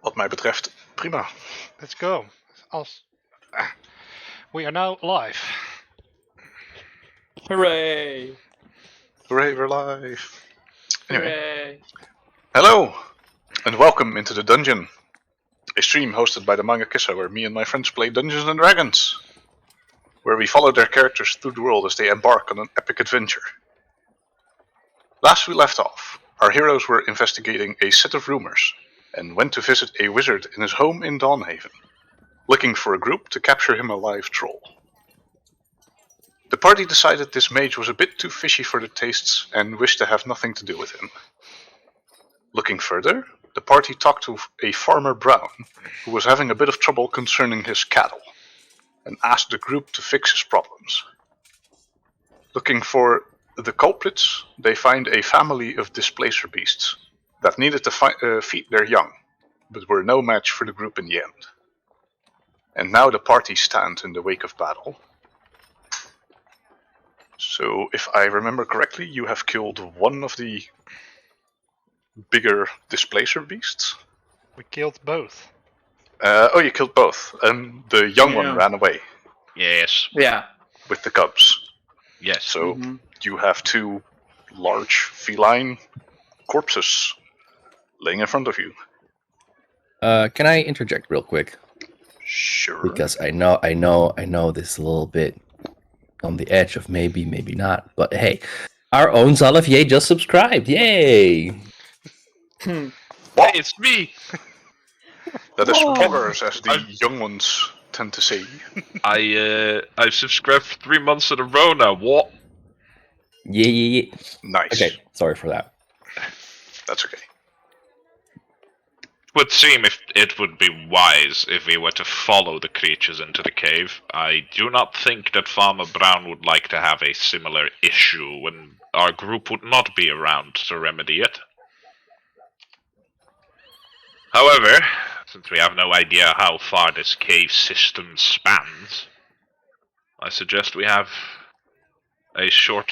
Wat mij betreft, prima. Let's go. We are now live. Hooray! Hooray, we're live. Anyway, Hooray! hello, and welcome into the dungeon. A stream hosted by the Manga Kissa, where me and my friends play Dungeons and Dragons, where we follow their characters through the world as they embark on an epic adventure. Last we left off, our heroes were investigating a set of rumors, and went to visit a wizard in his home in Dawnhaven, looking for a group to capture him a live troll. The party decided this mage was a bit too fishy for their tastes and wished to have nothing to do with him. Looking further, the party talked to a farmer Brown, who was having a bit of trouble concerning his cattle, and asked the group to fix his problems. Looking for the culprits, they find a family of displacer beasts that needed to feed their young, but were no match for the group in the end. And now the party stand in the wake of battle. So, if I remember correctly, you have killed one of the bigger displacer beasts? We killed both. You killed both. The young one ran away. Yes. Yeah. With the cubs. Yes. So, you have two large feline corpses laying in front of you. Can I interject real quick? Sure. Because I know this a little bit on the edge of maybe not. But hey, our own Zalavier just subscribed. Yay! Hey, it's me! That is poggers, as the young ones tend to say. I've subscribed for 3 months in a row now. What? Yeah. Nice. Okay, sorry for that. That's okay. Would seem if it would be wise if we were to follow the creatures into the cave. I do not think that Farmer Brown would like to have a similar issue when our group would not be around to remedy it. However, since we have no idea how far this cave system spans, I suggest we have a short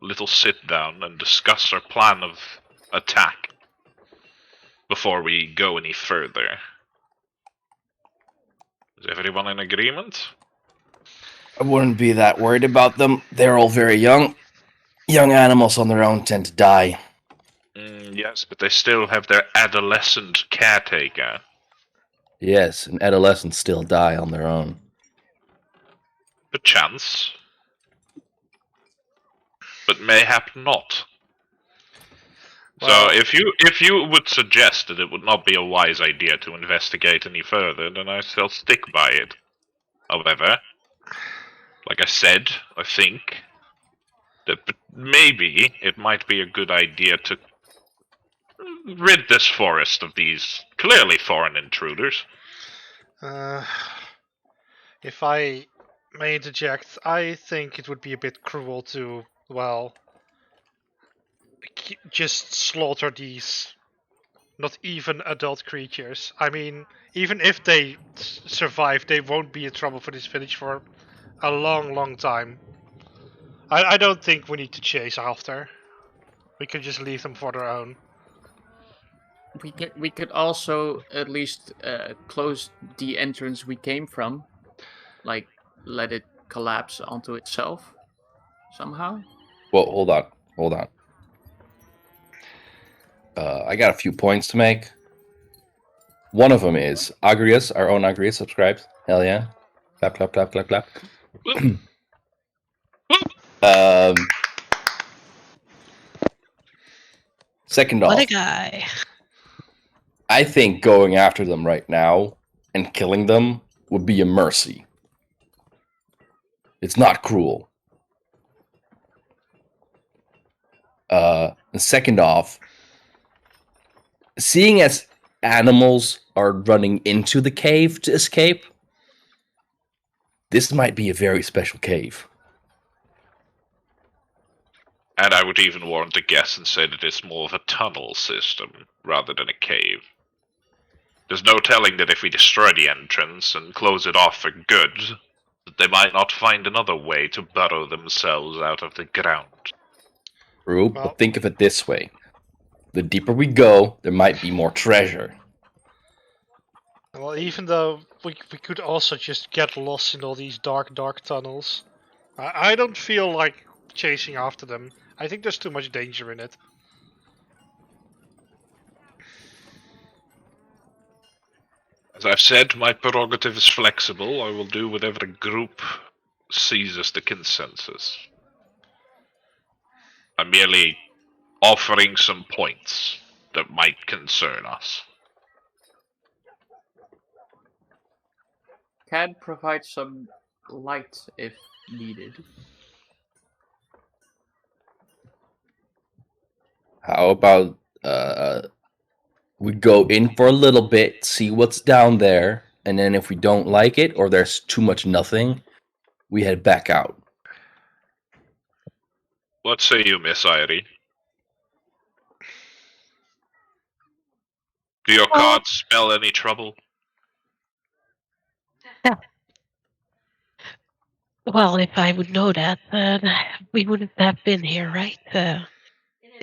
little sit down and discuss our plan of attack before we go any further. Is everyone in agreement? I wouldn't be that worried about them. They're all very young. Young animals on their own tend to die. Yes, but they still have their adolescent caretaker. Yes, and adolescents still die on their own. Perchance. But mayhap not. Well, so if you would suggest that it would not be a wise idea to investigate any further, then I shall stick by it. However, like I said, I think that maybe it might be a good idea to rid this forest of these clearly foreign intruders. If I may interject, I think it would be a bit cruel to, just slaughter these not even adult creatures. I mean, even if they survive, they won't be in trouble for this village for a long time. I don't think we need to chase after. We can just leave them for their own. We could also at least close the entrance we came from, like let it collapse onto itself somehow. Well, hold on. I got a few points to make. One of them is Agrius, our own Agrius, subscribes. Hell yeah. Clap. Second off, What a guy. I think going after them right now and killing them would be a mercy. It's not cruel. And second off, seeing as animals are running into the cave to escape, this might be a very special cave. And I would even warrant to guess and say that it's more of a tunnel system rather than a cave. There's no telling that if we destroy the entrance and close it off for good, that they might not find another way to burrow themselves out of the ground. True, but think of it this way. The deeper we go, there might be more treasure. Well, even though we could also just get lost in all these dark tunnels, I don't feel like chasing after them. I think there's too much danger in it. As I've said, my prerogative is flexible. I will do whatever the group sees as the consensus. I'm merely offering some points that might concern us. Can provide some light if needed. How about we go in for a little bit, see what's down there, and then if we don't like it or there's too much nothing, we head back out. What say you, Miss Irie? Do your cards spell any trouble? Well, if I would know that, we wouldn't have been here, right? In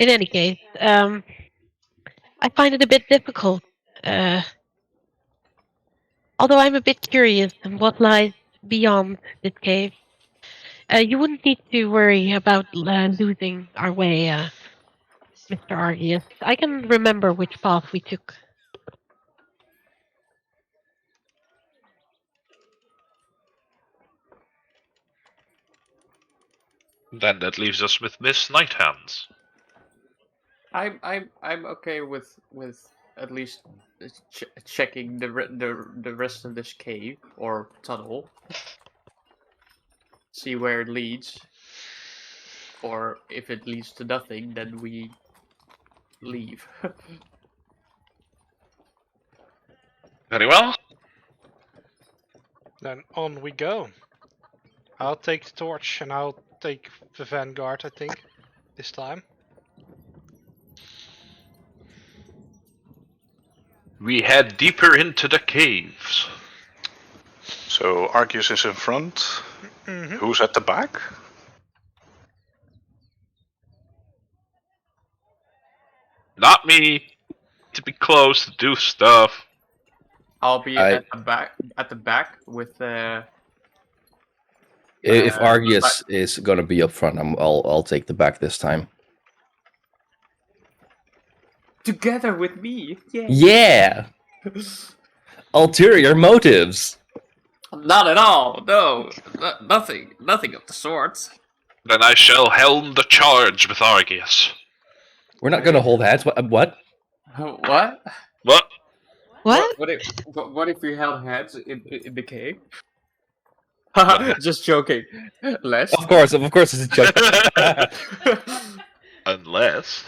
any case, I find it a bit difficult. Although I'm a bit curious on what lies beyond this cave. You wouldn't need to worry about losing our way, Mr. Argius. I can remember which path we took. Then that leaves us with Miss Nighthands. I'm okay with at least checking the rest of this cave or tunnel. See where it leads. Or if it leads to nothing, then we leave. Very well. Then on we go. I'll take the torch and I'll take the vanguard, I think, this time. We head deeper into the caves. So Arceus is in front. Mm-hmm. Who's at the back? Not me. To be close, to do stuff. I'll be at the back with If Argius is gonna be up front, I'll take the back this time. together with me. Yeah. Yeah. Ulterior motives. Not at all. No, nothing of the sort. Then I shall helm the charge with Argius. We're not gonna hold hands. What? What? What? What? What if we held hands in the cave? Haha, just joking. Less. Of course, it's a joke. Unless.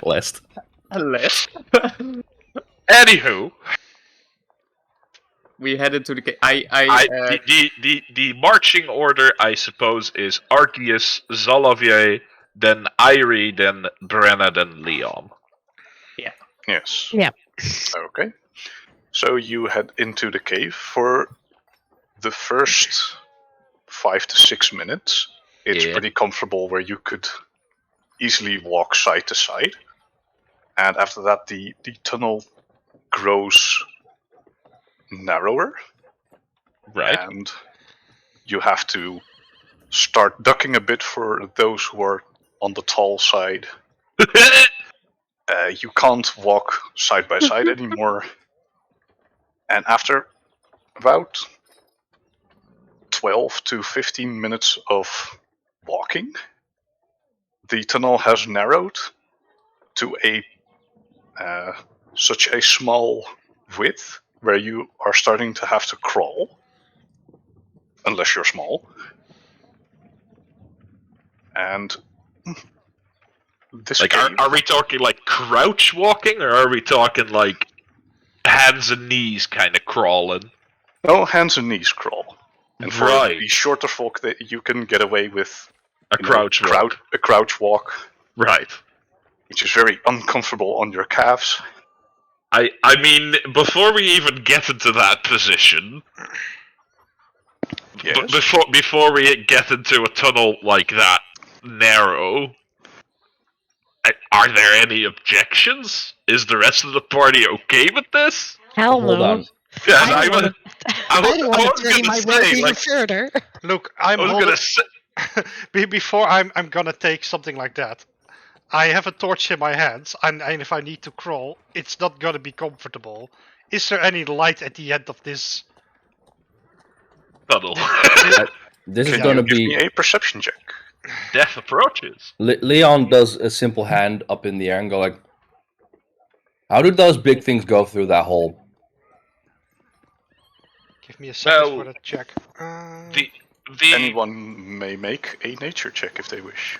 List. Less. Anywho, We headed to the cave. the marching order, I suppose, is Arceus, Zalavier, then Irie, then Brenna, then Leon. Yes. Yeah. Okay. So you head into the cave for the first 5 to 6 minutes. It's Yeah. pretty comfortable where you could easily walk side to side. And after that, the tunnel grows narrower. Right. And you have to start ducking a bit for those who are on the tall side. You can't walk side by side anymore. And after about 12 to 15 minutes of walking, the tunnel has narrowed to such a small width where you are starting to have to crawl, unless you're small. And this Like, cave, are we talking like crouch walking, or are we talking like hands and knees kind of crawling? no, hands and knees crawl. And for Right. the shorter folk, that you can get away with A crouch walk. a crouch walk, Right. which is very uncomfortable on your calves. I mean, before we even get into that position, Yes. before we get into a tunnel like that narrow, are there any objections? Is the rest of the party okay with this? Hell Hold no. on. Yeah, I don't want to. I I was- don't I want was to dirty gonna my say, work even like- further. Look, I'm I was holding. gonna say, Before I'm gonna take something like that. I have a torch in my hands, and if I need to crawl, it's not gonna be comfortable. Is there any light at the end of this? tunnel. This is Can going to you give be. me a perception check? Death approaches. Leon does a simple hand up in the air and go like, "How did those big things go through that hole?" Give me a second for Well, that check. The Anyone may make a nature check if they wish.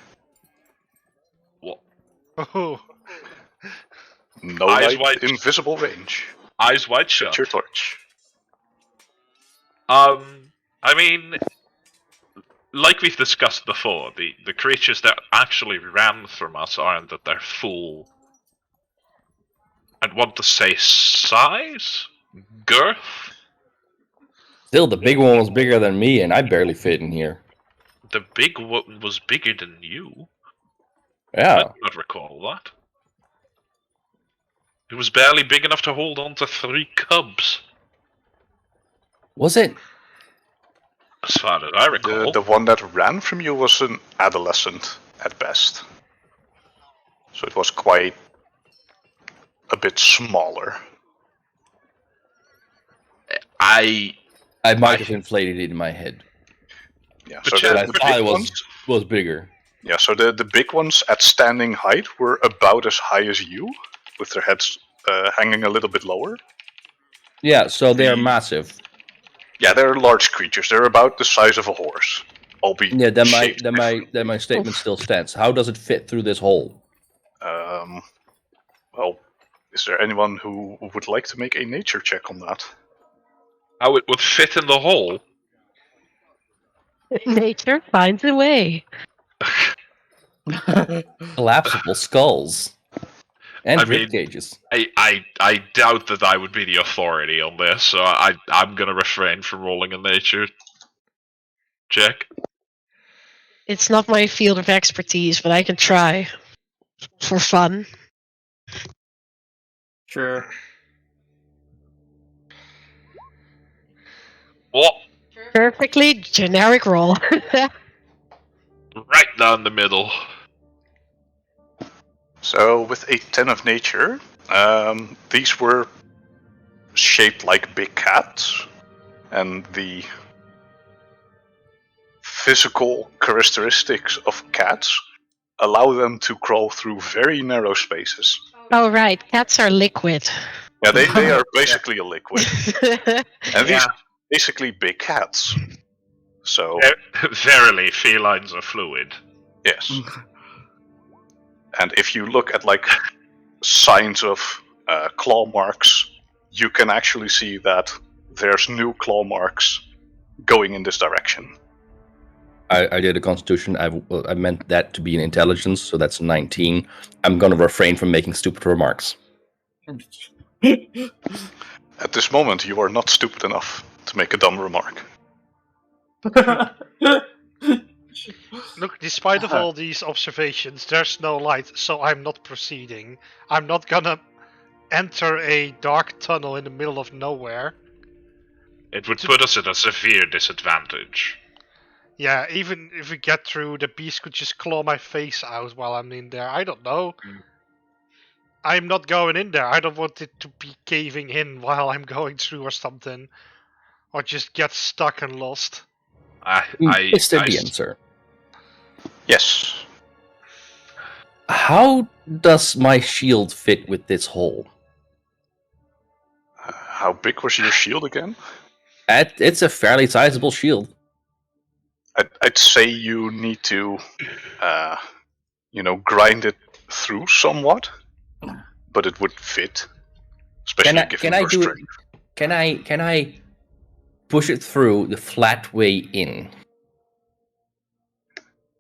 what? Oh, No Eyes light, wide- invisible range. Eyes wide Get shut. your torch. I mean, like we've discussed before, the creatures that actually ran from us aren't that they're full. I'd want to say size, girth. Still, the big one was bigger than me, and I barely fit in here. The big one was bigger than you. I Yeah. do not recall that. It was barely big enough to hold on to 3 cubs, Was it? as far as I recall. The one that ran from you was an adolescent at best. So it was quite a bit smaller. I Might have inflated it in my head. Yeah, But so yeah, But I the thought it big was ones, bigger. yeah, so the big ones at standing height were about as high as you, with their heads hanging a little bit lower. Yeah, so they're The- massive. Yeah, they're large creatures. They're about the size of a horse, albeit Yeah, then shaped my statement still stands. How does it fit through this hole? Well, is there anyone who would like to make a nature check on that? how it would fit in the hole. Nature finds a way. Collapsible skulls and I rib mean- cages. I doubt that I would be the authority on this, so I'm gonna refrain from rolling a nature check. It's not my field of expertise, but I can try. For fun. Sure. What? Perfectly generic roll. Right down the middle. So, with a 10 of nature, these were shaped like big cats, and the physical characteristics of cats allow them to crawl through very narrow spaces. Oh right, cats are liquid. Yeah, they are basically a liquid, and these Yeah. are basically big cats. So, Verily, felines are fluid. yes. And if you look at like signs of claw marks, you can actually see that there's new claw marks going in this direction. I did a constitution. I meant that to be an intelligence, so that's 19. I'm gonna refrain from making stupid remarks. At this moment, you are not stupid enough to make a dumb remark. look! Despite of all these observations, there's no light, so I'm not proceeding. I'm not gonna enter a dark tunnel in the middle of nowhere. It would put us at a severe disadvantage. Yeah, even if we get through, the beast could just claw my face out while I'm in there. I don't know. I'm not going in there. I don't want it to be caving in while I'm going through or something. Or just get stuck and lost. Mr. DM, sir. Yes. How does my shield fit with this hole? How big was your shield again? It's a fairly sizable shield. I'd say you need to, grind it through somewhat, but it would fit. Especially given your strength. Can I push it through the flat way in?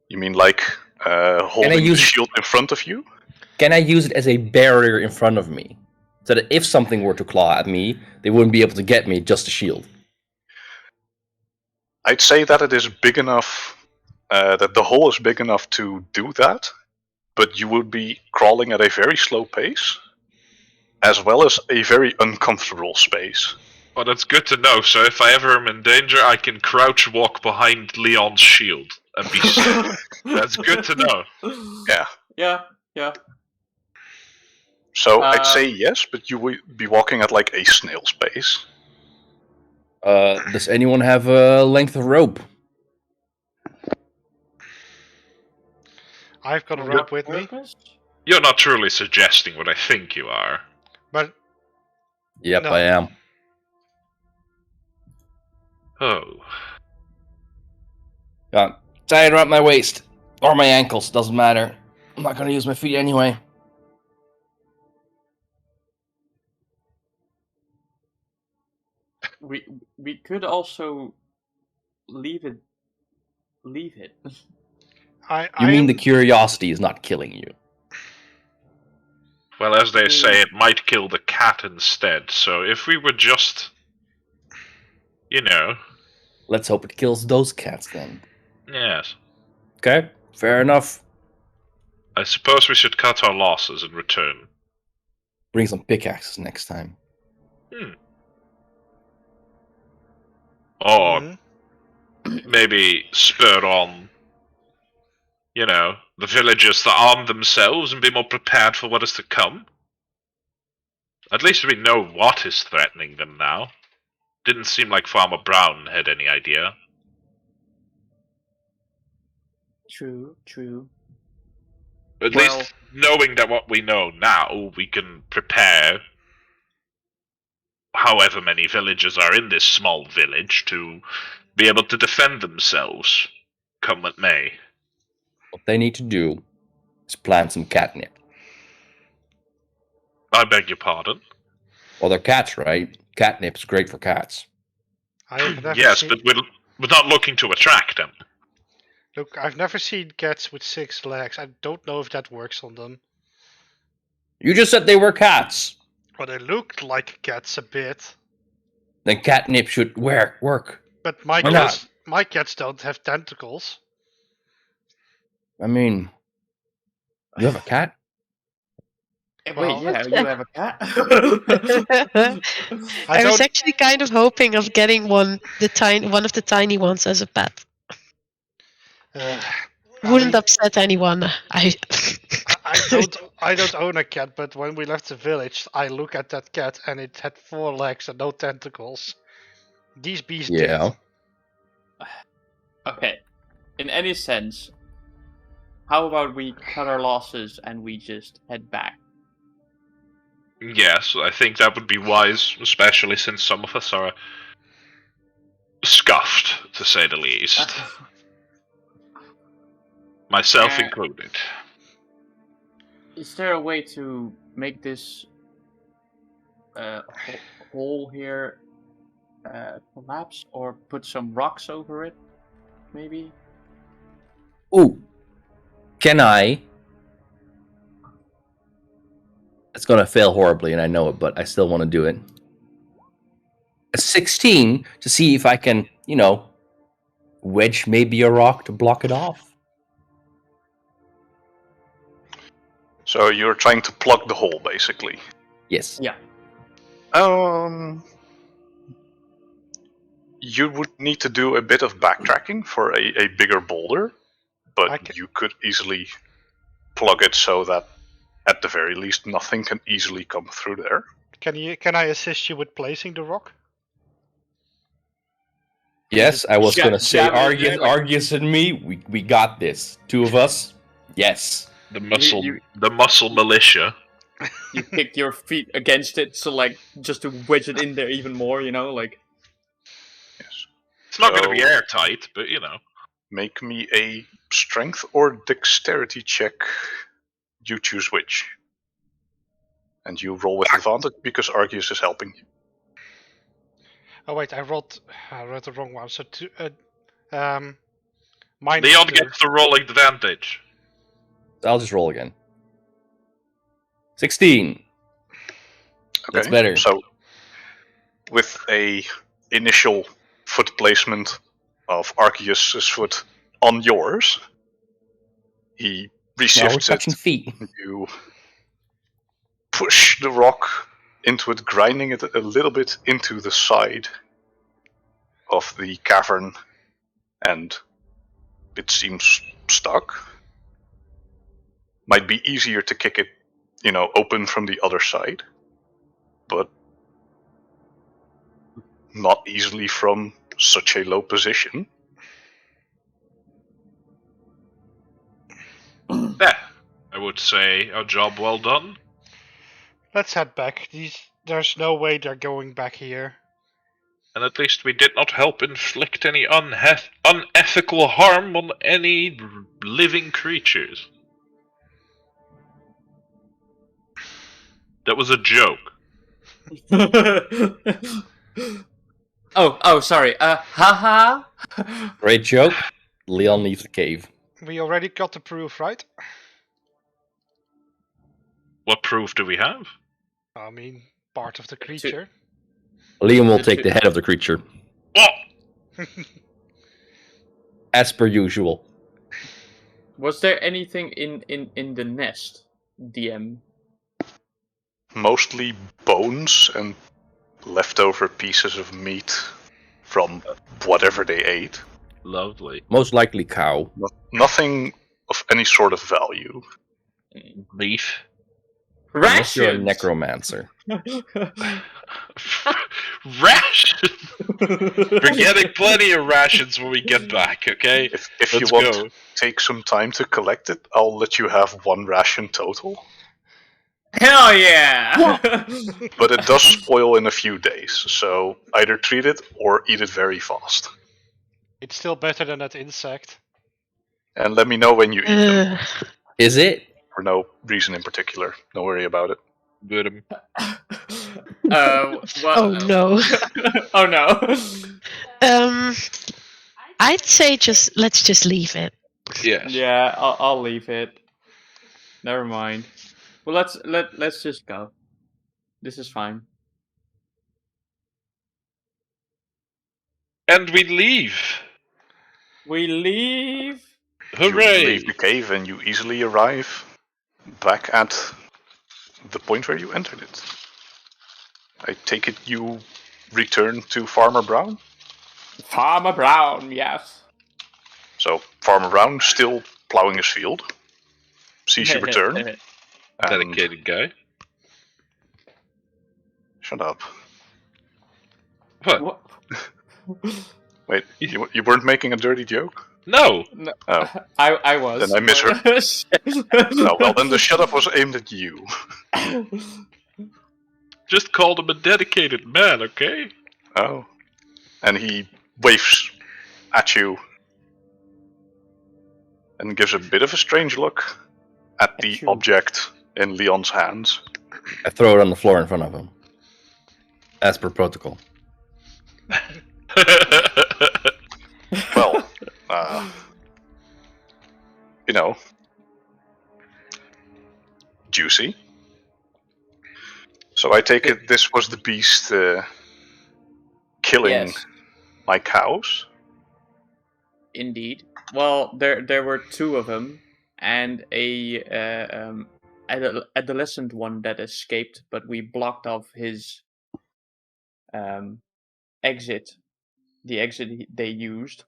You mean like holding the use- shield in front of you? Can I use it as a barrier in front of me? So that if something were to claw at me, they wouldn't be able to get me, just a shield. I'd say that it is big enough, that the hole is big enough to do that, but you would be crawling at a very slow pace, as well as a very uncomfortable space. Well, that's good to know. So if I ever am in danger, I can crouch walk behind Leon's shield and be safe. That's good to know. Yeah. Yeah. So I'd say Um, yes, but you would be walking at like a snail's pace. Does anyone have a length of rope? I've got a for rope what with me, purpose? You're not truly suggesting what I think you are. but Yep, No. I am. Oh. Tie it around my waist. Or my ankles, doesn't matter. I'm not gonna use my feet anyway. We could also leave it. I You I mean am, the curiosity is not killing you? Well, as they say, it might kill the cat instead. So if we were just, you know, Let's hope it kills those cats then. yes. Okay, fair enough. I suppose we should cut our losses and return. Bring some pickaxes next time. Or Mhm. maybe spur on, you know, the villagers to arm themselves and be more prepared for what is to come. At least we know what is threatening them now. Didn't seem like Farmer Brown had any idea. True. At Well- least knowing that what we know now, we can prepare however many villagers are in this small village to be able to defend themselves, come what may. What they need to do is plant some catnip. I beg your pardon? Well, they're cats, right? Catnip's great for cats. I have never Yes, seen. but we're not looking to attract them. Look, I've never seen cats with 6 legs. I don't know if that works on them. You just said they were cats. Well, they looked like cats a bit, Then catnip should work. but my Why cats don't have tentacles. I mean, you have a cat? Wait, Well- yeah, you have a cat? I was don't- actually kind of hoping of getting one of the tiny ones as a pet. I Wouldn't mean, upset anyone. I don't own a cat, but when we left the village, I look at that cat and it had 4 legs and no tentacles. These beasts Yeah. did. Okay. In any sense, how about we cut our losses and we just head back? Yes, I think that would be wise, especially since some of us are scuffed, to say the least. Myself Yeah. included. Is there a way to make this hole here collapse, or put some rocks over it? Maybe. Ooh. Can I? It's gonna fail horribly, and I know it, but I still want to do it. A 16 to see if I can, wedge maybe a rock to block it off. So you're trying to plug the hole, basically. Yes. Yeah. You would need to do a bit of backtracking for a bigger boulder, but you could easily plug it so that, at the very least, nothing can easily come through there. Can I assist you with placing the rock? Yes, I was Ja- gonna say jab it in there, like- Argus and me, we got this. 2 of us. Yes. The you- muscle militia. You kick your feet against it, so just to wedge it in there even more, like. Yes. It's not going to be So- airtight, but Make me a strength or dexterity check. You choose which. And you roll with advantage because Argus is helping you. Oh wait, I rolled the wrong one. So Leon -2. gets the rolling advantage. I'll just roll again. 16. That's better. So, with a initial foot placement of Arceus's foot on yours, he Now we're reshifts touching it. feet. You push the rock into it, grinding it a little bit into the side of the cavern, and it seems stuck. Might be easier to kick it, open from the other side, but not easily from such a low position. Yeah, I would say a job well done. Let's head back. There's no way they're going back here. And at least we did not help inflict any unethical harm on any living creatures. That was a joke. oh, sorry. Haha. Great joke. Leon leaves the cave. We already got the proof, right? What proof do we have? I mean, part of the creature. Leon will take the head of the creature, Oh! as per usual. Was there anything in the nest, DM? Mostly bones and leftover pieces of meat from whatever they ate. Lovely. Most likely cow. Nothing of any sort of value. Beef. Unless you're a Rations! necromancer. Rations! We're getting plenty of rations when we get back, okay? If you Let's want go. to take some time to collect it, I'll let you have 1 ration total. Hell yeah! But it does spoil in a few days, so either treat it or eat it very fast. It's still better than that insect. And let me know when you eat them, Is it? for no reason in particular. Don't worry about it. Good. Well, Oh no. oh no. I'd say let's just leave it. Yes. Yeah, I'll leave it. Never mind. Well, let's just go. This is fine. And we leave. We leave. Hooray! You leave the cave and you easily arrive back at the point where you entered it. I take it you return to Farmer Brown? Farmer Brown, yes. So Farmer Brown still plowing his field, sees you return. and- Dedicated guy. Shut up. What? Wait, you weren't making a dirty joke? No! No, Oh. I was. Then I misheard. No, well then the shut up was aimed at you. Just called him a dedicated man, okay? Oh. And he waves at you and gives a bit of a strange look at the you. object in Leon's hands. I throw it on the floor in front of him. As per protocol. Well, juicy. So I take it this was the beast killing Yes, my cows? indeed. Well, there were 2 of them, and a adolescent one that escaped, but we blocked off his exit, the exit they used.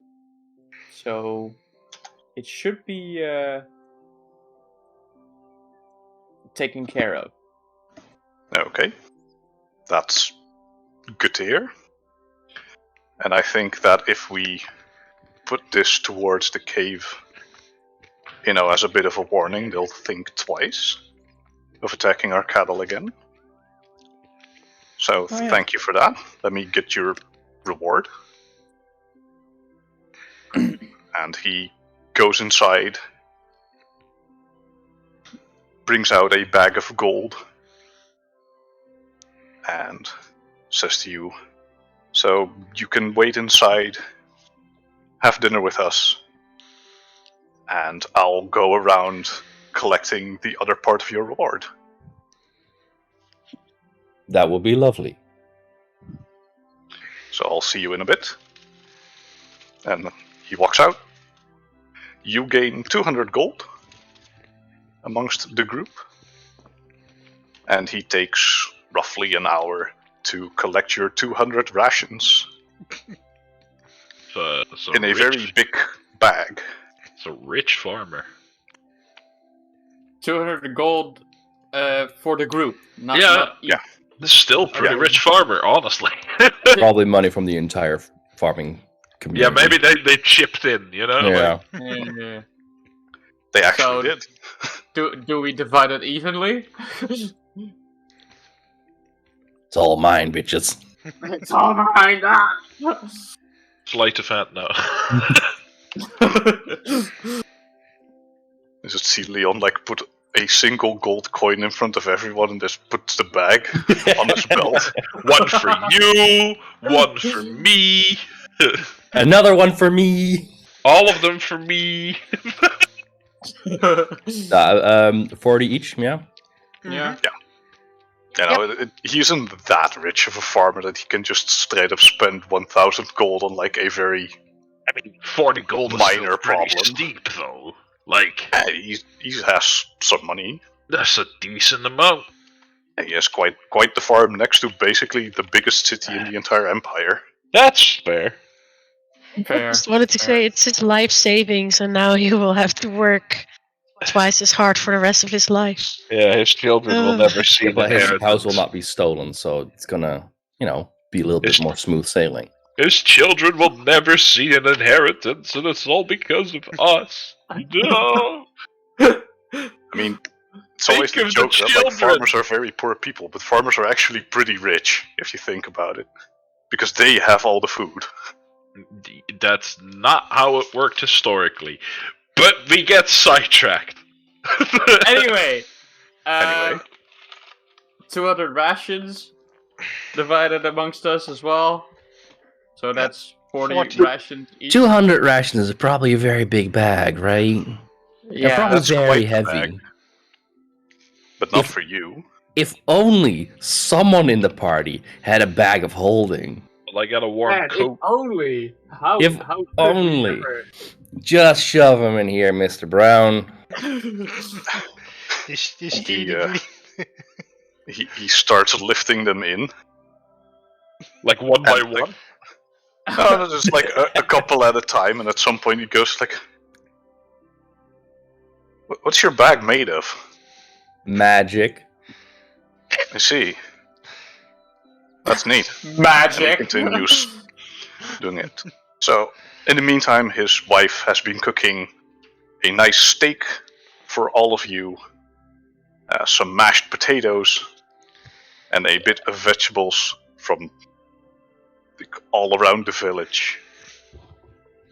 So it should be taken care of. Okay. That's good to hear. And I think that if we put this towards the cave, as a bit of a warning, they'll think twice of attacking our cattle again. So Oh, yeah. Thank you for that. Let me get your reward. And he goes inside, brings out a bag of gold, and says to you, so you can wait inside, have dinner with us, and I'll go around collecting the other part of your reward. That would be lovely. So I'll see you in a bit. And he walks out. You gain 200 gold amongst the group. And he takes roughly an hour to collect your 200 rations So in a very big bag. It's a rich farmer. 200 gold for the group. Not, Yeah, not each. yeah. This is still pretty Yeah. rich farmer, honestly. Probably money from the entire farming Yeah, community. maybe they chipped in, you know? Yeah. Yeah. They actually So- did. Do we divide it evenly? It's all mine, bitches. It's all mine. Sleight of hand, no. You just see Leon put a single gold coin in front of everyone and just puts the bag on his belt. One for you, one for me, Another one for me. all of them for me. 40 each, yeah. Yeah. You know, he isn't that rich of a farmer that he can just straight up spend 1,000 gold on a very. I mean, 40 gold is Minor still pretty problem. steep, though. Like, He has some money. that's a decent amount. He has quite the farm next to basically the biggest city in the entire empire. That's fair. Fair. Just wanted to say it's his life savings, and now he will have to work twice as hard for the rest of his life. Yeah, his children will never see But his inheritance. house will not be stolen, so it's gonna, be a little bit It's- more smooth sailing. His children will never see an inheritance, and it's all because of us. No. I mean, it's Think always the of the joke that children. farmers are very poor people, but farmers are actually pretty rich if you think about it, because they have all the food. That's not how it worked historically. But we get sidetracked. Anyway. Anyway. 200 rations divided amongst us as well. So that's 40 rations each. 200 rations is probably a very big bag, right? They're Yeah. probably that's very quite the heavy. bag. But not If- for you. If only someone in the party had a bag of holding. Well, I got a warm Man, if coat. only. How? If how could only. we ever? Just shove him in here, Mr. Brown. This He, teeny he starts lifting them in. Like one by And, one. No, just a couple at a time, and at some point he goes "What's your bag made of?" Magic. I see. That's neat. And he Magic. continues doing it. So, in the meantime, his wife has been cooking a nice steak for all of you, some mashed potatoes, and a bit of vegetables from all around the village.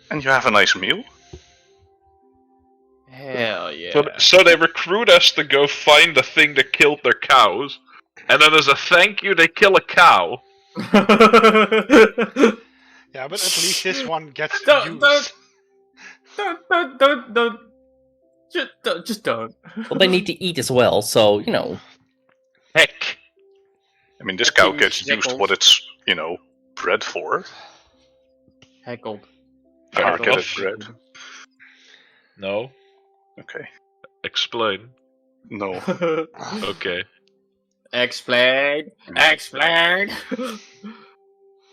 And you have a nice meal. Hell yeah. So they recruit us to go find the thing that killed their cows, and then as a thank you, they kill a cow. Yeah, but at least this one gets Don't- used. don't. Just don't. Well, they need to eat as well, so, Heck. I mean, this A cow few gets used shekels. what it's, bred for. Heckled. Fair enough. get it bred. No. Okay. Explain. No. Okay. Explain. Explain.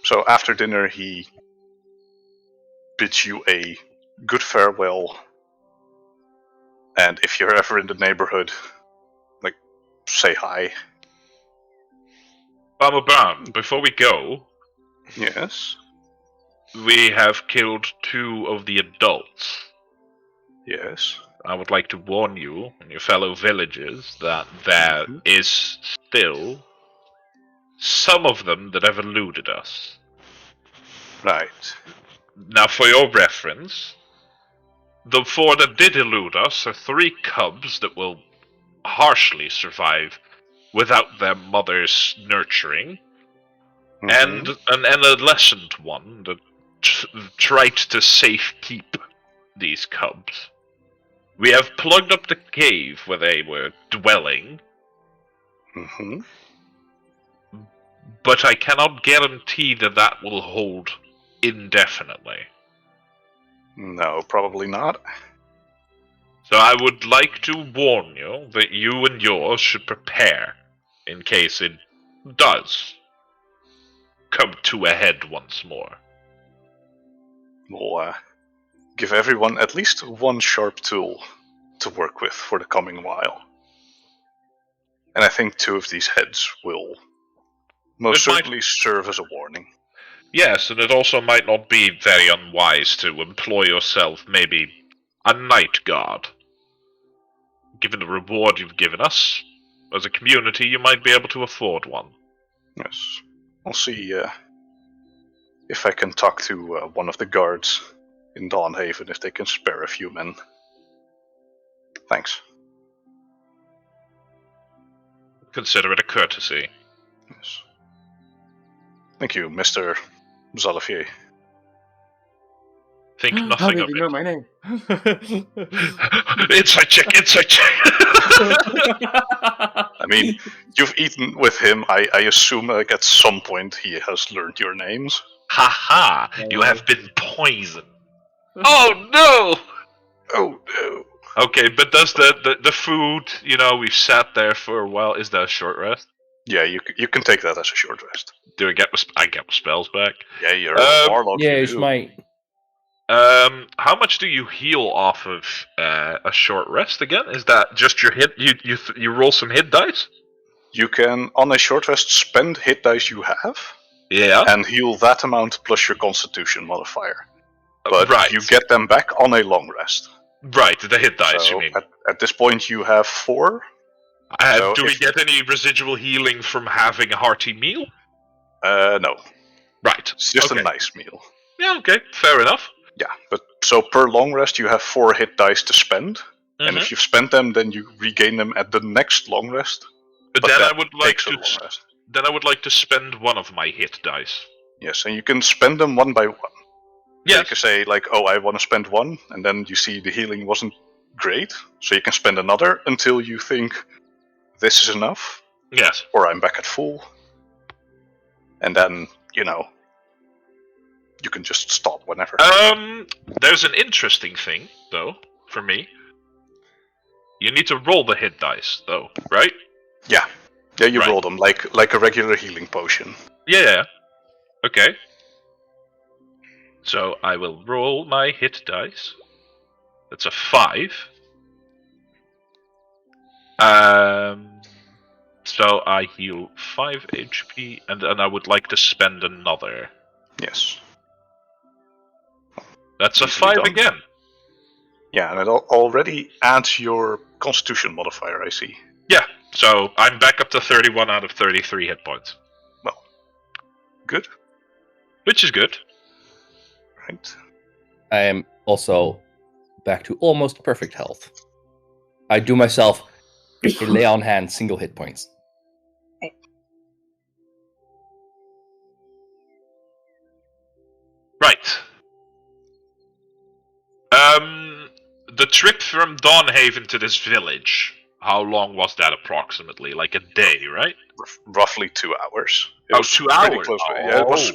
So after dinner, he bids you a good farewell. And if you're ever in the neighborhood, say hi. Farmer Brown, before we go, Yes. we have killed 2 of the adults. Yes. I would like to warn you and your fellow villagers that there is still some of them that have eluded us. Right. Now, for your reference, the 4 that did elude us are 3 cubs that will harshly survive without their mother's nurturing, and an adolescent one that tried to safe keep these cubs. We have plugged up the cave where they were dwelling, Mm-hmm. but I cannot guarantee that that will hold indefinitely. No, probably not. So I would like to warn you that you and yours should prepare in case it does come to a head once more. We'll give everyone at least one sharp tool to work with for the coming while. And I think 2 of these heads will most It might- certainly serve as a warning. Yes, and it also might not be very unwise to employ yourself maybe a night guard. Given the reward you've given us, as a community, you might be able to afford one. Yes. I'll see if I can talk to one of the guards in Dawnhaven if they can spare a few men. Thanks. Consider it a courtesy. Yes. Thank you, Mr. Zalafier. Think How nothing did of you it. know my name? Inside check, inside check! I mean, you've eaten with him. I assume like at some point he has learned your names. Haha! You have been poisoned. Oh no! Oh no. Okay, but does the food, we've sat there for a while, is that a short rest? Yeah, you can take that as a short rest. Do I get my spells back? Yeah, you're a warlock. Yeah, you it's do. my. How much do you heal off of a short rest again? Is that just your hit? You roll some hit dice? You can, on a short rest, spend hit dice you have Yeah. and heal that amount plus your Constitution modifier. But right. you get them back on a long rest. Right, the hit dice. So You mean? at this point, you have 4. so Do we if- get any residual healing from having a hearty meal? No, Right. it's just Okay. a nice meal. Yeah. Okay. Fair enough. Yeah, but so per long rest, you have 4 hit dice to spend, and if you've spent them, then you regain them at the next long rest. But But then that I would like takes a to. long rest. Then I would like to spend one of my hit dice. Yes, and you can spend them one by one. You Yes. can say like, "Oh, I want to spend 1," and then you see the healing wasn't great, so you can spend another until you think this is enough, Yes. or I'm back at full, and then you can just stop whenever. There's an interesting thing though for me. You need to roll the hit dice though, right? Yeah, you Right. roll them like a regular healing potion. Yeah. Okay. So I will roll my hit dice. That's a 5. So I heal 5 HP, and then I would like to spend another. Yes. That's a Easily 5 done. again. Yeah, and it already adds your Constitution modifier. I see. Yeah. So I'm back up to 31 out of 33 hit points, Good. which is good. Right. I am also back to almost perfect health. I do myself a lay on hand single hit points. Right. The trip from Dawnhaven to this village, how long was that approximately? Like a day, right? Roughly 2 hours. It Oh, was 2 pretty hours? close. Yeah, it was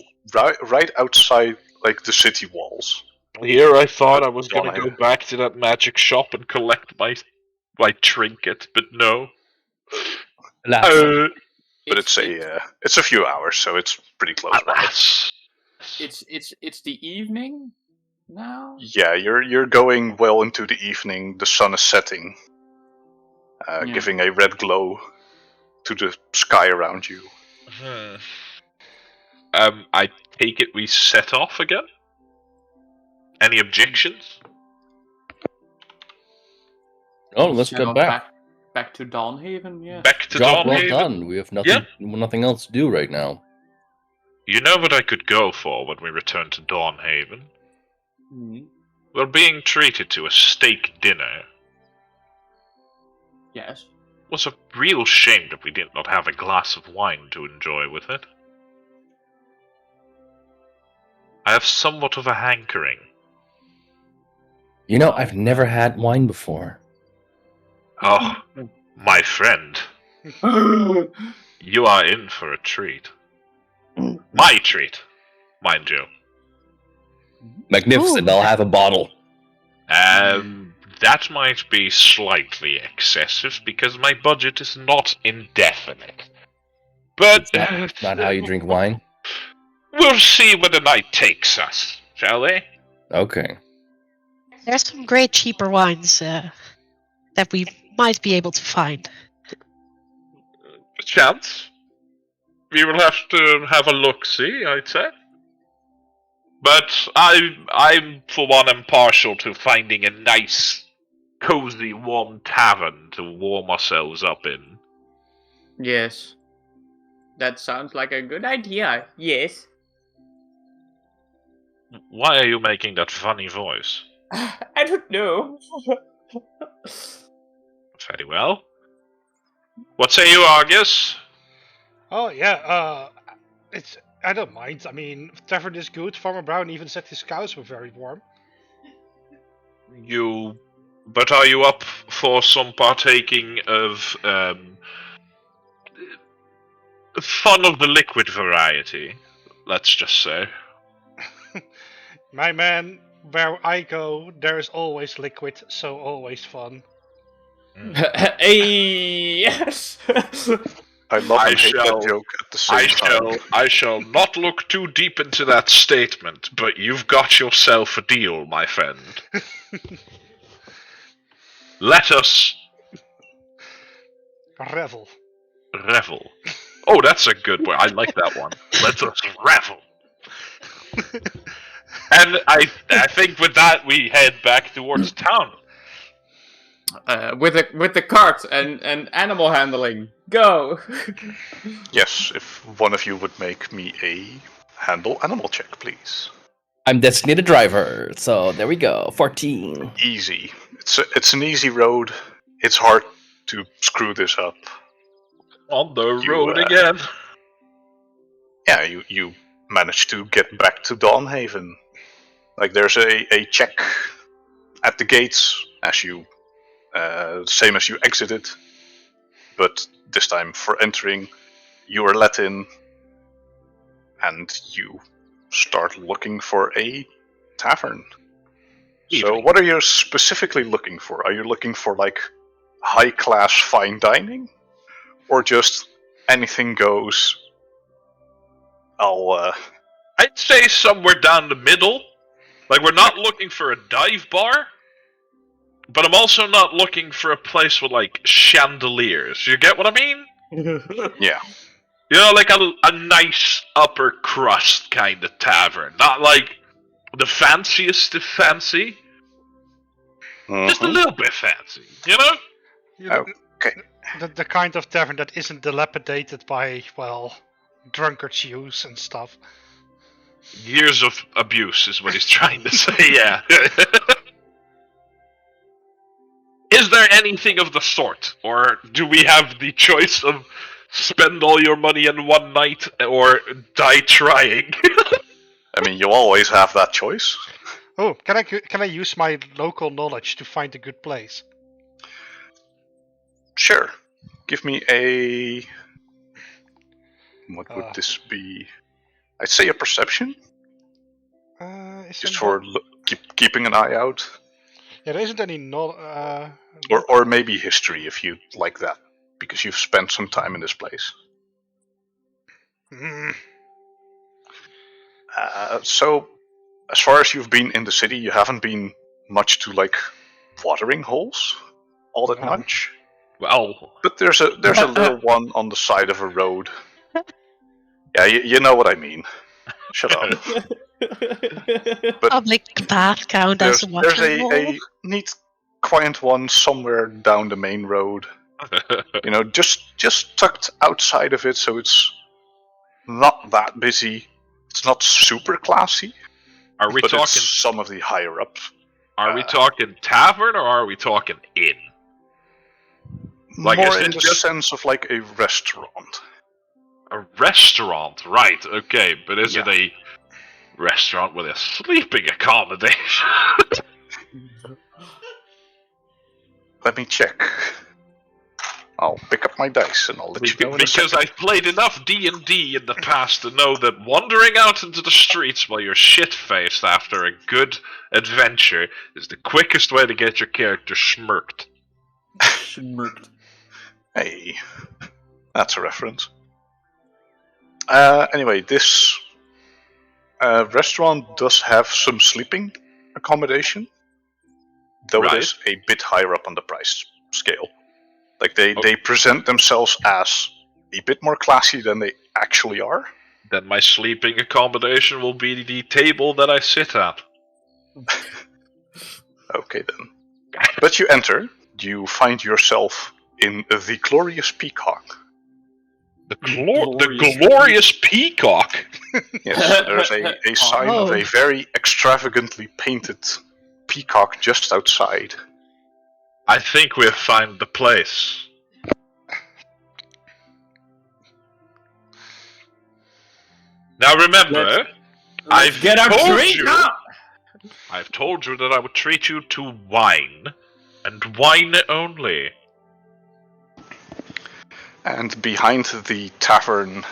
right outside like the city walls. Here I thought I was Gonna gonna go go back to that magic shop and collect my trinket, but no. Alas, But it's a few hours, so it's pretty close by. Alas. It's the evening now. Yeah, you're going well into the evening. The sun is setting, Yeah. giving a red glow to the sky around you. I take it we set off again? Any objections? oh, let's So go back. back to Dawnhaven. Yeah. Back to Job well Dawnhaven? done. We have nothing else to do right now. You know what I could go for when we return to Dawnhaven? Mhm. We're being treated to a steak dinner. Yes. It was a real shame that we did not have a glass of wine to enjoy with it. I have somewhat of a hankering. You know, I've never had wine before. Oh, my friend, you are in for a treat. My treat, mind you. Magnificent. I'll have a bottle. That might be slightly excessive because my budget is not indefinite. But It's not how you drink wine. we'll see where the night takes us, shall we? Okay. There's some great cheaper wines that we might be able to find. Chance. We will have to have a look-see, I'd say. But I'm for one, am partial to finding a nice, cozy, warm tavern to warm ourselves up in. Yes. That sounds like a good idea. Yes. Why are you making that funny voice? I don't know. Very well. What say you, Argus? Oh yeah, I don't mind. I mean, tavern is good. Farmer Brown even said his cows were very warm. But are you up for some partaking of fun of the liquid variety? Let's just say. My man, where I go, there is always liquid, so always fun. Hey, yes. I love I and hate shall- that joke at the same time. I shall not look too deep into that statement, but you've got yourself a deal, my friend. Let us Revel. revel. Oh, that's a good one. I like that one. Let us revel. And I think with that we head back towards town. With the cart and animal handling. Go. Yes, if one of you would make me a handle animal check, please. I'm designated driver, so there we go. 14. Easy. It's an easy road. It's hard to screw this up. On the You, road again. Yeah, you manage to get back to Dawnhaven. Like there's a check at the gates as you, same as you exited, but this time for entering, you are let in, and you start looking for a tavern. So Evening. what are you specifically looking for? Are you looking for like high class fine dining? Or just anything goes? I'd say somewhere down the middle. Like, we're not looking for a dive bar, but I'm also not looking for a place with, like, chandeliers. You get what I mean? Yeah. You know, like a nice upper crust kind of tavern. Not like the fanciest of fancy, just a Mhm. little bit fancy, you know? You know, Okay. the kind of tavern that isn't dilapidated by, well, drunkards' use and stuff. Years of abuse is what he's trying to say, yeah. Is there anything of the sort? Or do we have the choice of spend all your money in one night or die trying? I mean, you always have that choice. Oh, can I use my local knowledge to find a good place? Sure. Give me a. What would Uh. this be? I'd say a perception, Is just there for keeping an eye out, yeah, there isn't any or maybe history if you like that, because you've spent some time in this place. So, as far as you've been in the city, you haven't been much to like watering holes, all that No. much. Well, But there's a little one on the side of a road. Yeah, you know what I mean. Shut up. But Public bath count as there's watering hole. a neat, quiet one somewhere down the main road. You know, just tucked outside of it, so it's not that busy. It's not super classy, are we but talking? it's some of the higher up. Are we talking tavern or are we talking inn? Like, More is in it the just- sense of like a restaurant. A restaurant, right? Okay, but is it Yeah. a restaurant with a sleeping accommodation? Let me check. I'll pick up my dice and I'll let you know in a Because second. I've played enough D&D in the past to know that wandering out into the streets while you're shit-faced after a good adventure is the quickest way to get your character smirked. Smirked. Hey, that's a reference. Anyway, this restaurant does have some sleeping accommodation, though it Right. is a bit higher up on the price scale. Like they present themselves as a bit more classy than they actually are. Then my sleeping accommodation will be the table that I sit at. Okay then. But you enter, you find yourself in the Glorious Peacock. The Glorious glorious peacock. Yes, there's a sign of a very extravagantly painted peacock just outside. I think we've found the place. Now remember, Let's get our told drink you. up! I've told you that I would treat you to wine, and wine only. And behind the tavern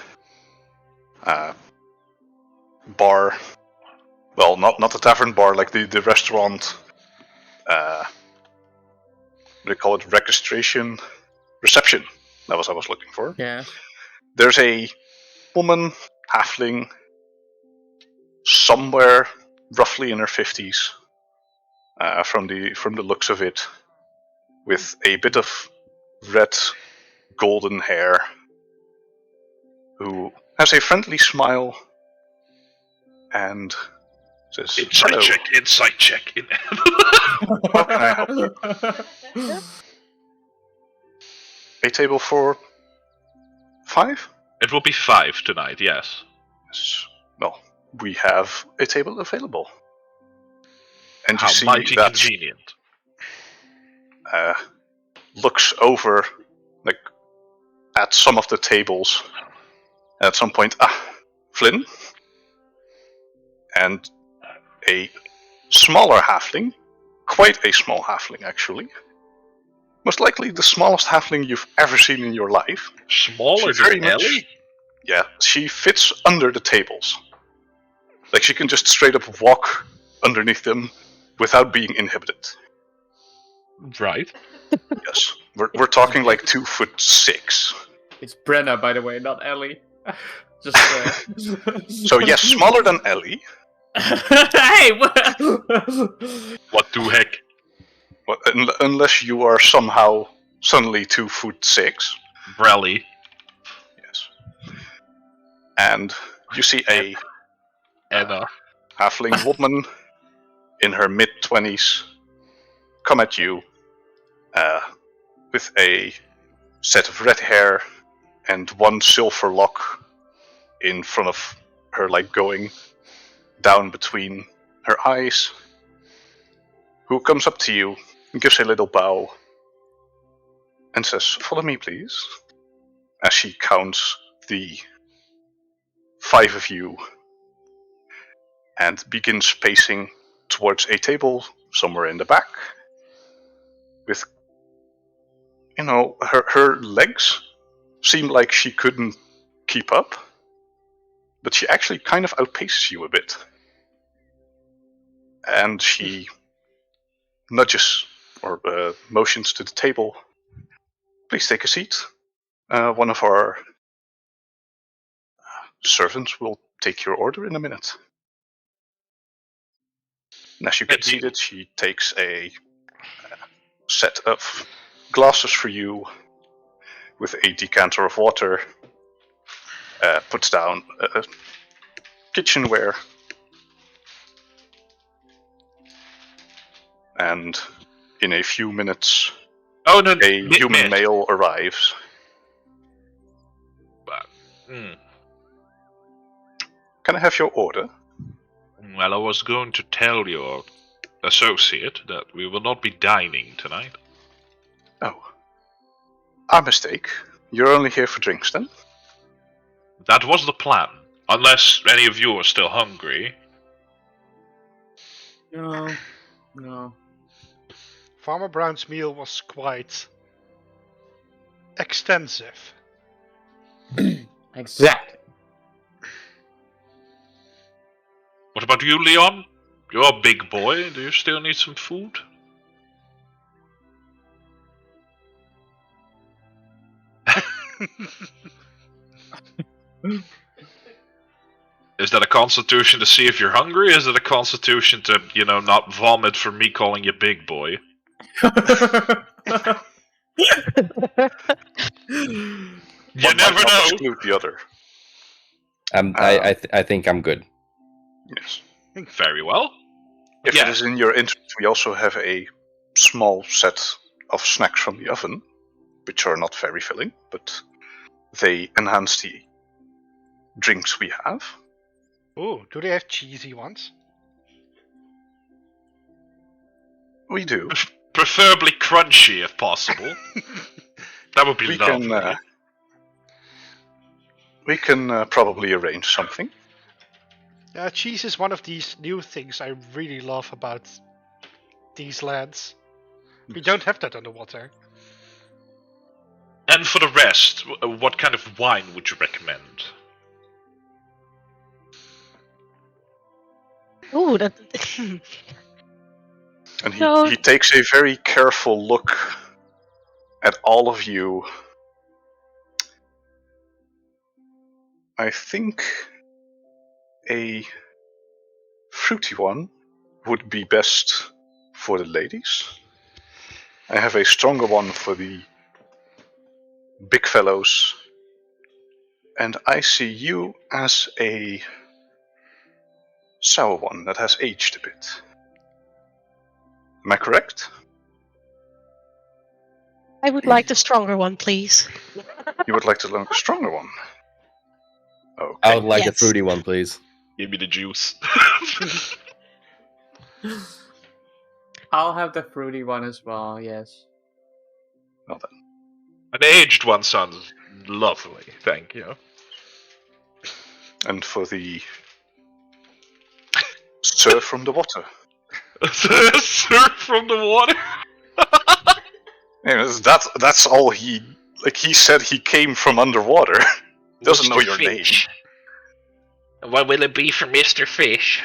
bar, well, not the tavern bar, like the restaurant, what do they call it, reception, that was what I was looking for. Yeah. There's a woman, halfling, somewhere roughly in her 50s, from the looks of it, with a bit of red golden hair, who has a friendly smile and says, Insight "Hello, check. how can I help you? A table for 5? It will be 5 tonight, yes. Yes. Well, we have a table available." And you How see mighty that convenient. looks over, like, at some of the tables. At some point, Flynn, and a smaller halfling, quite a small halfling actually, most likely the smallest halfling you've ever seen in your life. Smaller She very than much- Ellie? Yeah, she fits under the tables. Like, she can just straight up walk underneath them without being inhibited. Right. Yes, we're talking like 2'6". It's Brenna, by the way, not Ellie. Just. So yes, smaller than Ellie. Hey! What? What the heck? Well, unless you are somehow suddenly 2'6". Brelly. Yes. And you see a Anna. halfling woman in her mid-20s come at you with a set of red hair and one silver lock in front of her, like going down between her eyes, who comes up to you and gives a little bow and says, "Follow me, please," as she counts the 5 of you and begins pacing towards a table somewhere in the back with, her legs seem like she couldn't keep up, but she actually kind of outpaces you a bit. And she nudges or motions to the table. "Please take a seat. One of our servants will take your order in a minute." And as you get Thank you. seated, she takes a set of glasses for you with a decanter of water, puts down kitchenware, and in a few minutes, Oh no, a human male arrives. "Can I have your order?" Well, I was going to tell your associate that we will not be dining tonight. "Oh, our mistake. You're only here for drinks, then?" That was the plan. Unless any of you are still hungry. No. Farmer Brown's meal was quite extensive. Exactly. What about you, Leon? You're a big boy. Do you still need some food? Is that a constitution to see if you're hungry? Or is it a constitution to, not vomit for me calling you big boy? You One never might not know. exclude the other. I think I'm good. Yes. Very well. If Yeah. it is in your interest, we also have a small set of snacks from the oven, which are not very filling, but they enhance the drinks we have. Ooh, do they have cheesy ones? We do. Preferably crunchy if possible. That would be We lovely. can probably arrange something. Cheese is one of these new things I really love about these lands. We don't have that underwater. And for the rest, what kind of wine would you recommend? Ooh, that. And So- he takes a very careful look at all of you. I think a fruity one would be best for the ladies. I have a stronger one for the big fellows. And I see you as a sour one that has aged a bit. Am I correct? I would like the stronger one, please. You would like to learn a stronger one? Okay. I would like the Yes. fruity one, please. Give me the juice. I'll have the fruity one as well, yes. Well then. An aged one sounds lovely, thank you. And for the serve from the water. Surf from the water. Anyways, that's all he said he came from underwater. Doesn't know your name. What will it be for Mr. Fish?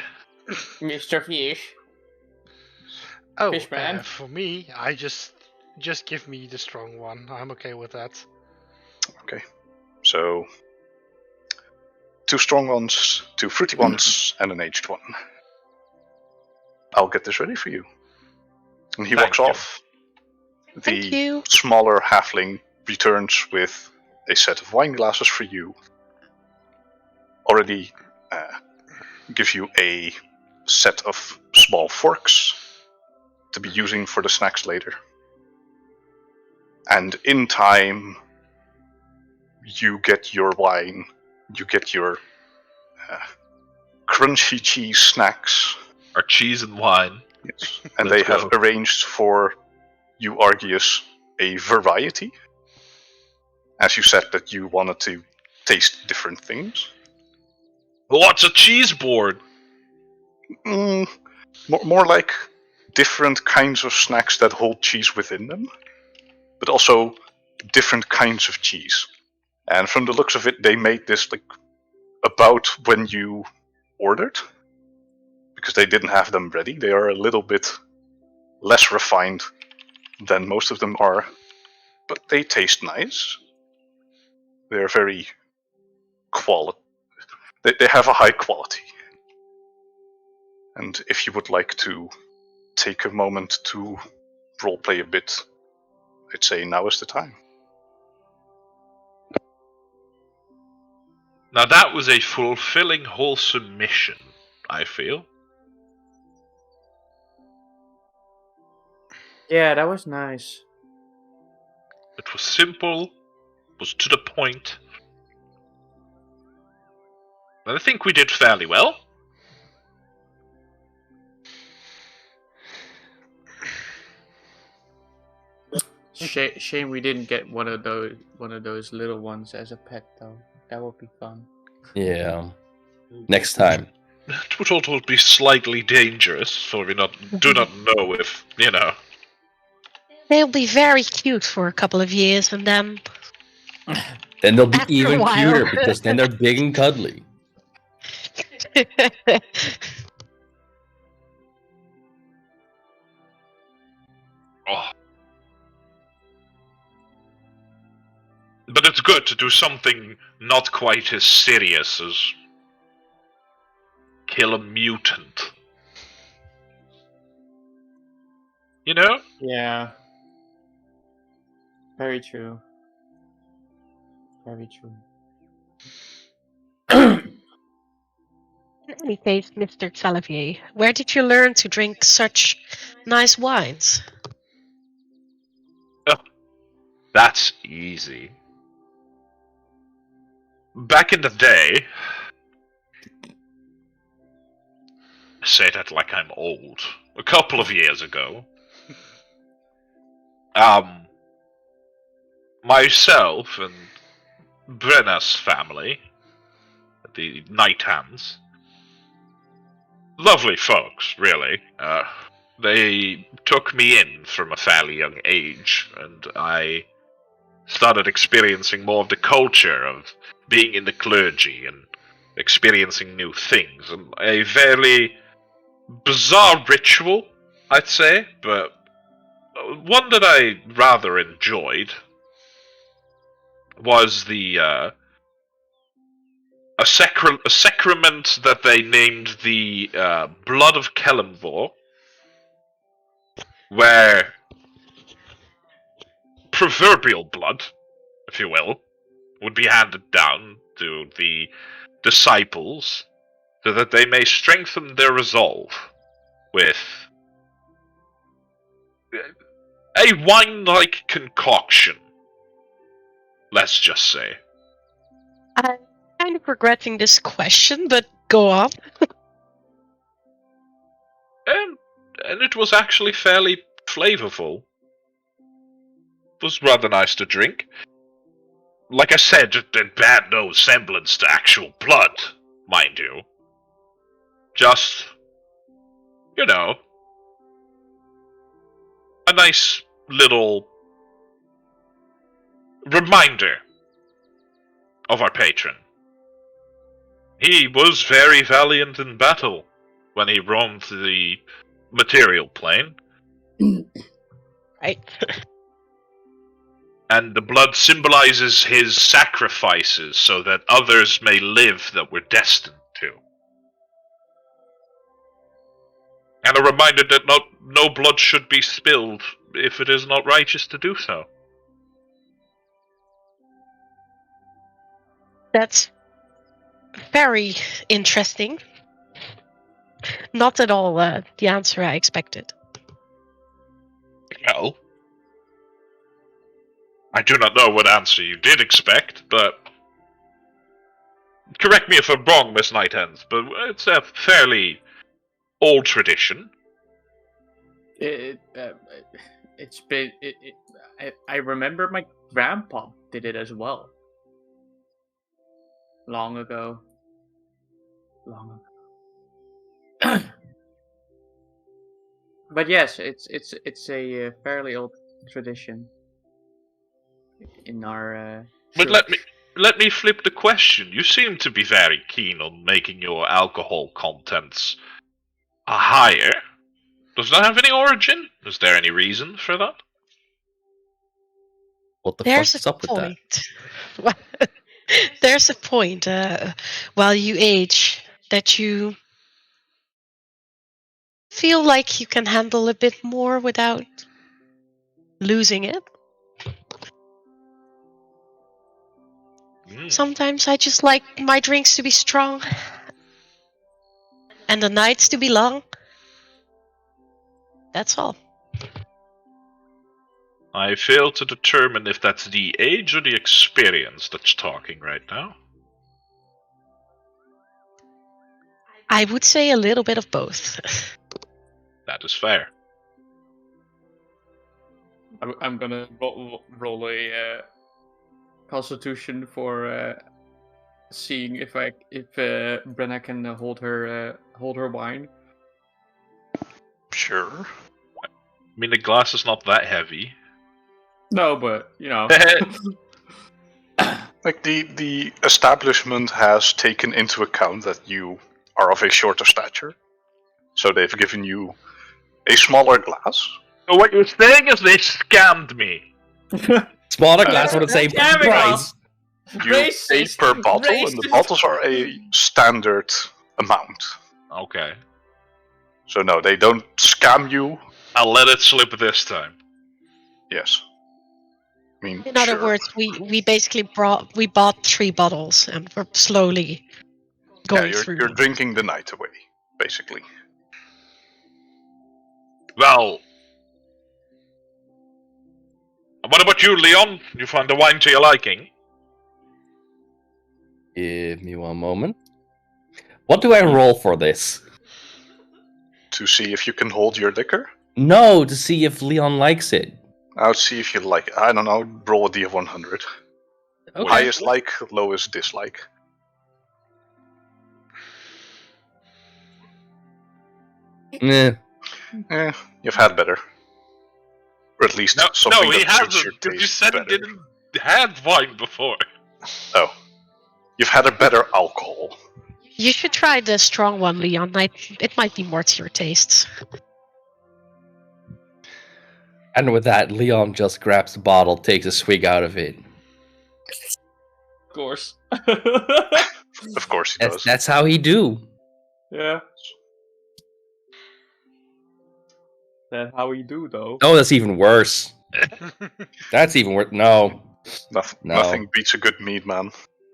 Mr. Fish. Oh, Fishman. for me, I just give me the strong one. I'm okay with that. Okay. So 2 strong ones, 2 fruity ones, and an aged one. I'll get this ready for you. And he Thank walks you. off. Thank The you. smaller halfling returns with a set of wine glasses for you. Already give you a set of small forks to be using for the snacks later. And in time, you get your wine, you get your crunchy cheese snacks. Our cheese and wine. Yes. And Let's they have go. arranged for you, Argius, a variety. As you said that you wanted to taste different things. What's a cheese board? More like different kinds of snacks that hold cheese within them. But also different kinds of cheese. And from the looks of it, they made this about when you ordered. Because they didn't have them ready. They are a little bit less refined than most of them are. But they taste nice. They're very quality. They have a high quality. And if you would like to take a moment to roleplay a bit, I'd say now is the time. Now that was a fulfilling, wholesome mission, I feel. Yeah, that was nice. It was simple, was to the point. And I think we did fairly well. Shame we didn't get one of those little ones as a pet though. That would be fun. Yeah. Next time. It would also be slightly dangerous, so we do not know if, They'll be very cute for a couple of years, and then Then they'll be After a even while. cuter because then they're big and cuddly. Oh. But it's good to do something not quite as serious as kill a mutant. You know? Yeah. Very true. Very true. In any case, Mr. Xavier, where did you learn to drink such nice wines? That's easy. Back in the day, I say that like I'm old. A couple of years ago, myself and Brenna's family, the Night Hands, lovely folks, really. They took me in from a fairly young age, and I started experiencing more of the culture of being in the clergy and experiencing new things. And a very bizarre ritual, I'd say, but one that I rather enjoyed was a sacrament that they named the Blood of Kelemvor, where proverbial blood, if you will, would be handed down to the disciples so that they may strengthen their resolve with a wine-like concoction, let's just say. I'm kind of regretting this question, but go on. And it was actually fairly flavorful. It was rather nice to drink. Like I said, it had no semblance to actual blood, mind you. Just, you know, a nice little reminder of our patron. He was very valiant in battle when he roamed the material plane. Right. And the blood symbolizes his sacrifices so that others may live that we're destined to. And a reminder that no blood should be spilled if it is not righteous to do so. That's very interesting. Not at all the answer I expected. Well, I do not know what answer you did expect, but correct me if I'm wrong, Miss Nighthens, but it's a fairly old tradition. It's been. I remember my grandpa did it as well. Long ago. But yes, it's a fairly old tradition in our. But church. let me flip the question. You seem to be very keen on making your alcohol contents higher. Does that have any origin? Is there any reason for that? What the There's fuck's a up with that? point. There's a point while you age that you feel like you can handle a bit more without losing it. Sometimes I just like my drinks to be strong and the nights to be long. That's all. I fail to determine if that's the age or the experience that's talking right now. I would say a little bit of both. That is fair. I'm gonna roll a constitution for seeing if Brenna can hold her wine. Sure. I mean, the glass is not that heavy. No, but you know. Like the establishment has taken into account that you are of a shorter stature, so they've given you a smaller glass. So what you're saying is they scammed me. Smaller glass would have saved Damn it, price. You pay per bottle, and the Racist. bottles are a standard amount. Okay. So no, they don't scam you. I'll let it slip this time. Yes. I mean, In other sure. words, we basically bought 3 bottles and we're slowly going Yeah, through you're them. drinking the night away, basically. Well, what about you, Leon? You find the wine to your liking? Give me one moment. What do I roll for this? To see if you can hold your liquor. No, to see if Leon likes it. I'll see if you like it. I don't know. Roll a d100. Okay. Highest like, lowest dislike. Eh. You've had better. Or at least something no, he that suits your hasn't. Because you taste said better. he didn't have wine before. Oh. You've had a better alcohol. You should try the strong one, Leon. It might be more to your tastes. And with that, Leon just grabs the bottle, takes a swig out of it. Of course. Of course he does. That's how he do. Yeah. That's how we do, though. Oh, that's even worse. That's even worse. No. No. Nothing beats a good mead, man.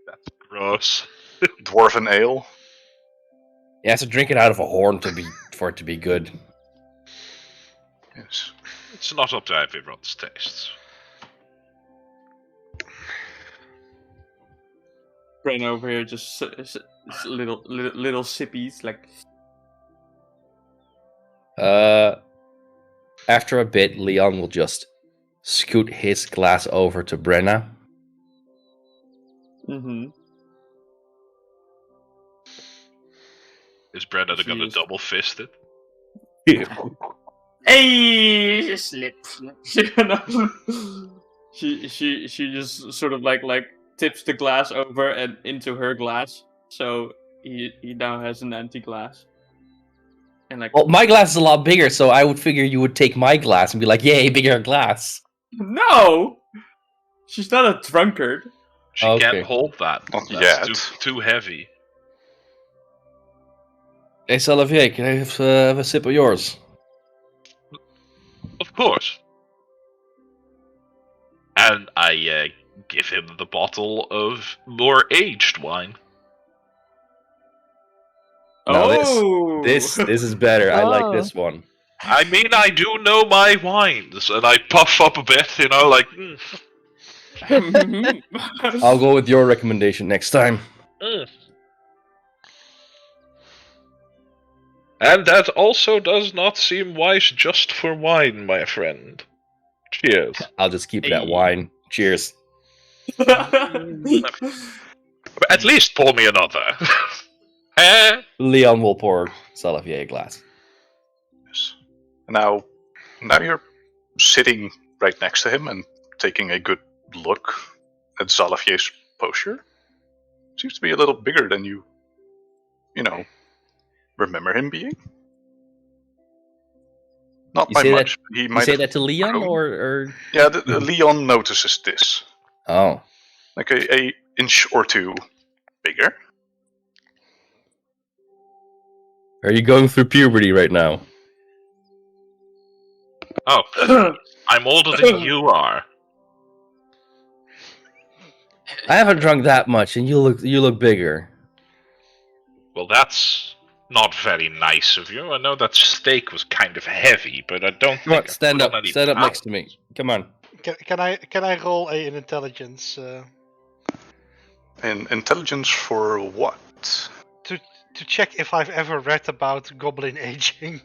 That's gross. Dwarven ale. You have to drink it out of a horn for it to be good. Yes. It's not up to everyone's tastes. Brain over here just little sippies, like. After a bit, Leon will just scoot his glass over to Brenna. Mm-hmm. Is Brenda gonna Jeez. double fist it? Hey, slip. she just sort of like tips the glass over and into her glass, so he now has an empty glass. And like, Well, my glass is a lot bigger, so I would figure you would take my glass and be like, "Yay, bigger glass." no, she's not a drunkard. She Okay. can't hold that. Not That's yet. too heavy. Hey, Salavier, can I have a sip of yours? Of course. And I give him the bottle of more aged wine. No, Oh, this is better. I like Oh. this one. I mean, I do know my wines, and I puff up a bit, like. I'll go with your recommendation next time. And that also does not seem wise just for wine, my friend. Cheers. I'll just keep it at Hey. wine. Cheers. At least pour me another. Eh? Leon will pour Salavier a glass. Yes. Now you're sitting right next to him and taking a good look at Zalavier's posture. Seems to be a little bigger than you remember him being. Not You by say that- much. He You might say have that to Leon, grown. or... Yeah, Leon notices this. Oh. Like a inch or two bigger. Are you going through puberty right now? Oh, I'm older than you are. I haven't drunk that much, and you look bigger. Well, that's not very nice of you. I know that steak was kind of heavy, but I don't Come on, think stand I up. put on any Stand up pounds. next to me. Come on. Can I roll an intelligence And intelligence for what? to check if I've ever read about goblin aging?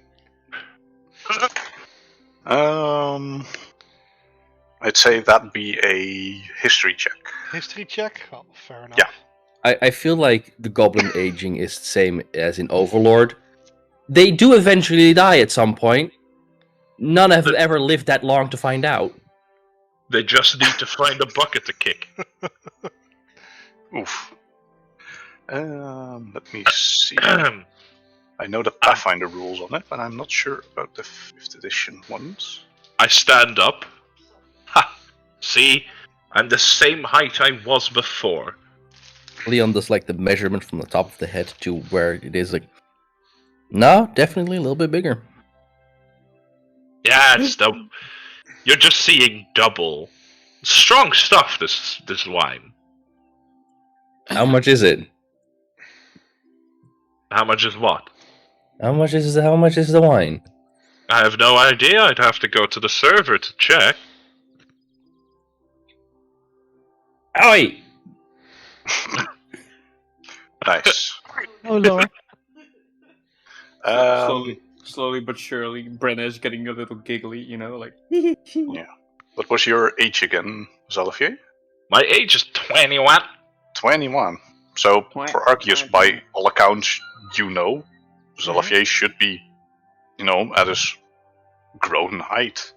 I'd say that'd be a history check. History check? Oh, fair enough. Yeah. I feel like the goblin aging is the same as in Overlord. They do eventually die at some point. None have ever lived that long to find out. They just need to find a bucket to kick. Oof. Let me see. I know the Pathfinder rules on it, but I'm not sure about the 5th edition ones. I stand up. Ha! See? I'm the same height I was before. Leon does like the measurement from the top of the head to where it is like. No, definitely a little bit bigger. Yeah, it's the. You're just seeing double. Strong stuff. This wine. How much is it? How much is what? How much is the wine? I have no idea. I'd have to go to the server to check. Oi! Nice. Oh lord. Slowly but surely, Brenna is getting a little giggly, like. What was your age again, Zalafier? My age is 21. 21. So, for Arceus, by all accounts, Zalafier should be, at his grown height.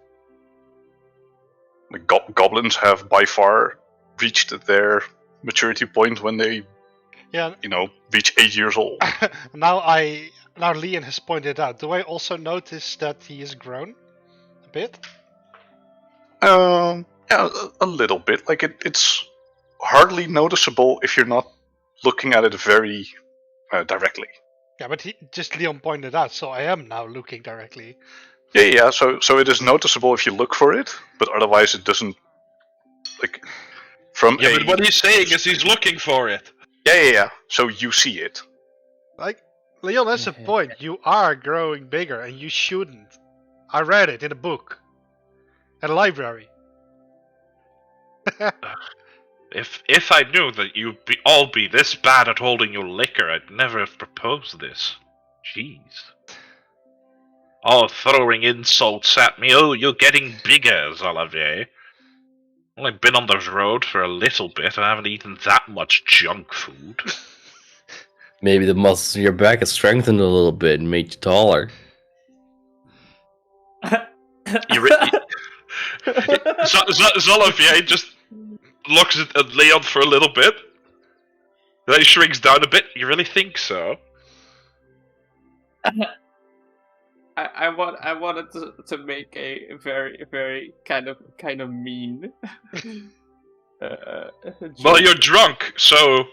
The goblins have by far reached their maturity point when they, Yeah. reach 8 years old. Now Leon has pointed out. Do I also notice that he is grown a bit? Yeah, a little bit. Like it's hardly noticeable if you're not looking at it very directly. Yeah, but Leon pointed out, so I am now looking directly. Yeah. So it is noticeable if you look for it, but otherwise it doesn't. Like from Yeah, but what he's saying is he's looking for it. Yeah. So you see it. Like, Leon has a point. You are growing bigger, and you shouldn't. I read it in a book. At a library. If I knew that you'd all be this bad at holding your liquor, I'd never have proposed this. Jeez. All throwing insults at me. Oh, you're getting bigger, Zalavier. Well, I've been on the road for a little bit. I haven't eaten that much junk food. Maybe the muscles in your back have strengthened a little bit and made you taller. Zalavier just looks at Leon for a little bit. Then he shrinks down a bit. You really think so? I wanted to make a very, very kind of mean. Well, you're drunk, so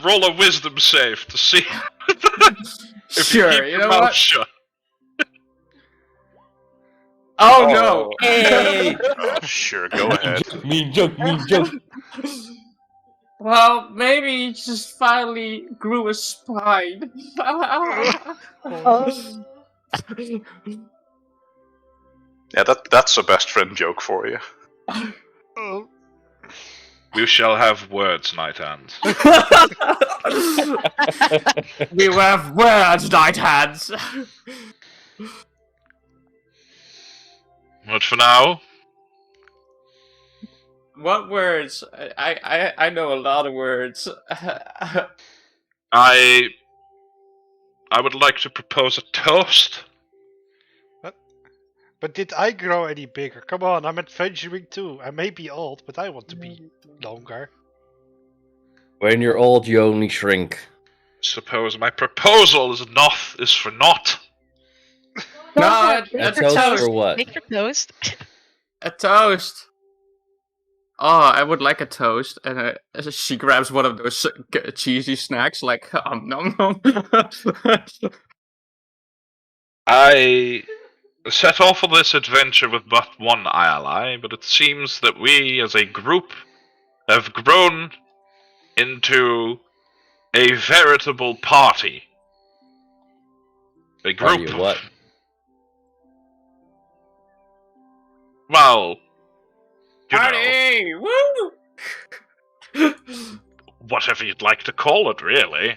roll a wisdom save to see if Sure, you keep you your know mouth what? shut. Oh no! Hey! Sure, go ahead. Mean joke. Well, maybe he just finally grew a spine. Yeah, that's a best friend joke for you. We shall have words, Night Hands. We will have words, Night Hands. But for now, What words? I know a lot of words. I would like to propose a toast. But did I grow any bigger? Come on, I'm adventuring too. I may be old, but I want to be longer. When you're old, you only shrink. Suppose my proposal is for naught. No, A a toast toast. for what? Make your toast. A toast. Oh, I would like a toast. And she grabs one of those cheesy snacks, like nom nom. I set off on this adventure with but one ally, but it seems that we, as a group, have grown into a veritable party. A group Party of what? Well, you know, Party! Woo! whatever you'd like to call it, really.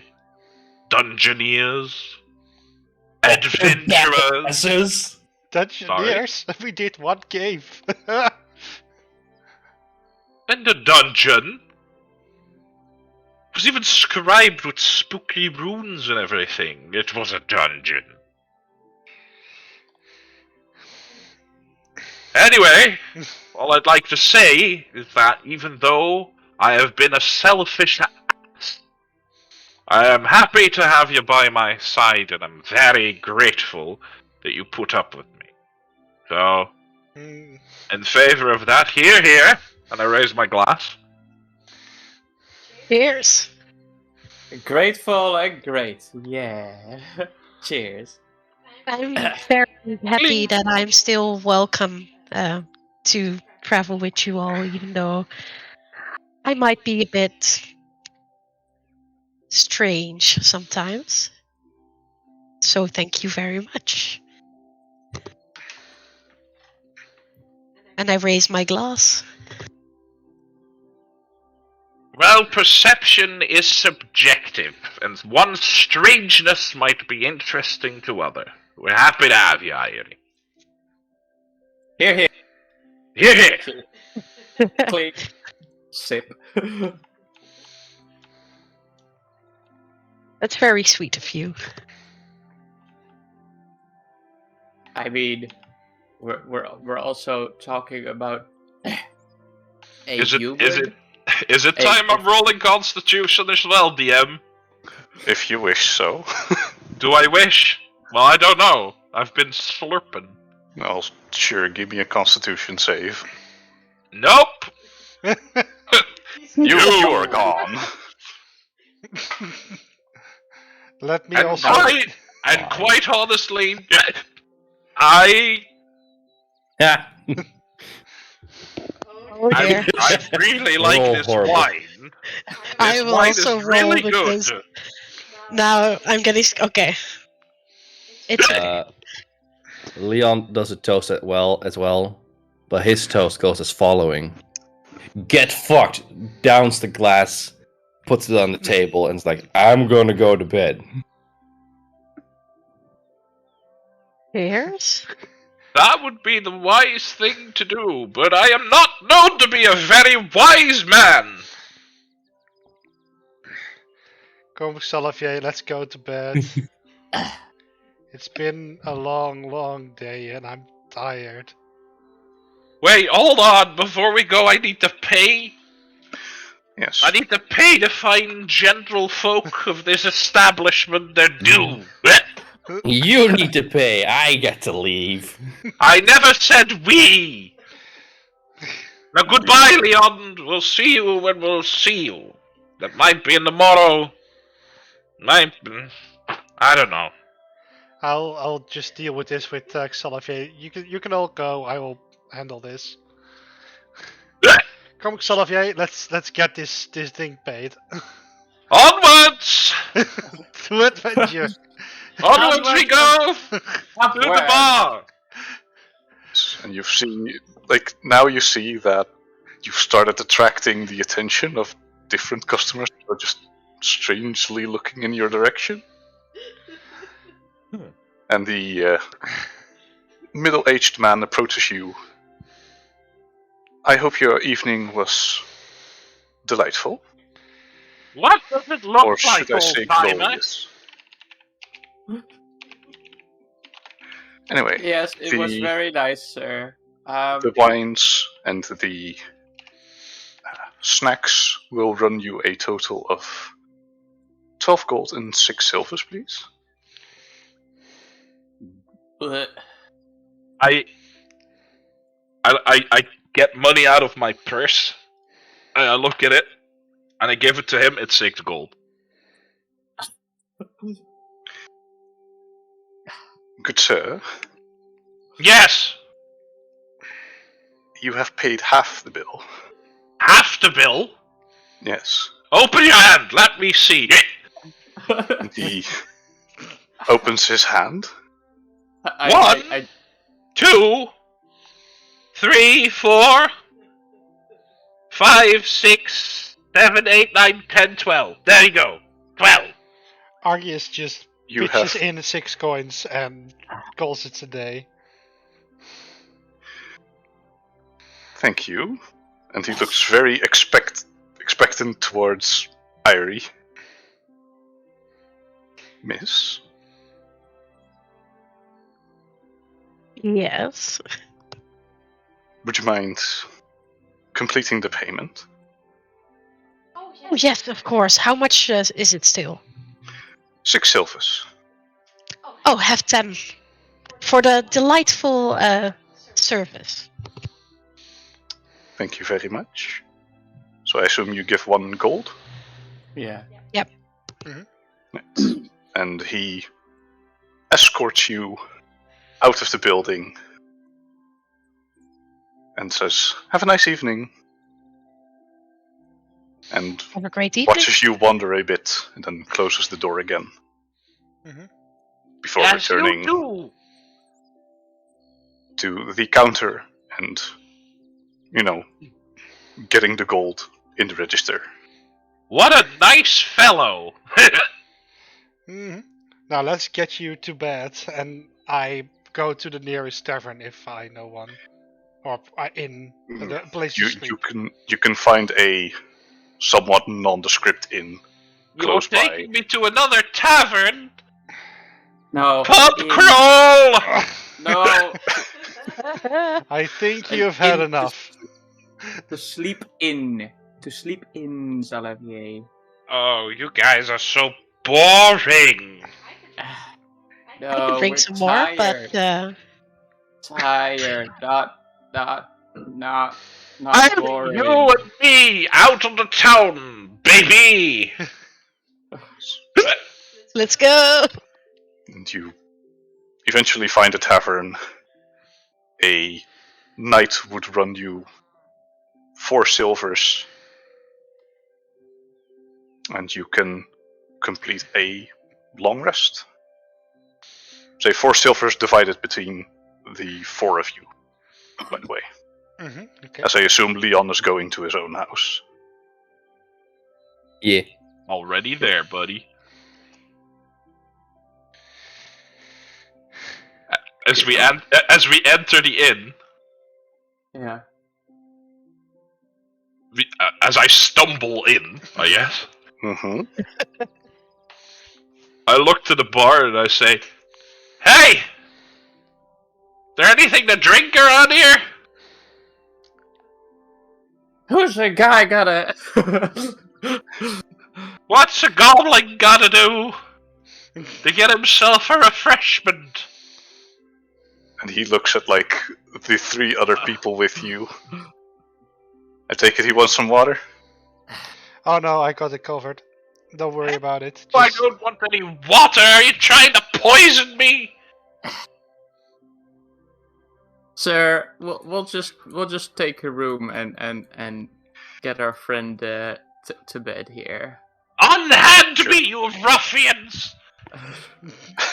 Dungeoneers, adventurers. Dungeoneers? We did one cave. And a dungeon. It was even scribed with spooky runes and everything. It was a dungeon. Anyway, all I'd like to say is that even though I have been a selfish ass, I am happy to have you by my side, and I'm very grateful that you put up with me. So, in favor of that, here, and I raise my glass. Cheers. Grateful and great. Yeah. Cheers. I'm very happy that I'm still welcome to travel with you all, even though I might be a bit strange sometimes. So thank you very much. And I raise my glass. Well, perception is subjective, and one strangeness might be interesting to other. We're happy to have you, Irie. Here, here. Here, here. Clink. Sip. That's very sweet of you. I mean, we're also talking about a Is it human. is it time I'm rolling Constitution as well, DM? If you wish so. Do I wish? Well, I don't know. I've been slurping. Well, sure, give me a Constitution save. Nope. You are gone. Let me And also. quite honestly, I Yeah. Oh dear. I really like Oh, this horrible. wine. I This will wine also is roll really with good. this. Now I'm getting okay. It's Leon does a toast as well, but his toast goes as following: "Get fucked." Downs the glass, puts it on the table, and is like, "I'm gonna go to bed." cheers. That would be the wise thing to do, but I am not known to be a very wise man. Come, Salavier, let's go to bed. It's been a long, long day, and I'm tired. Wait, hold on. Before we go, I need to pay. Yes. I need to pay the fine gentlefolk of this establishment their due. You need to pay. I get to leave. I never said we. Now goodbye, Leon. We'll see you when we'll see you. That might be in the morrow. Might be. I don't know. I'll just deal with this with Salavier. You can all go. I will handle this. Come, Salavier. Let's get this thing paid. Onwards! To adventure. Onwards we go! To the bar! And you've seen, like, now you see that you've started attracting the attention of different customers who are just strangely looking in your direction. And the middle-aged man approaches you. I hope your evening was delightful. What does it look Or like, should I say old-timer? glorious? Anyway, Yes, it was the- very nice, sir. the wines and the snacks will run you a total of 12 gold and 6 silvers, please. I get money out of my purse. I look at it, and I give it to him. It's 6 gold. Good sir, Yes! you have paid half the bill. Half the bill? Yes. Open your hand, let me see. And he opens his hand. One? 2, 3, 4, 5, 6, 7, 8, 9, 10, 12. There you go. 12. Argius just You pitches have in 6 coins and calls it a day. Thank you. And he looks very expectant towards Irie. Miss, Yes. would you mind completing the payment? Oh yes, of course. How much is it still? 6 silvers. Oh, have 10 for the delightful service. Thank you very much. So I assume you give 1 gold? Yeah. Yep. And he escorts you out of the building and says, "Have a nice evening." And Have a great evening. watches you wander a bit and then closes the door again. Before Yes, returning you do. to the counter and, getting the gold in the register. What a nice fellow! Now let's get you to bed, and I go to the nearest tavern if I know one, or in the place to sleep. You can find a somewhat nondescript inn You're close by. taking me to another tavern? No. Pub in- crawl! No. I think An you've had inn enough. To sleep in. To sleep in, Xalavier. Oh, you guys are so boring. No, I can drink we're some more, tired. but Tired. Not I'm boring. you and me out of the town, baby. let's go. And you eventually find a tavern. A knight would run you 4 silvers, and you can complete a long rest. Say 4 silvers divided between the 4 of you, by the way. Okay. As I assume Leon is going to his own house. Yeah. Already there, buddy. As we enter the inn, Yeah. as I stumble in, I guess, Mm-hmm. I look to the bar and I say, "Hey, there anything to drink around here?" Who's the guy gotta... What's a goblin gotta do to get himself a refreshment? And he looks at like the 3 other people with you. I take it he wants some water? Oh no, I got it covered. Don't worry about it. I Just- don't want any water. Are you trying to poison me? Sir, we'll just take a room and get our friend to bed here. Unhand Sure. me, you ruffians!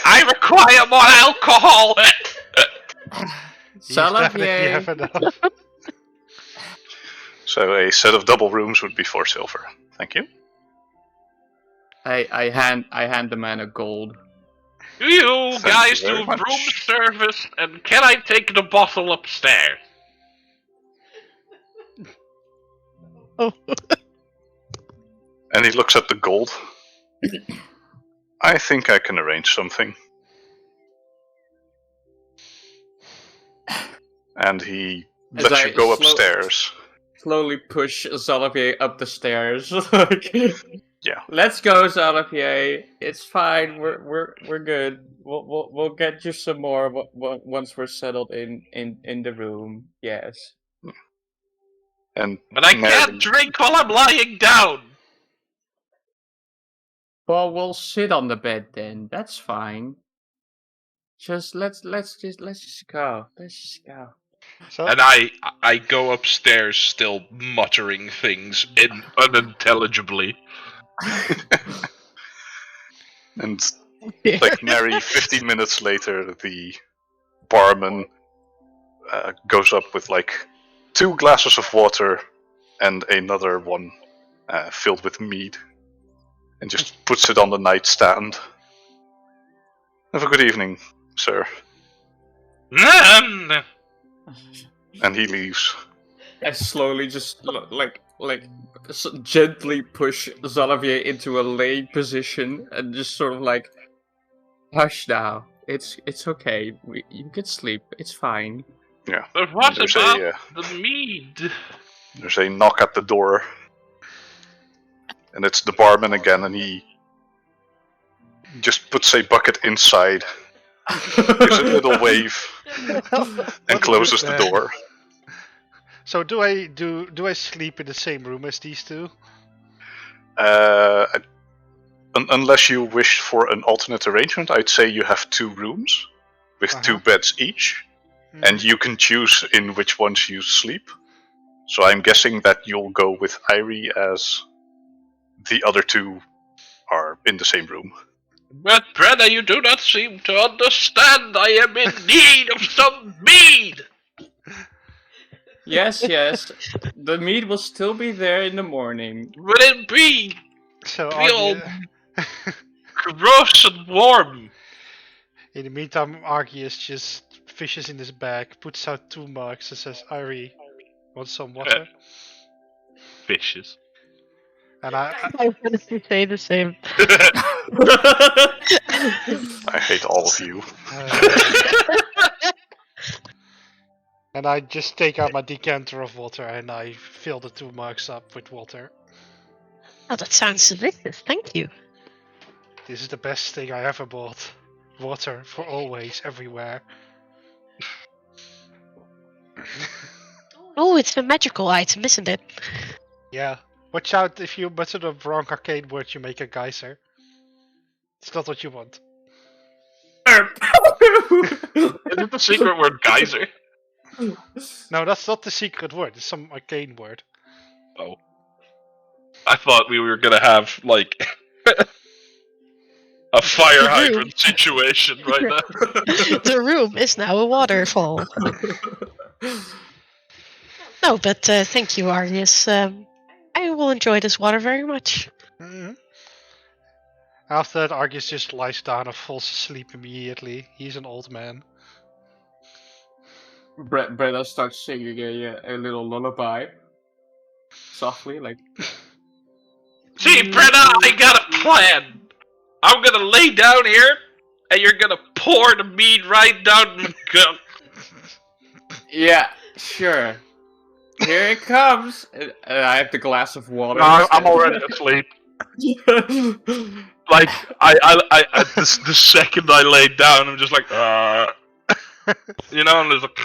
I require more alcohol. you definitely Xalavier, have enough. So a set of double rooms would be 4 silver. Thank you. I hand the man a gold. You Thank guys you do very much. room service, and can I take the bottle upstairs? Oh. And he looks at the gold. I think I can arrange something. And he As lets I you go slow- upstairs. Slowly push Xalavier up the stairs. Like, Yeah. Let's go, Xalavier. It's fine. We're good. We'll get you some more once we're settled in the room. Yes. And But I Mary- can't drink while I'm lying down. Well, we'll sit on the bed then. That's fine. Just let's just go. Let's just go. So, And I go upstairs, still muttering things unintelligibly. And like Mary, 15 minutes later, the barman goes up with like 2 glasses of water and another one filled with mead, and just puts it on the nightstand. Have a good evening, sir. And he leaves. I slowly just gently push Xalavier into a laying position and just sort of like, hush now. It's okay. You can sleep. It's fine. Yeah. But what There's about a, the mead? There's a knock at the door, and it's the barman again, and he just puts a bucket inside, gives a little wave, and closes the door. so do I sleep in the same room as these 2? Unless you wish for an alternate arrangement, I'd say you have 2 rooms with 2 beds each, and you can choose in which ones you sleep. So I'm guessing that you'll go with Irie as the other 2 are in the same room. But brother, you do not seem to understand. I am in need of some mead. Yes. The meat will still be there in the morning. Will it be So all Argy, gross and warm? in the meantime, Argyus just fishes in his bag, puts out 2 mugs, and says, "Irie, want some water?" Fishes. And I I wanted to say the same. I hate all of you. and I just take out my decanter of water and I fill the 2 mugs up with water. Oh, that sounds delicious. Thank you. This is the best thing I ever bought. Water for always, everywhere. Oh, it's a magical item, isn't it? Yeah. Watch out, if you mutter the wrong arcane word, you make a geyser. It's not what you want. Is it the secret word geyser? No, that's not the secret word. It's some arcane word. Oh. I thought we were gonna have, like, a fire hydrant situation right now. The room is now a waterfall. No, but thank you, Arius. I will enjoy this water very much. Mm-hmm. After that, Argus just lies down and falls asleep immediately. He's an old man. Brenda starts singing a little lullaby. Softly, like... See, Brenna, I got a plan. I'm gonna lay down here, and you're gonna pour the mead right down my gut. Yeah, sure. Here it comes. And I have the glass of water. No, I'm already asleep. Like, the second I laid down, I'm just like, you know, and there's like...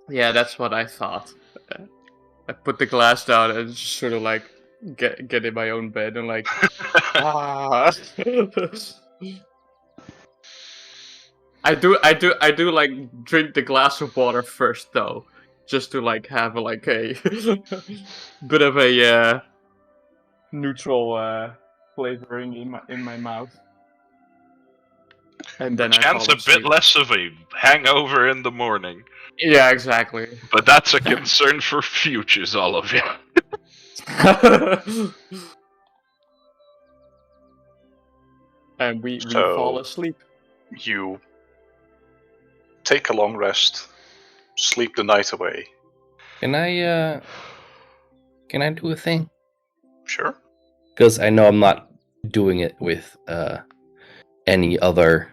Yeah, that's what I thought. I put the glass down and just sort of like get in my own bed and like I do like drink the glass of water first though, just to like have like a bit of a neutral flavoring in my mouth. And then Chance a bit less of a hangover in the morning. Yeah, exactly. But that's a concern for futures, all of you. And we fall asleep. You take a long rest, sleep the night away. Can I do a thing? Sure. Because I know I'm not doing it with any other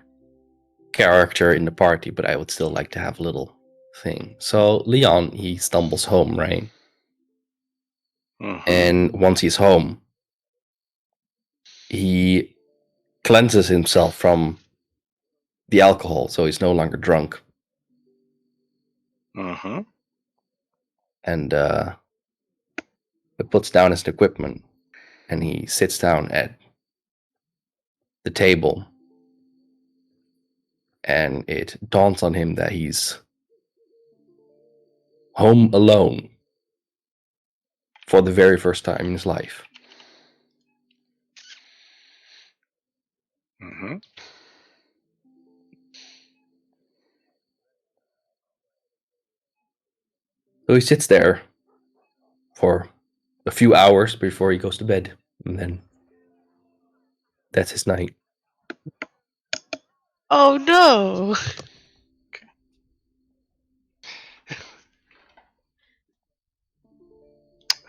character in the party, but I would still like to have a little thing. So Leon, he stumbles home, right? Mm-hmm. And once he's home, he cleanses himself from the alcohol, so he's no longer drunk. Mm-hmm. And he puts down his equipment, and he sits down at the table. And it dawns on him that he's home alone for the very first time in his life. Mm-hmm. So he sits there for a few hours before he goes to bed, and then that's his night. Oh no!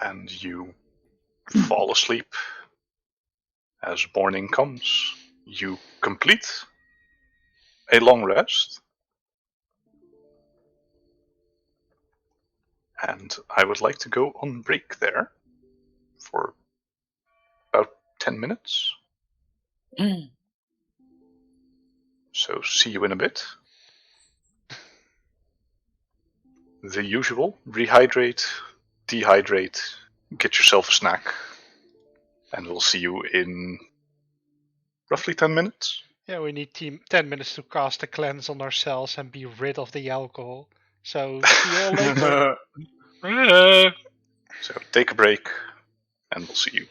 And you fall asleep. As morning comes, you complete a long rest. And I would like to go on break there for about 10 minutes. So see you in a bit. The usual, rehydrate, dehydrate, get yourself a snack, And we'll see you in roughly 10 minutes. Yeah, we need 10 minutes to cast a cleanse on ourselves and be rid of the alcohol. So, see you all later. So take a break, and we'll see you.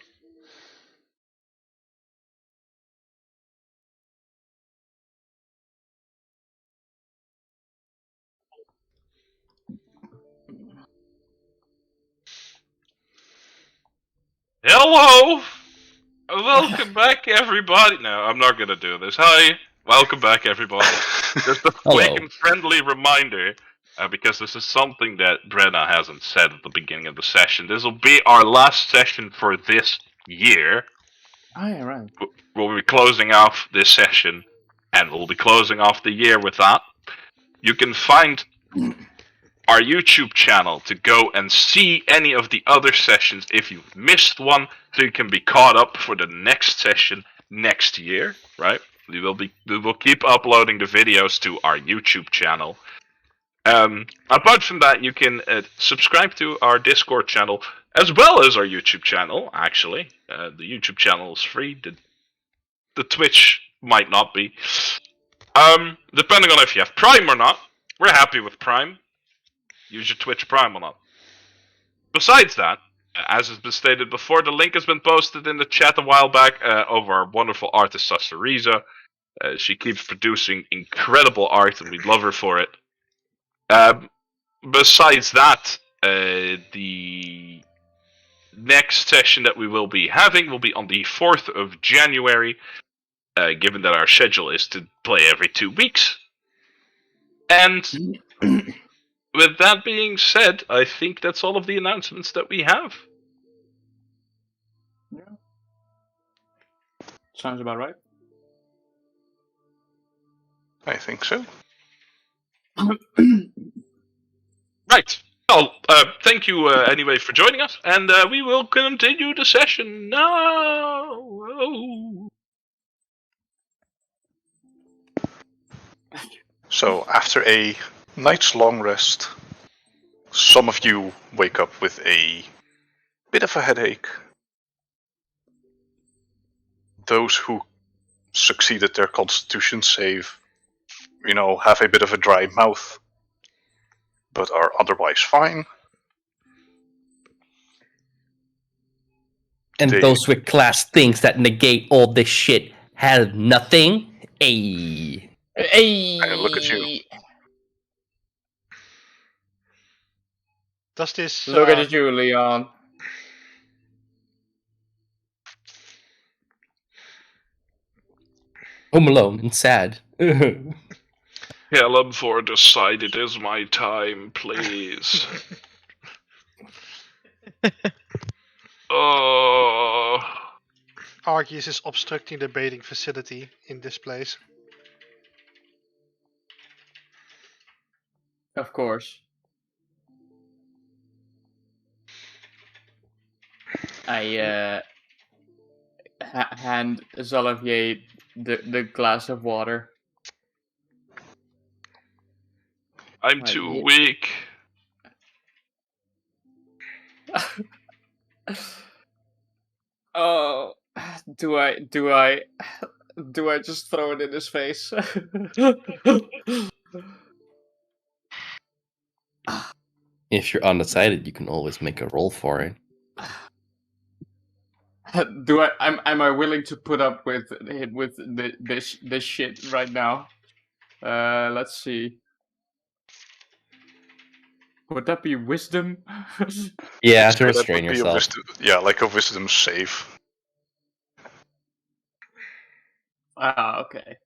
Hello! Welcome back, everybody. No, I'm not gonna do this. Hi, welcome back, everybody. Just a quick Hello. and friendly reminder, because this is something that Brenna hasn't said at the beginning of the session. This will be our last session for this year. Oh, yeah, right. We'll be closing off this session, and we'll be closing off the year with that. You can find our YouTube channel to go and see any of the other sessions if you've missed one, so you can be caught up for the next session next year, right? We will keep uploading the videos to our YouTube channel. Apart from that, you can subscribe to our Discord channel as well as our YouTube channel. Actually, the YouTube channel is free. The Twitch might not be. Depending on if you have Prime or not. We're happy with Prime. Use your Twitch Prime or not. Besides that, as has been stated before, the link has been posted in the chat a while back over our wonderful artist Sasariza. She keeps producing incredible art, and we love her for it. Besides that, the next session that we will be having will be on the 4th of January, given that our schedule is to play every 2 weeks. And with that being said, I think that's all of the announcements that we have. Yeah. Sounds about right. I think so. Right. Well, thank you anyway for joining us, and we will continue the session now. Oh. So after a night's long rest, some of you wake up with a bit of a headache. Those who succeeded their constitution save, have a bit of a dry mouth, but are otherwise fine. And They- those with class things that negate all this shit have nothing. Ayy. Hey! Hey, look at you. Does this... Look at you, Leon. Home alone and sad. Helen for the side, it is my time, please. Oh. Arceus is obstructing the bathing facility in this place. Of course. I hand Xalavier the glass of water. I'm Right, too yeah. weak. Oh, do I just throw it in his face? If you're undecided, you can always make a roll for it. Am I willing to put up with this shit right now? Let's see. Would that be wisdom? Yeah, so to that restrain would be yourself. like a wisdom save. Okay.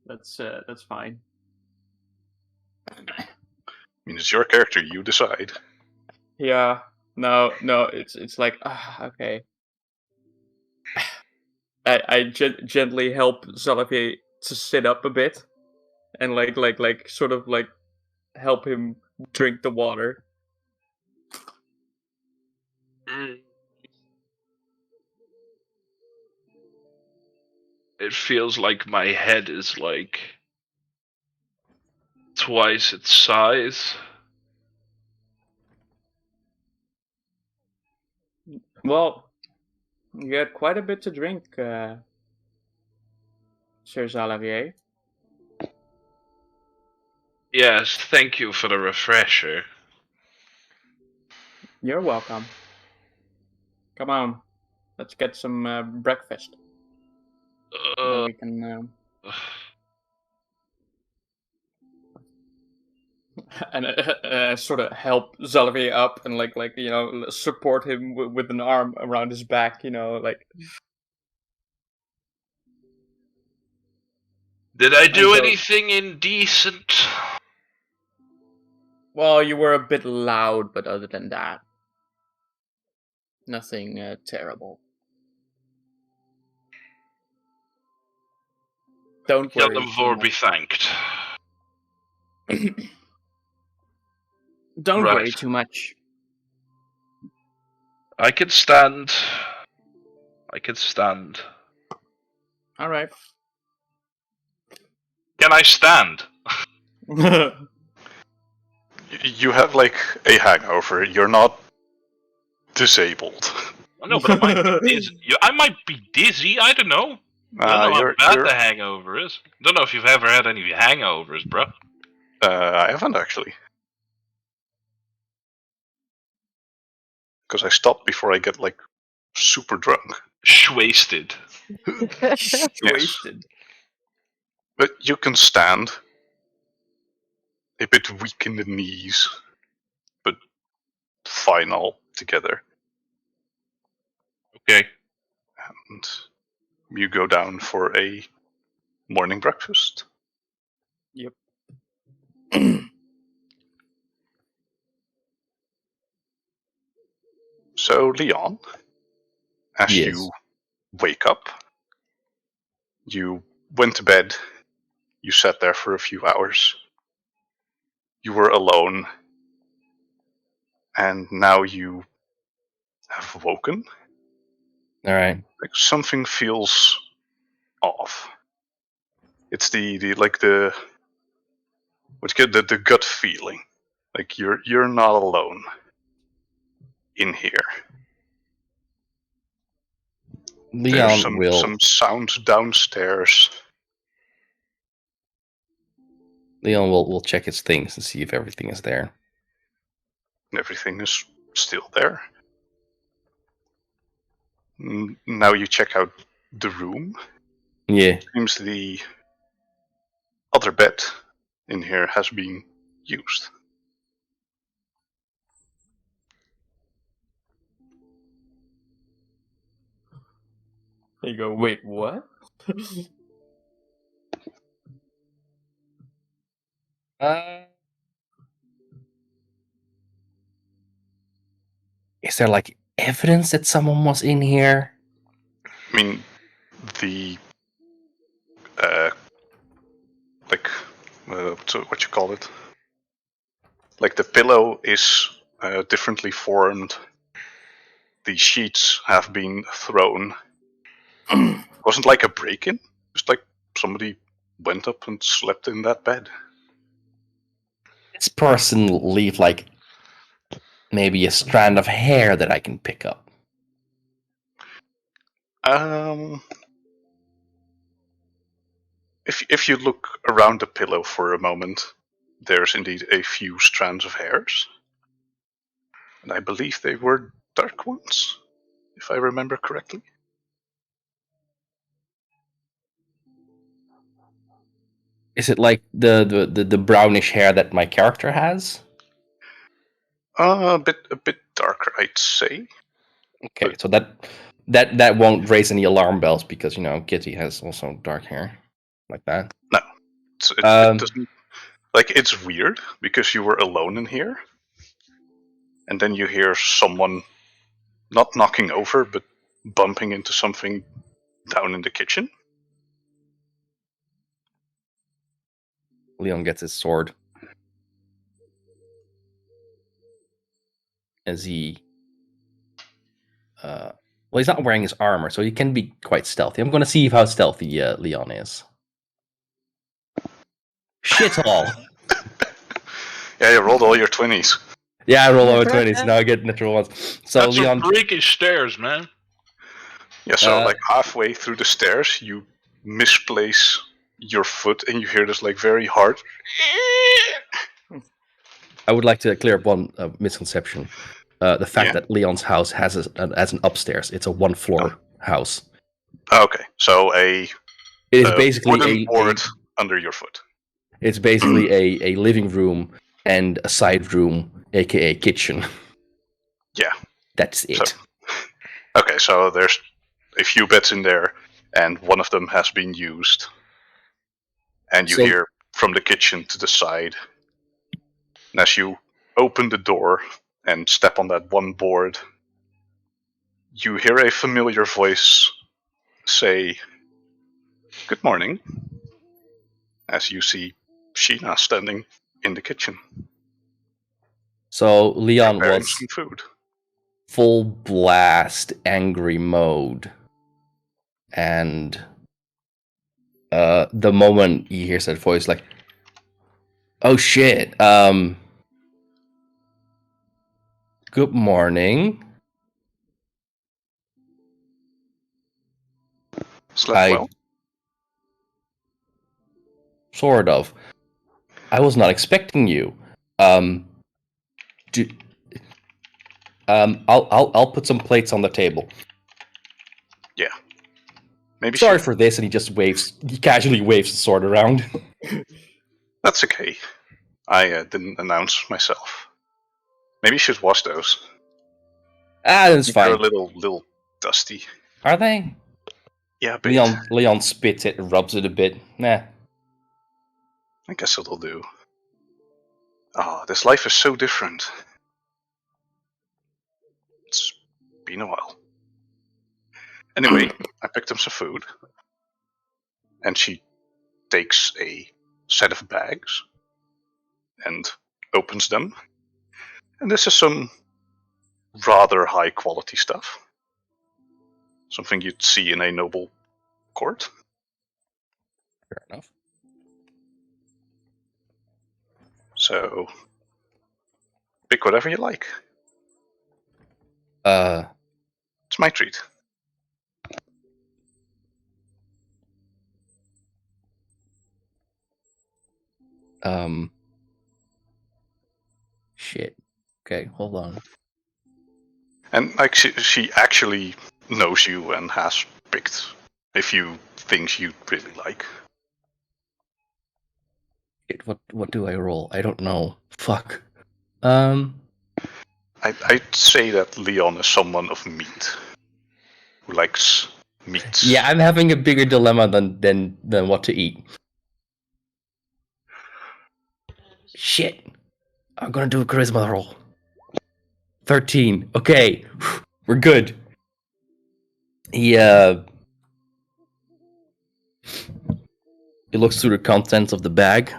That's fine. I mean, it's your character, you decide. Yeah. No, it's like okay. I gently help Xalavier to sit up a bit, and sort of like help him drink the water. It feels like my head is like twice its size. Well, You had quite a bit to drink, Sir Xalavier. Yes, thank you for the refresher. You're welcome. Come on, let's get some breakfast. Then we can and sort of help Xalavier up and like support him with an arm around his back. Did I do so- anything indecent? Well, you were a bit loud, but other than that, nothing terrible. Don't worry. Yellenvor be thanked. Don't Right. worry too much. I can stand. I can stand. All right. Can I stand? You have like a hangover. You're not disabled. No, but I might be dizzy. I might be dizzy. I don't know. I don't know how bad the hangover is. Don't know if you've ever had any hangovers, bro. I haven't actually. Because I stop before I get like super drunk. Schwasted. Wasted. But you can stand. A bit weak in the knees. But fine all together. Okay. And you go down for a morning breakfast. Yep. So, Leon, as Yes. you wake up, you went to bed, you sat there for a few hours, you were alone, and now you have woken. All right. Like something feels off. It's the gut feeling. Like you're not alone in here. There's Leon some sounds downstairs. will check his things and see if everything is there. Everything is still there. Now you check out the room. Yeah. Seems the other bed in here has been used. You go, wait, what? Is there like evidence that someone was in here? I mean, the what you call it? Like the pillow is differently formed. The sheets have been thrown. It wasn't like a break-in. Just like somebody went up and slept in that bed. This person leave like maybe a strand of hair that I can pick up. If you look around the pillow for a moment, there's indeed a few strands of hairs. And I believe they were dark ones, if I remember correctly. Is it like the brownish hair that my character has? A bit darker, I'd say. Okay, so that won't raise any alarm bells because Kitty has also dark hair like that. No, it doesn't. Like, it's weird because you were alone in here, and then you hear someone not knocking over but bumping into something down in the kitchen. Leon gets his sword as he well, he's not wearing his armor, so he can be quite stealthy. I'm going to see how stealthy Leon is. Shit all. Yeah, you rolled all your 20s. Yeah, I roll over 20s. Now I get natural ones. So That's Leon, some freaky stairs, man. Yeah, so like halfway through the stairs, you misplace your foot and you hear this like very hard. I would like to clear up one misconception. The fact Yeah. that Leon's house has an upstairs. It's a one-floor house. Okay, so It is a basically wooden a board under your foot. It's basically a living room and a side room, aka kitchen. Yeah. That's it. Okay, so there's a few beds in there, and one of them has been used. And you So- hear from the kitchen to the side. And as you open the door and step on that one board, you hear a familiar voice say, "Good morning," as you see Sheena standing in the kitchen So Leon preparing was some food. full blast angry mode, and the moment he hears that voice, like, "Oh shit! Good morning. Slept well? Sort of. I was not expecting you. I'll put some plates on the table. Yeah. Maybe Sorry she... for this," and he casually waves the sword around. That's okay. I didn't announce myself. Maybe you should wash those. That's They're a fine. little dusty. Are they? Yeah, a bit. Leon spits it and rubs it a bit. Nah. I guess it'll do. Ah, this life is so different. It's been a while. Anyway, I picked up some food. And she takes a set of bags and opens them. And this is some rather high quality stuff. Something you'd see in a noble court. Fair enough. So, pick whatever you like. It's my treat. Shit. Okay, hold on. And like she actually knows you and has picked a few things you really like. Shit, what do I roll? I don't know. Fuck. I'd say that Leon is someone of meat. Who likes meats. Yeah, I'm having a bigger dilemma than what to eat. Shit. I'm gonna do a charisma roll. 13. Okay. We're good. He looks through the contents of the bag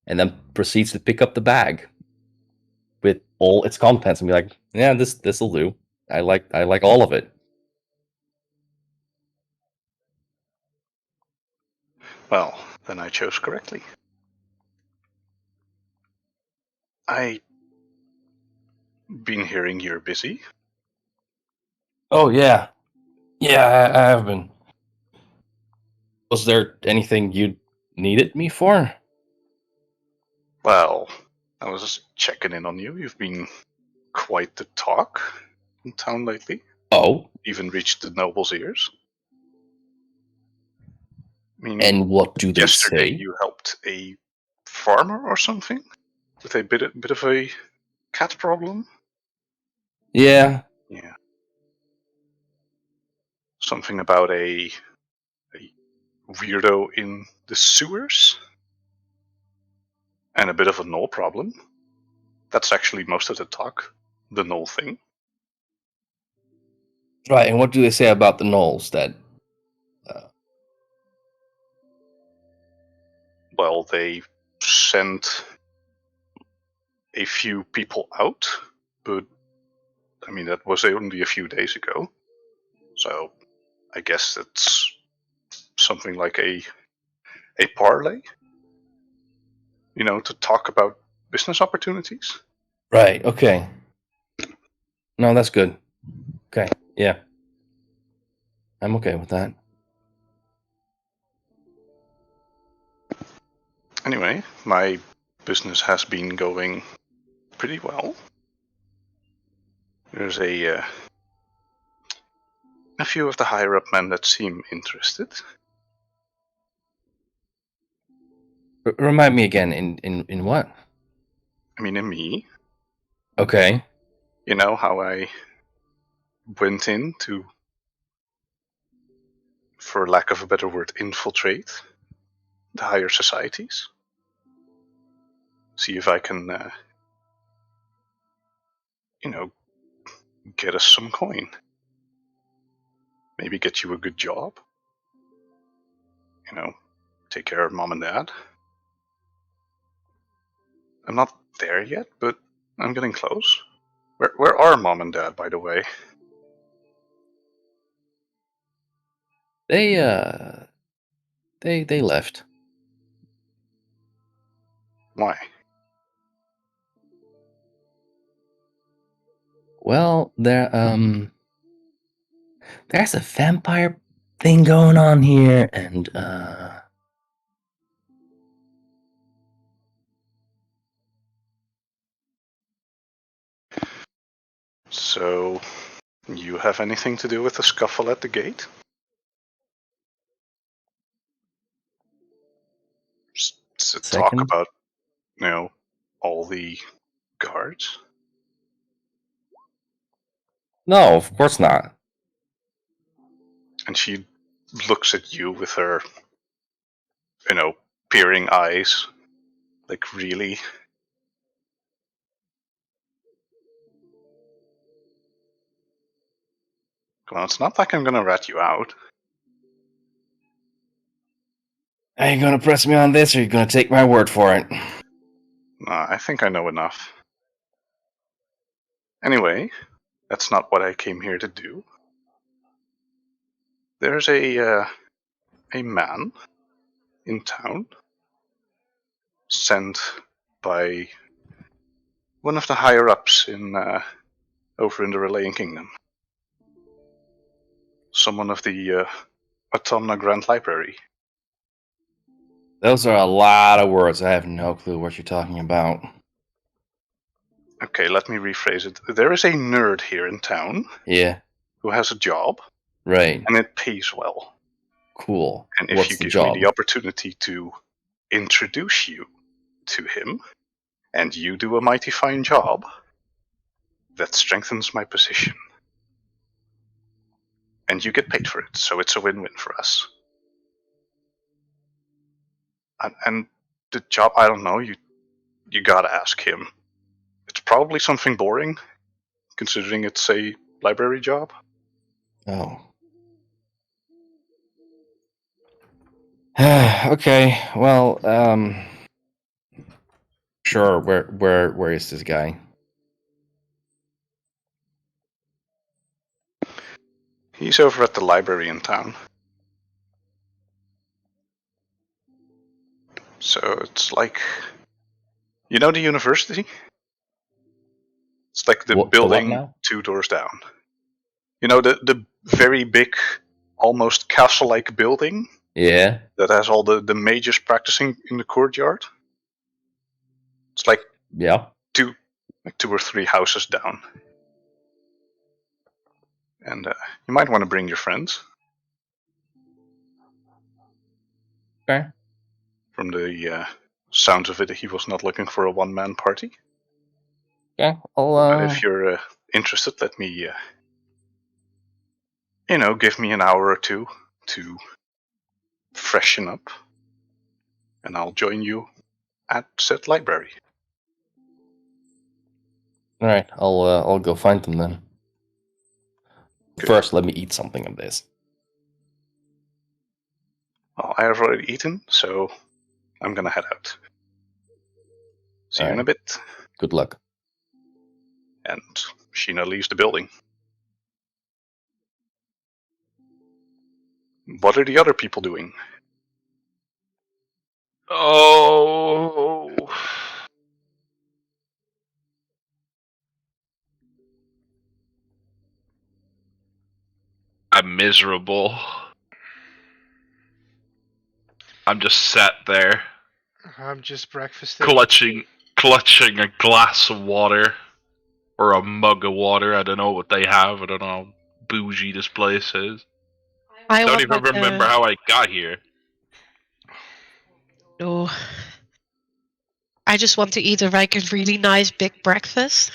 and then proceeds to pick up the bag with all its contents and be like, "Yeah, this'll do. I like all of it." Well, then I chose correctly. I been hearing you're busy. Oh yeah. Yeah, I have been. Was there anything you needed me for? Well, I was just checking in on you. You've been quite the talk in town lately. Oh, Even reached the nobles' ears. I mean, and what do they yesterday say? you helped a farmer or something with a bit of a cat problem. Yeah. Yeah. Something about a weirdo in the sewers. And a bit of a null problem. That's actually most of the talk. The null thing. Right, and what do they say about the gnolls that Well, they sent a few people out, but I mean that was only a few days ago. So I guess it's something like a parlay. You know, to talk about business opportunities. Right, okay. No, that's good. Okay, yeah. I'm okay with that. Anyway, my business has been going pretty well. There's a few of the higher up men that seem interested. Remind me again, in what? I mean, in me. Okay. You know how I went in to, for lack of a better word, infiltrate the higher societies? See if I can, get us some coin. Maybe get you a good job. Take care of mom and dad. I'm not there yet, but I'm getting close. Where are mom and dad, by the way? They left. Why? Well, there's a vampire thing going on here, and So, you have anything to do with the scuffle at the gate? To talk Second? about, all the guards? No, of course not. And she looks at you with her, peering eyes. Like, really? Well, it's not like I'm gonna rat you out. Are you gonna press me on this, or are you gonna take my word for it? Nah, I think I know enough. Anyway, that's not what I came here to do. There's a man in town sent by one of the higher ups in over in the Relaying Kingdom. Someone of the Autumna Grand Library. Those are a lot of words. I have no clue what you're talking about. Okay, let me rephrase it. There is a nerd here in town Yeah, who has a job, right. and it pays well. Cool. And if What's you the give job? me the opportunity to introduce you to him, and you do a mighty fine job, that strengthens my position. And you get paid for it, so it's a win-win for us. And the job, I don't know, you gotta ask him. It's probably something boring, considering it's a library job. Oh. Okay. Well, sure. Where is this guy? He's over at the library in town. So it's like, the university? It's like the What building now? 2 doors down. The very big, almost castle-like building Yeah. that has all the mages practicing in the courtyard. It's like Yeah. two or three houses down. And you might want to bring your friends. Okay. From the sounds of it, he was not looking for a one-man party. Okay. But if you're interested, let me, give me an hour or two to freshen up, and I'll join you at said library. All right. I'll go find them then. Good. First, let me eat something of this. Well, I have already eaten, so I'm gonna head out. See you in a bit. Good luck. And Sheena leaves the building. What are the other people doing? Oh. I'm miserable. I'm just sat there, I'm just breakfasting. clutching a glass of water. Or a mug of water, I don't know what they have, I don't know how bougie this place is. I Don't want even like remember how I got here. No. I just want to eat a really nice big breakfast.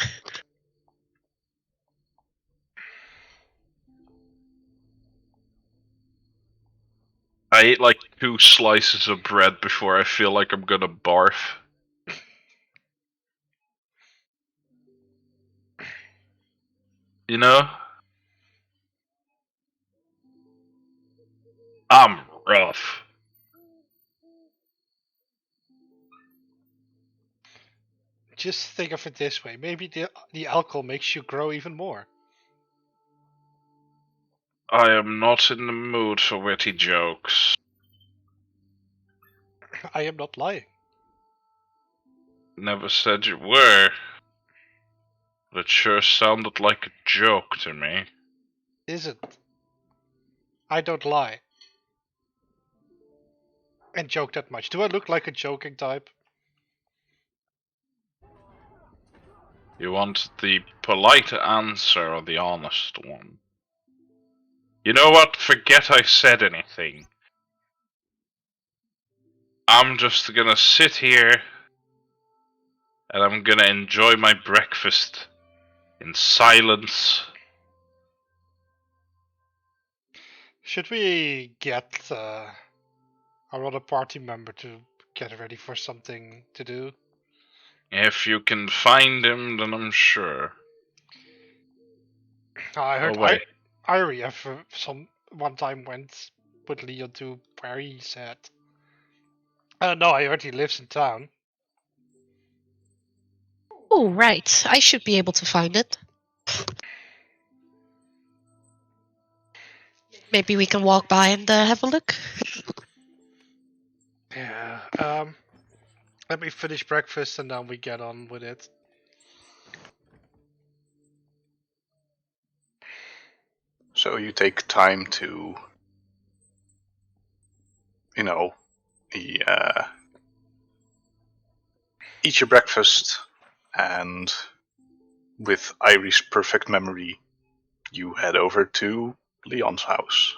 I ate like 2 slices of bread before I feel like I'm gonna barf. You know? I'm rough. Just think of it this way. Maybe the alcohol makes you grow even more. I am not in the mood for witty jokes. I am not lying. Never said you were. But it sure sounded like a joke to me. Isn't. I don't lie. And joke that much. Do I look like a joking type? You want the polite answer or the honest one? You know what? Forget I said anything. I'm just gonna sit here and I'm gonna enjoy my breakfast in silence. Should we get our other party member to get ready for something to do? If you can find him, then I'm sure. I heard Oh, wait. Irie one time went with Leon to where he said. No, I heard he lives in town. Oh, right. I should be able to find it. Maybe we can walk by and have a look. Yeah. Let me finish breakfast and then we get on with it. So you take time to, you know, eat your breakfast, and with Irie's perfect memory, you head over to Leon's house.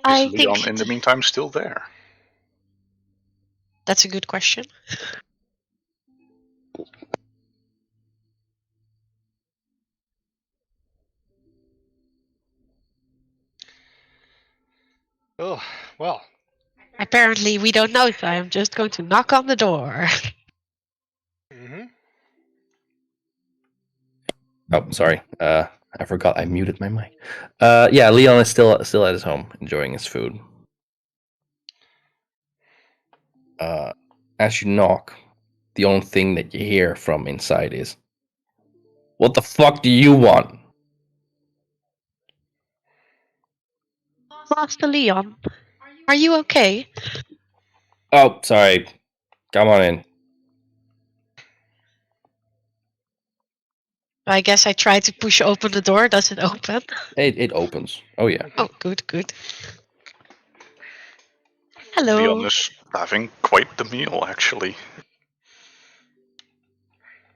I Is Leon think in the meantime still there? that's a good question. Oh, well. Apparently, we don't know, so I'm just going to knock on the door. Mm-hmm. Oh, sorry. I forgot I muted my mic. Yeah, Leon is still at his home, enjoying his food. As you knock, the only thing that you hear from inside is, "What the fuck do you want?" Master Leon, are you okay? Oh, sorry. Come on in. I guess I tried to push open the door. Does it open? It opens. Oh yeah. Oh, good, good. Leon Hello. is having quite the meal, actually,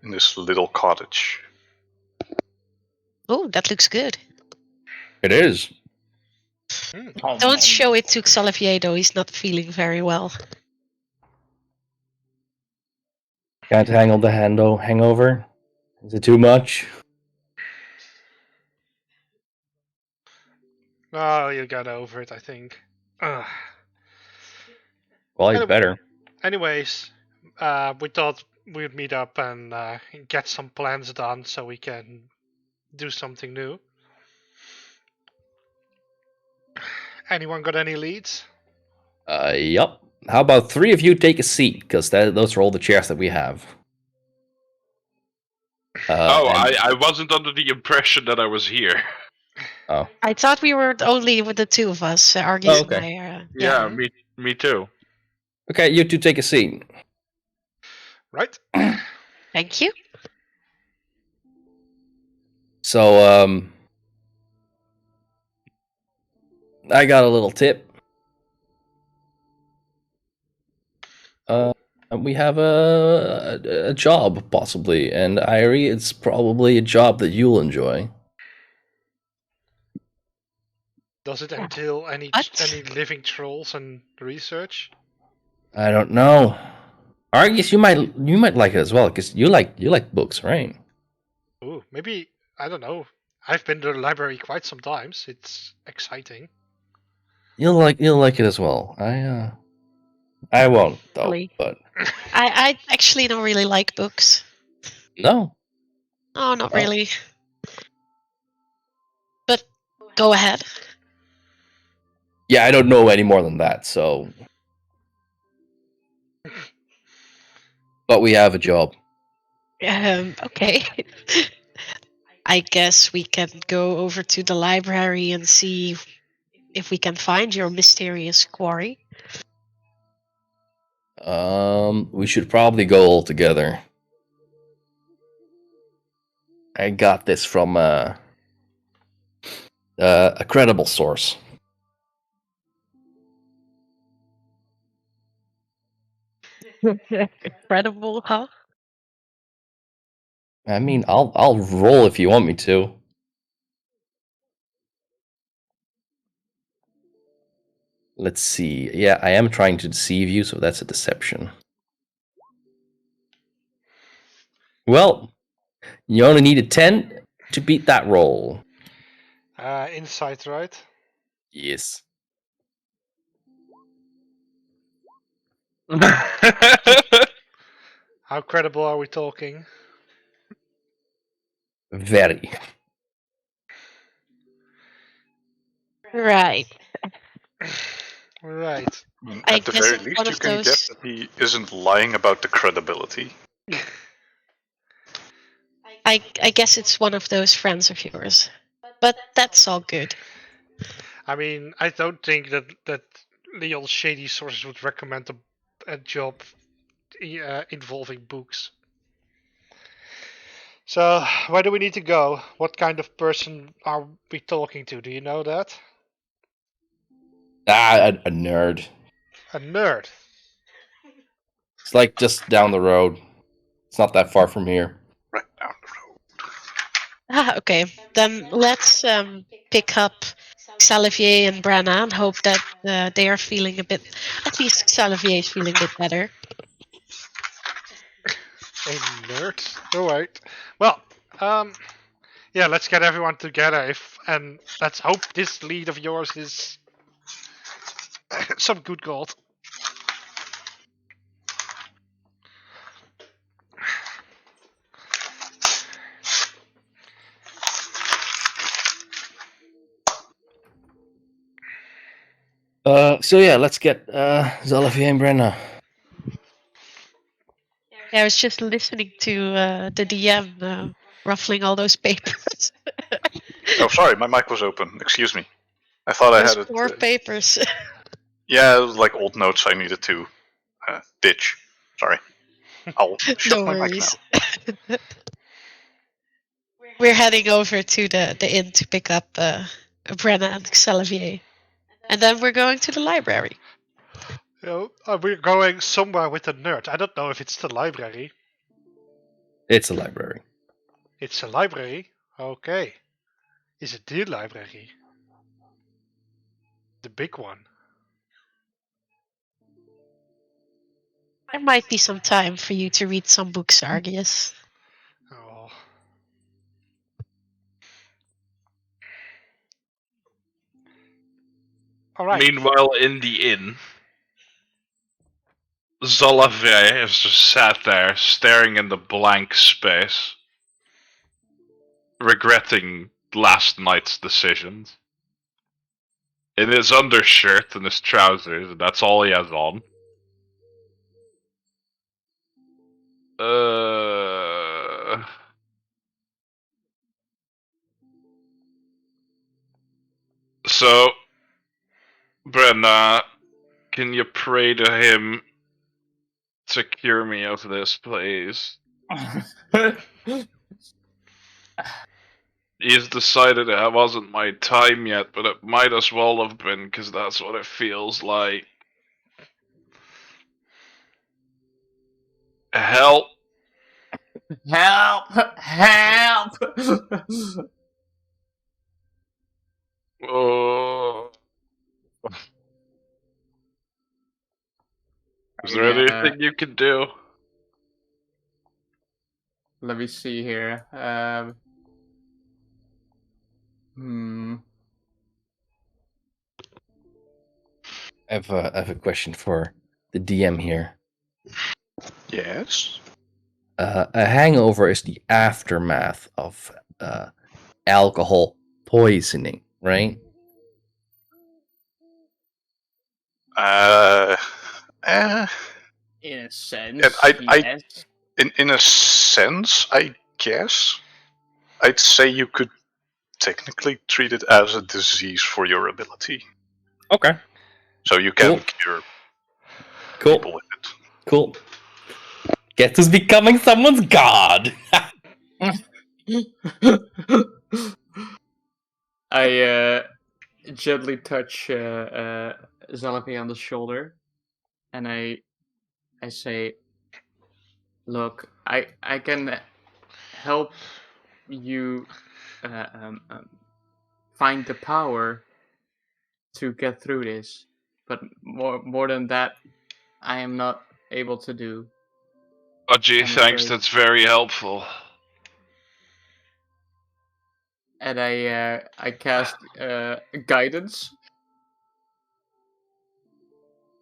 in this little cottage. Oh, that looks good. It is. Don't show it to Xavier, though. He's not feeling very well. Can't handle the hangover. Is it too much? Oh, you got over it, I think. Well, I Anyway- better. Anyways, we thought we'd meet up and get some plans done so we can do something new. Anyone got any leads? Yup. How about 3 of you take a seat? Because those are all the chairs that we have. And- I wasn't under the impression that I was here. Oh. I thought we were only with the two of us, Argus Oh, okay. and I. Yeah, me too. Okay, you two take a seat. Right? Thank you. So, I got a little tip. We have a job, possibly, and Irie, it's probably a job that you'll enjoy. Does it entail any What? living trolls and research? I don't know. Argus, you might like it as well, because you like books, right? Ooh, maybe, I don't know. I've been to the library quite some times. It's exciting. You'll like it as well. I won't though, Really? but I actually don't really like books. no. Oh, not Oh. really. But go ahead. Yeah, I don't know any more than that, so. But we have a job. Okay. I guess we can go over to the library and see if we can find your mysterious quarry. We should probably go all together. I got this from a credible source. Incredible, huh? I mean, I'll roll if you want me to. Let's see. Yeah, I am trying to deceive you, so that's a deception. Well, you only need a 10 to beat that roll. Insight, right? Yes. How credible are we talking? Very. Right. Right. I At the guess very it's least, one you of can get those. that he isn't lying about the credibility. I guess it's one of those friends of yours. But that's all good. I mean, I don't think that Leon's shady sources would recommend a job involving books. So, where do we need to go? What kind of person are we talking to? Do you know that? A nerd. A nerd. It's like just down the road. It's not that far from here. Right down the road. Okay, then let's pick up Xavier and Brenna and hope that they are feeling a bit. At least Xavier is feeling a bit better. A nerd. All right. Well, yeah. Let's get everyone together. And let's hope this lead of yours is some good gold. So yeah, let's get Xavier and Brenna. I was just listening to the DM ruffling all those papers. Oh, sorry, my mic was open. Excuse me. I thought I Those had it. poor papers. Yeah, it was like old notes I needed to ditch. Sorry. I'll shut No my mic worries. now. We're heading over to the inn to pick up Brenna and Xavier. And then we're going to the library. You know, we're going somewhere with a nerd. I don't know if it's the library. It's a library. It's a library? Okay. Is it the library? The big one? There might be some time for you to read some books, Argius. Oh. Alright. Meanwhile, in the inn, Zolave has just sat there, staring in the blank space, regretting last night's decisions. In his undershirt and his trousers, and that's all he has on. So, Brenna, can you pray to him to cure me of this, please? He's decided it wasn't my time yet, but it might as well have been, because that's what it feels like. Help! Help! Help! Oh. Is there anything you can do? Let me see here. I have a question for the DM here. Yes. A hangover is the aftermath of alcohol poisoning, right? In a sense, Yeah, yes. in a sense, I guess. I'd say you could technically treat it as a disease for your ability. Okay. So you can Cool. cure Cool. people with it. Cool. Guess who's becoming someone's god? I gently touch Zalapi on the shoulder, and I say, "Look, I can help you find the power to get through this, but more than that, I am not able to do." Oh, gee, I'm thanks, afraid. that's very helpful. And I cast guidance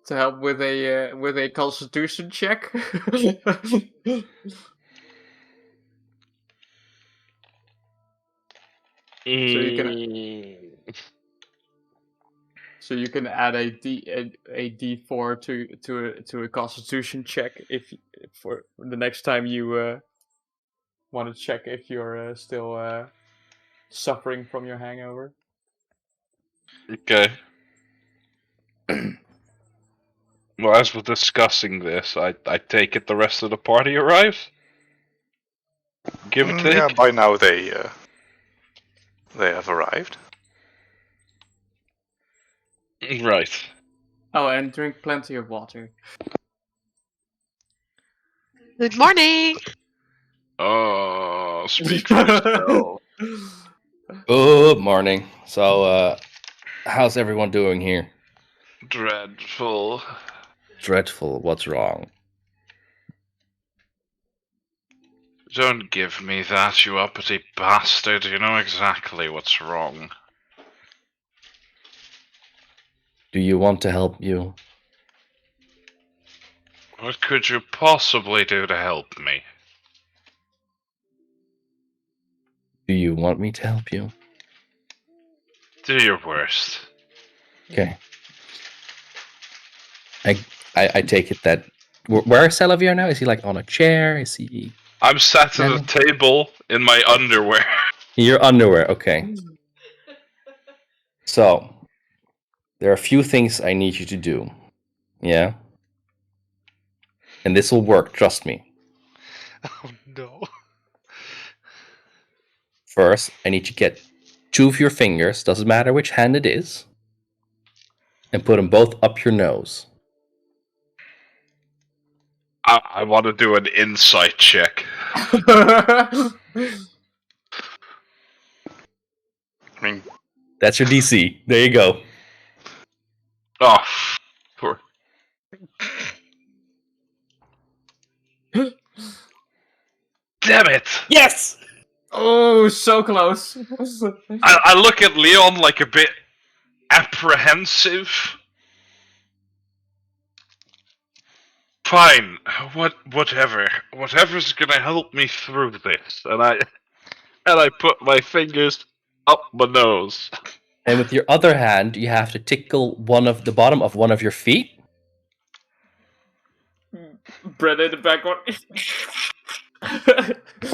to help with a Constitution check. So you can add a D4 to a Constitution check for the next time you want to check if you're still suffering from your hangover. Okay. Well, as we're discussing this, I take it the rest of the party arrives? Give or take? Yeah, by now they have arrived. Right. Oh, and drink plenty of water. Good morning. Oh, speak for yourself. Good morning. So, how's everyone doing here? Dreadful. Dreadful. What's wrong? Don't give me that, you uppity bastard. You know exactly what's wrong. Do you want to help you? What could you possibly do to help me? Do you want me to help you? Do your worst. Okay. I take it that where is Salavier now? Is he like on a chair? Is he I'm sat at a table in my underwear. in your underwear? Okay. So there are a few things I need you to do. Yeah. And this will work, trust me. Oh no. First, I need you to get 2 of your fingers, doesn't matter which hand it is, and put them both up your nose. I want to do an insight check. I mean, That's your DC. There you go. Oh, poor. Damn it! Yes! Oh, so close. I look at Leon like a bit apprehensive. Fine, whatever's gonna help me through this, and I put my fingers up my nose. And with your other hand, you have to tickle the bottom of one of your feet. Bread in the background.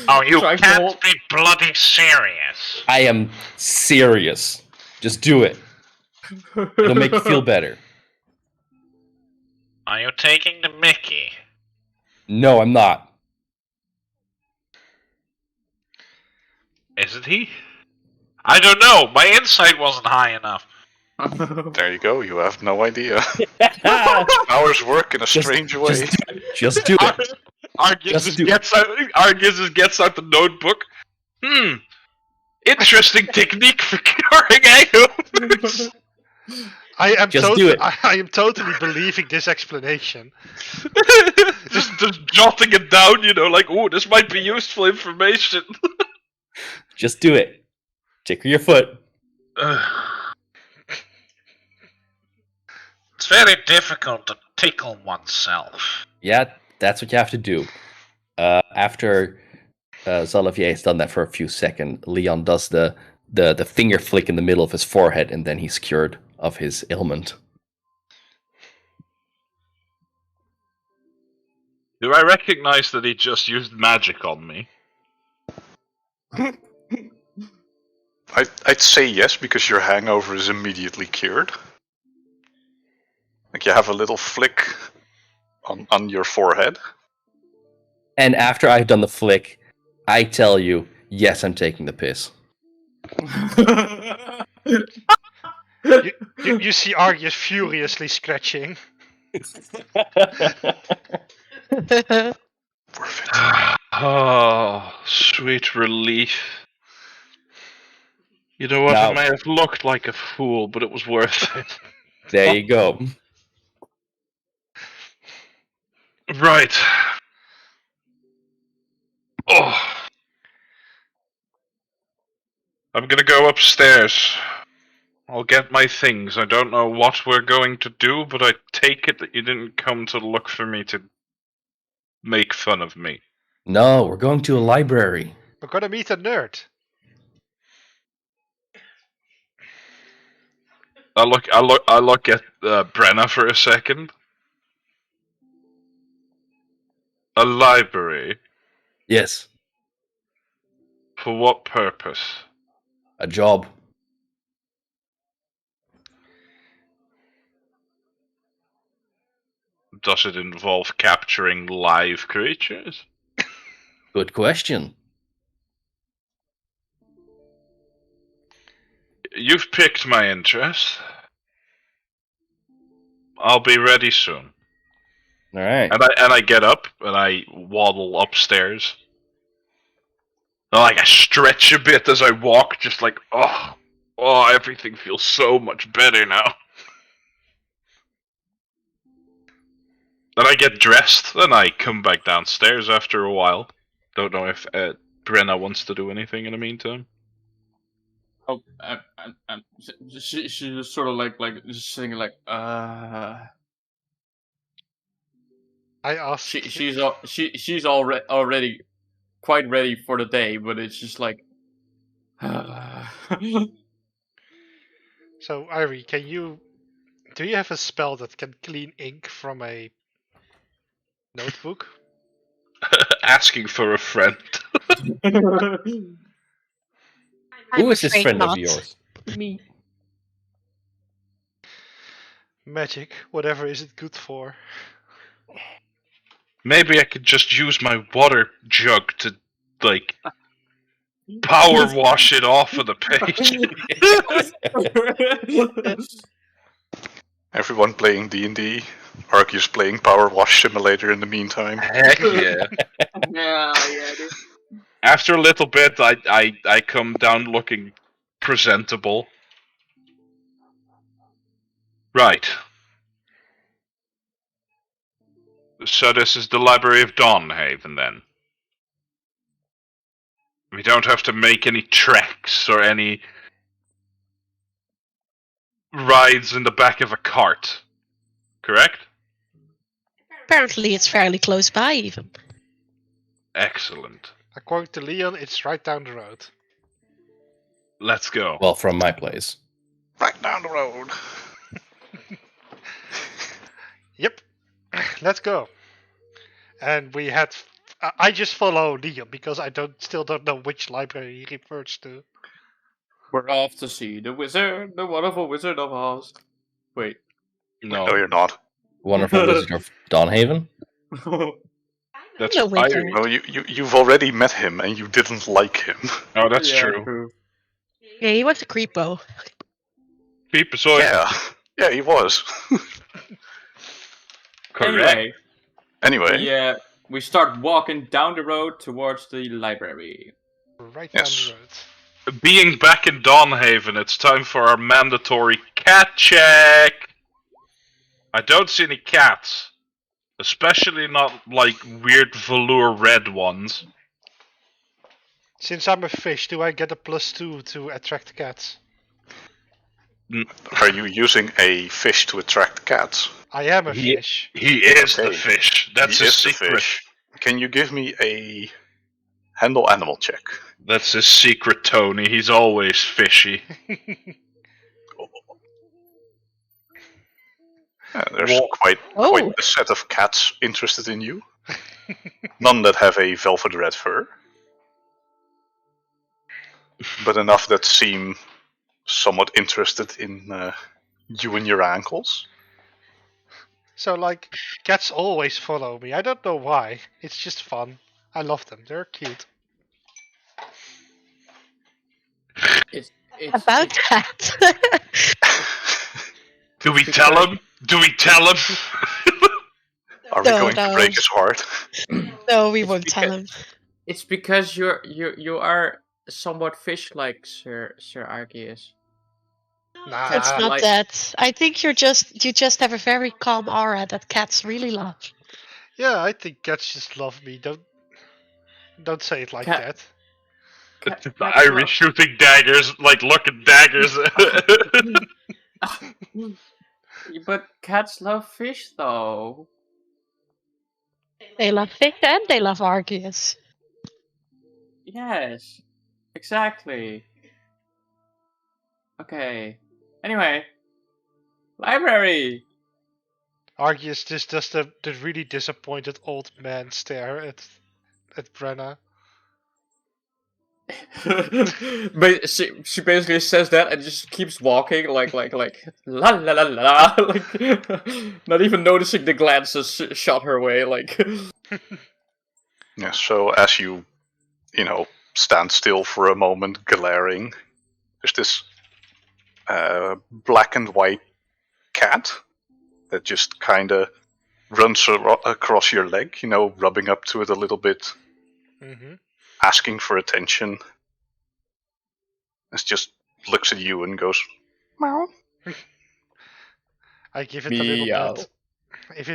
Oh, you Trying to can't hold- be bloody serious. I am serious. Just do it. It'll make you feel better. Are you taking the mickey? No, I'm not. Isn't he? I don't know. My insight wasn't high enough. There you go. You have no idea. Powers work in a strange way. Just do it. Argus Just do gets out the notebook. Interesting technique for curing hangovers. I am Just do it. I am totally believing this explanation. just jotting it down, like, oh, this might be useful information. Just do it. Tickle your foot. It's very difficult to tickle oneself. Yeah, that's what you have to do. After Zalavier has done that for a few seconds, Leon does the finger flick in the middle of his forehead, and then he's cured of his ailment. Do I recognize that he just used magic on me? I'd say yes, because your hangover is immediately cured. Like you have a little flick on your forehead. And after I've done the flick, I tell you, yes, I'm taking the piss. You see Argus furiously scratching. Worth it. Oh, sweet relief. You know what? Now- I may have looked like a fool, but it was worth it. There you go. Right. Oh. I'm gonna go upstairs. I'll get my things. I don't know what we're going to do, but I take it that you didn't come to look for me to make fun of me. No, we're going to a library. We're gonna meet a nerd. I look at Brenna for a second. A library? Yes, For what purpose? a job. Does it involve capturing live creatures? Good question. You've piqued my interest. I'll be ready soon. All right. And I get up and I waddle upstairs. And I stretch a bit as I walk, just like, oh, everything feels so much better now. Then I get dressed and I come back downstairs after a while. Don't know if Brenna wants to do anything in the meantime. Oh, she's just sort of like just sitting like I ask. she's already quite ready for the day, but it's just like. So, Irie, do you have a spell that can clean ink from a notebook? Asking for a friend. I'm Who is this afraid friend not. of yours? Me. Magic, whatever is it good for? Maybe I could just use my water jug to, like, power wash it off of the page. Everyone playing D&D. Arceus playing Power Wash Simulator in the meantime. Heck yeah. Yeah. Dude. After a little bit, I come down looking presentable. Right. So this is the Library of Dawnhaven, then? We don't have to make any treks or any rides in the back of a cart, correct? Apparently, it's fairly close by, even. Excellent. According to Leon, it's right down the road. Let's go. Well, from my place. Right down the road. Yep, let's go. And we had. I just follow Leon because I still don't know which library he refers to. We're off to see the wizard, the wonderful Wizard of Oz. Wait. No, you're not. Wonderful Wizard of Dawnhaven. That's No wizard. No, you've already met him and you didn't like him. Oh, that's Yeah, true. Yeah, he was a creepo. Creepazoid. Yeah, he was. Correct. Anyway, we start walking down the road towards the library. Right Yes. down the road. Being back in Dawnhaven, it's time for our mandatory cat check. I don't see any cats. Especially not like weird velour red ones. Since I'm a fish, do I get a +2 to attract cats? are you using a fish to attract cats? I am a Ye- fish. He is Okay. the fish. That's He his is the secret. fish. Can you give me a handle animal check? That's his secret, Tony. He's always fishy. There's Well- quite Oh. a set of cats interested in you. None that have a velvet red fur, but enough that seem somewhat interested in you and your ankles. So, like, cats always follow me. I don't know why. It's just fun. I love them. They're cute. It's About that. Do we tell him? Do we tell him? Are we No, going to no. break his heart? No, we It's won't tell him. It's because you are somewhat fish-like, Sir Arceus. Nah. It's not like- that. I think you just have a very calm aura that cats really love. Yeah, I think cats just love me. Don't say it like Cat- that. Cats Irish shooting daggers, like looking daggers. But cats love fish, though. They love fish and they love Arceus. Yes, exactly. Okay. Anyway, library. Arceus just does the really disappointed old man stare at Brenna. But she basically says that and just keeps walking like la la la la like not even noticing the glances shot her way like. Yeah, so as you stand still for a moment, glaring, there's this black and white cat that just kind of runs across your leg, rubbing up to it a little bit, Mm-hmm. asking for attention. It just looks at you and goes, meow. I give it a little Meow. bit.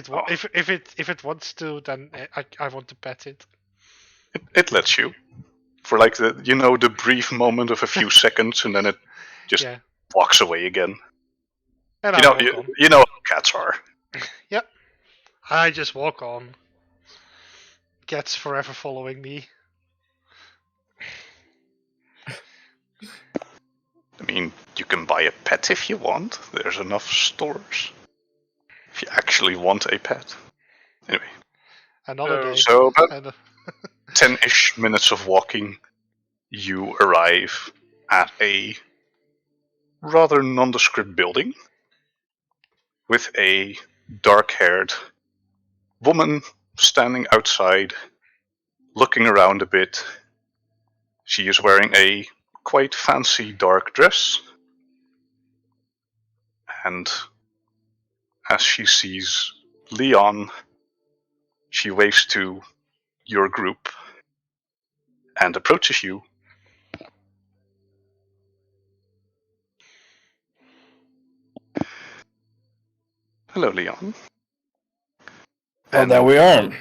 Oh. If it wants to, then I want to pet it. It lets you. For like the brief moment of a few seconds, and then it just Yeah. walks away again. And You I know, walk you, on. you know how cats are. Yep. I just walk on. Cats forever following me. I mean, you can buy a pet if you want. There's enough stores. If you actually want a pet. Anyway, Another day. so about And, 10-ish minutes of walking, you arrive at a rather nondescript building with a dark-haired woman standing outside, looking around a bit. She is wearing a quite fancy dark dress, and as she sees Leon, she waves to your group and approaches you. Hello, Leon. Well, And there we are.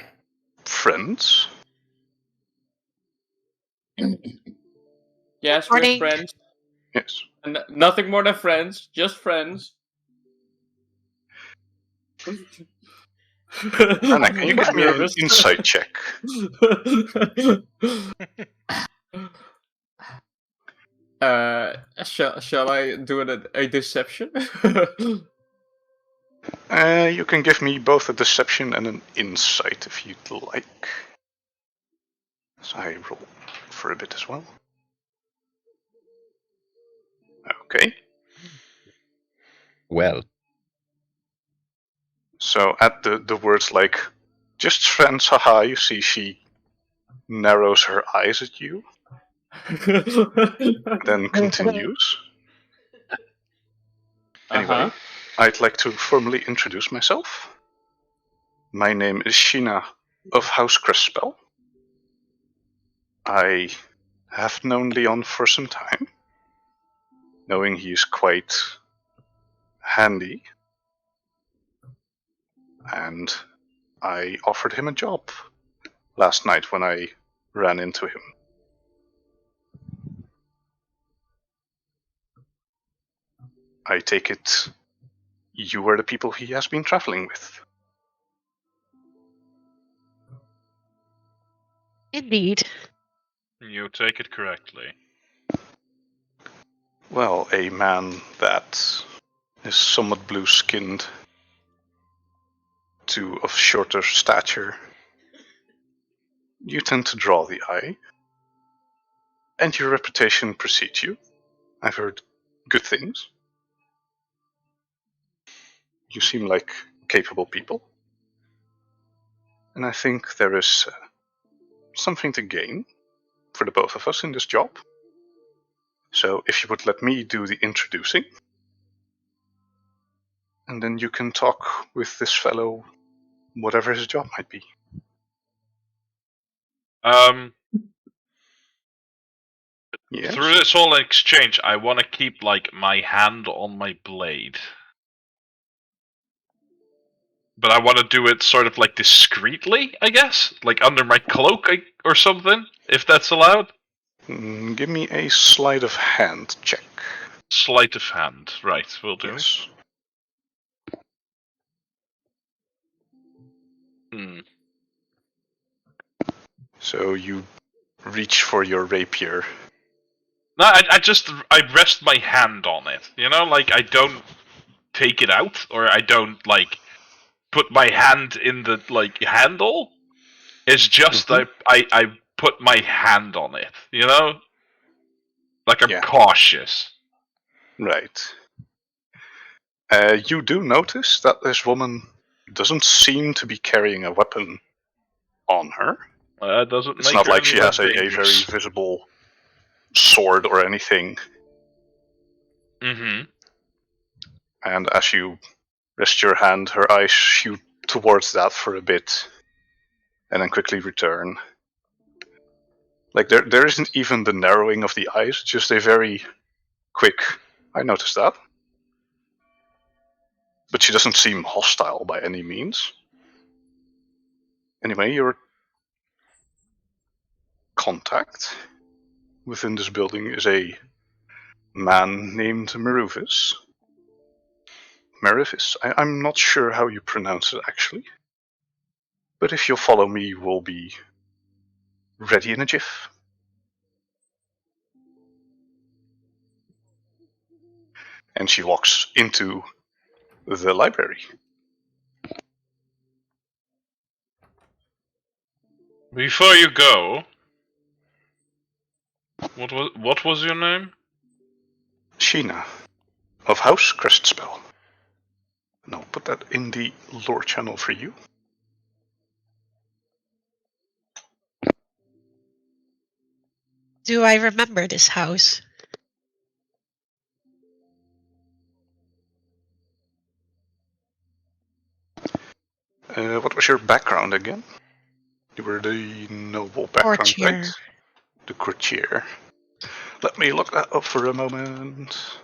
friends? Yes, we're Morning. friends. Yes. And nothing more than friends, just friends. Anna, can you give me an insight check? Shall I do a deception? You can give me both a deception and an insight if you'd like. So I roll for a bit as well. Okay. Well, So at the words like, just friends, haha, you see she narrows her eyes at you. Then continues. Anyway, I'd like to formally introduce myself. My name is Sheena of House Crestspell. I have known Leon for some time, knowing he is quite handy, and I offered him a job last night when I ran into him. I take it you are the people he has been traveling with. Indeed. You take it correctly. Well, a man that is somewhat blue-skinned, of shorter stature. You tend to draw the eye, and your reputation precedes you. I've heard good things. You seem like capable people, and I think there is something to gain for the both of us in this job. So if you would let me do the introducing, and then you can talk with this fellow, whatever his job might be. Yes? Through this whole exchange, I want to keep like my hand on my blade, but I want to do it sort of like discreetly, I guess, like under my cloak or something, if that's allowed. Give me a sleight of hand check. Sleight of hand, right? Will do. Yes. So you reach for your rapier. No, I rest my hand on it. You know, like I don't take it out, or I don't like put my hand in the like handle. It's just I put my hand on it. You know, like I'm cautious. Right. You do notice that this woman doesn't seem to be carrying a weapon on her. That doesn't It's make not her like she any has a less very visible sword or anything. Mm-hmm. And as you rest your hand, her eyes shoot towards that for a bit, and then quickly return. Like there isn't even the narrowing of the eyes, just a very quick, I noticed that. But she doesn't seem hostile by any means. Anyway, your contact within this building is a man named Maruvis. Maruvis, I'm not sure how you pronounce it actually. But if you'll follow me, we'll be ready in a jiff. And she walks into the library. Before you go, what was your name? Sheena, of House Crestspell. And I'll put that in the lore channel for you. Do I remember this house? What was your background again? You were the noble background, Courtier. right? The courtier. Let me look that up for a moment.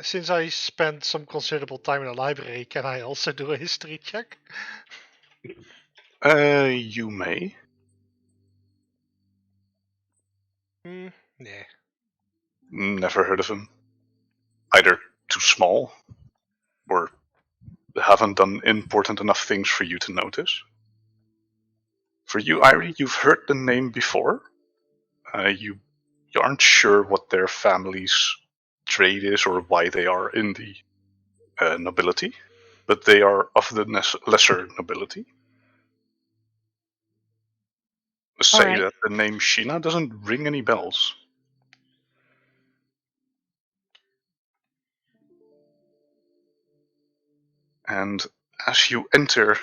Since I spent some considerable time in the library, can I also do a history check? You may. Nah. Never heard of him. Either too small, or haven't done important enough things for you to notice. For you, Irie, you've heard the name before. You aren't sure what their family's trade is or why they are in the nobility, but they are of the lesser nobility. Say that the name Sheena doesn't ring any bells. And as you enter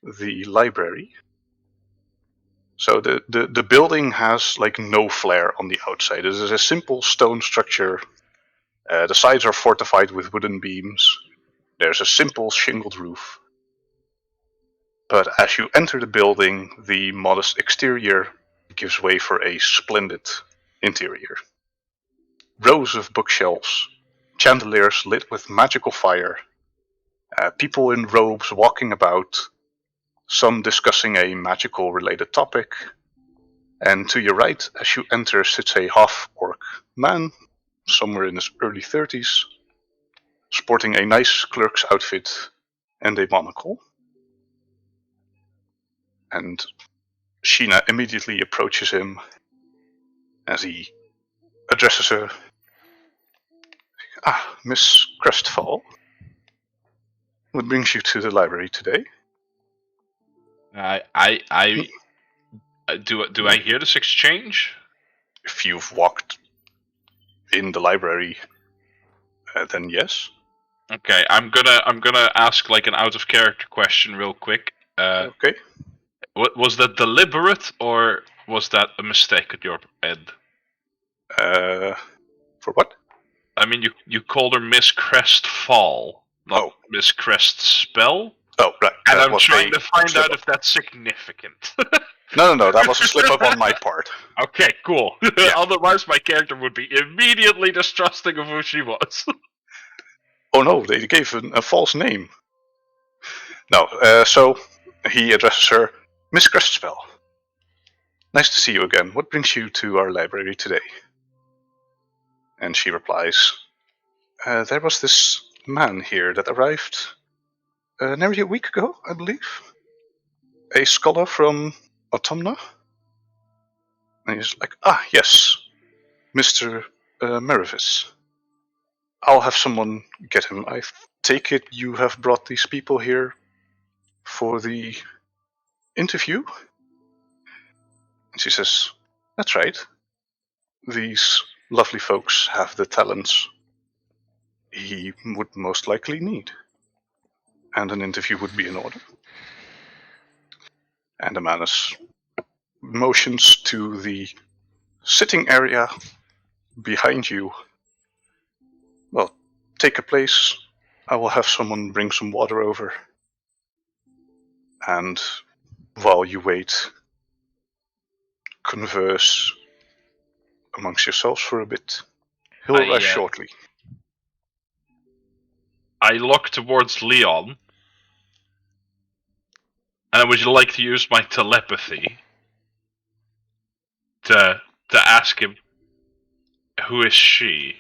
the library, So the building has like no flair on the outside. It is a simple stone structure. The sides are fortified with wooden beams. There's a simple shingled roof. But as you enter the building, the modest exterior gives way for a splendid interior. Rows of bookshelves, chandeliers lit with magical fire, people in robes walking about, some discussing a magical related topic. And to your right, as you enter, sits a half-orc man, somewhere in his early 30s, sporting a nice clerk's outfit and a monocle. And Sheena immediately approaches him as he addresses her. Miss Crestfall, what brings you to the library today? Do I hear this exchange? If you've walked in the library, then yes. Okay, I'm gonna ask like an out of character question real quick. Okay. Was that deliberate or was that a mistake at your end? For what? I mean, you called her Miss Crestfall, not Miss Crestspell. Oh, right. And That I'm was trying a to find slip out up. if that's significant. No, that was a slip up on my part. Okay, cool. Yeah. Otherwise, my character would be immediately distrusting of who she was. Oh no, they gave a false name. No, so he addresses her, Miss Crestspell. Nice to see you again. What brings you to our library today? And she replies, there was this man here that arrived nearly a week ago, I believe. A scholar from Autumna. And he's like, yes, Mr. Merivis. I'll have someone get him. I take it you have brought these people here for the interview? And she says, that's right. These lovely folks have the talents he would most likely need. And an interview would be in order. And the man motions to the sitting area behind you. Well, take a place. I will have someone bring some water over. And while you wait, converse amongst yourselves for a bit. He'll arrive shortly. I look towards Leon, and I would like to use my telepathy to ask him, who is she?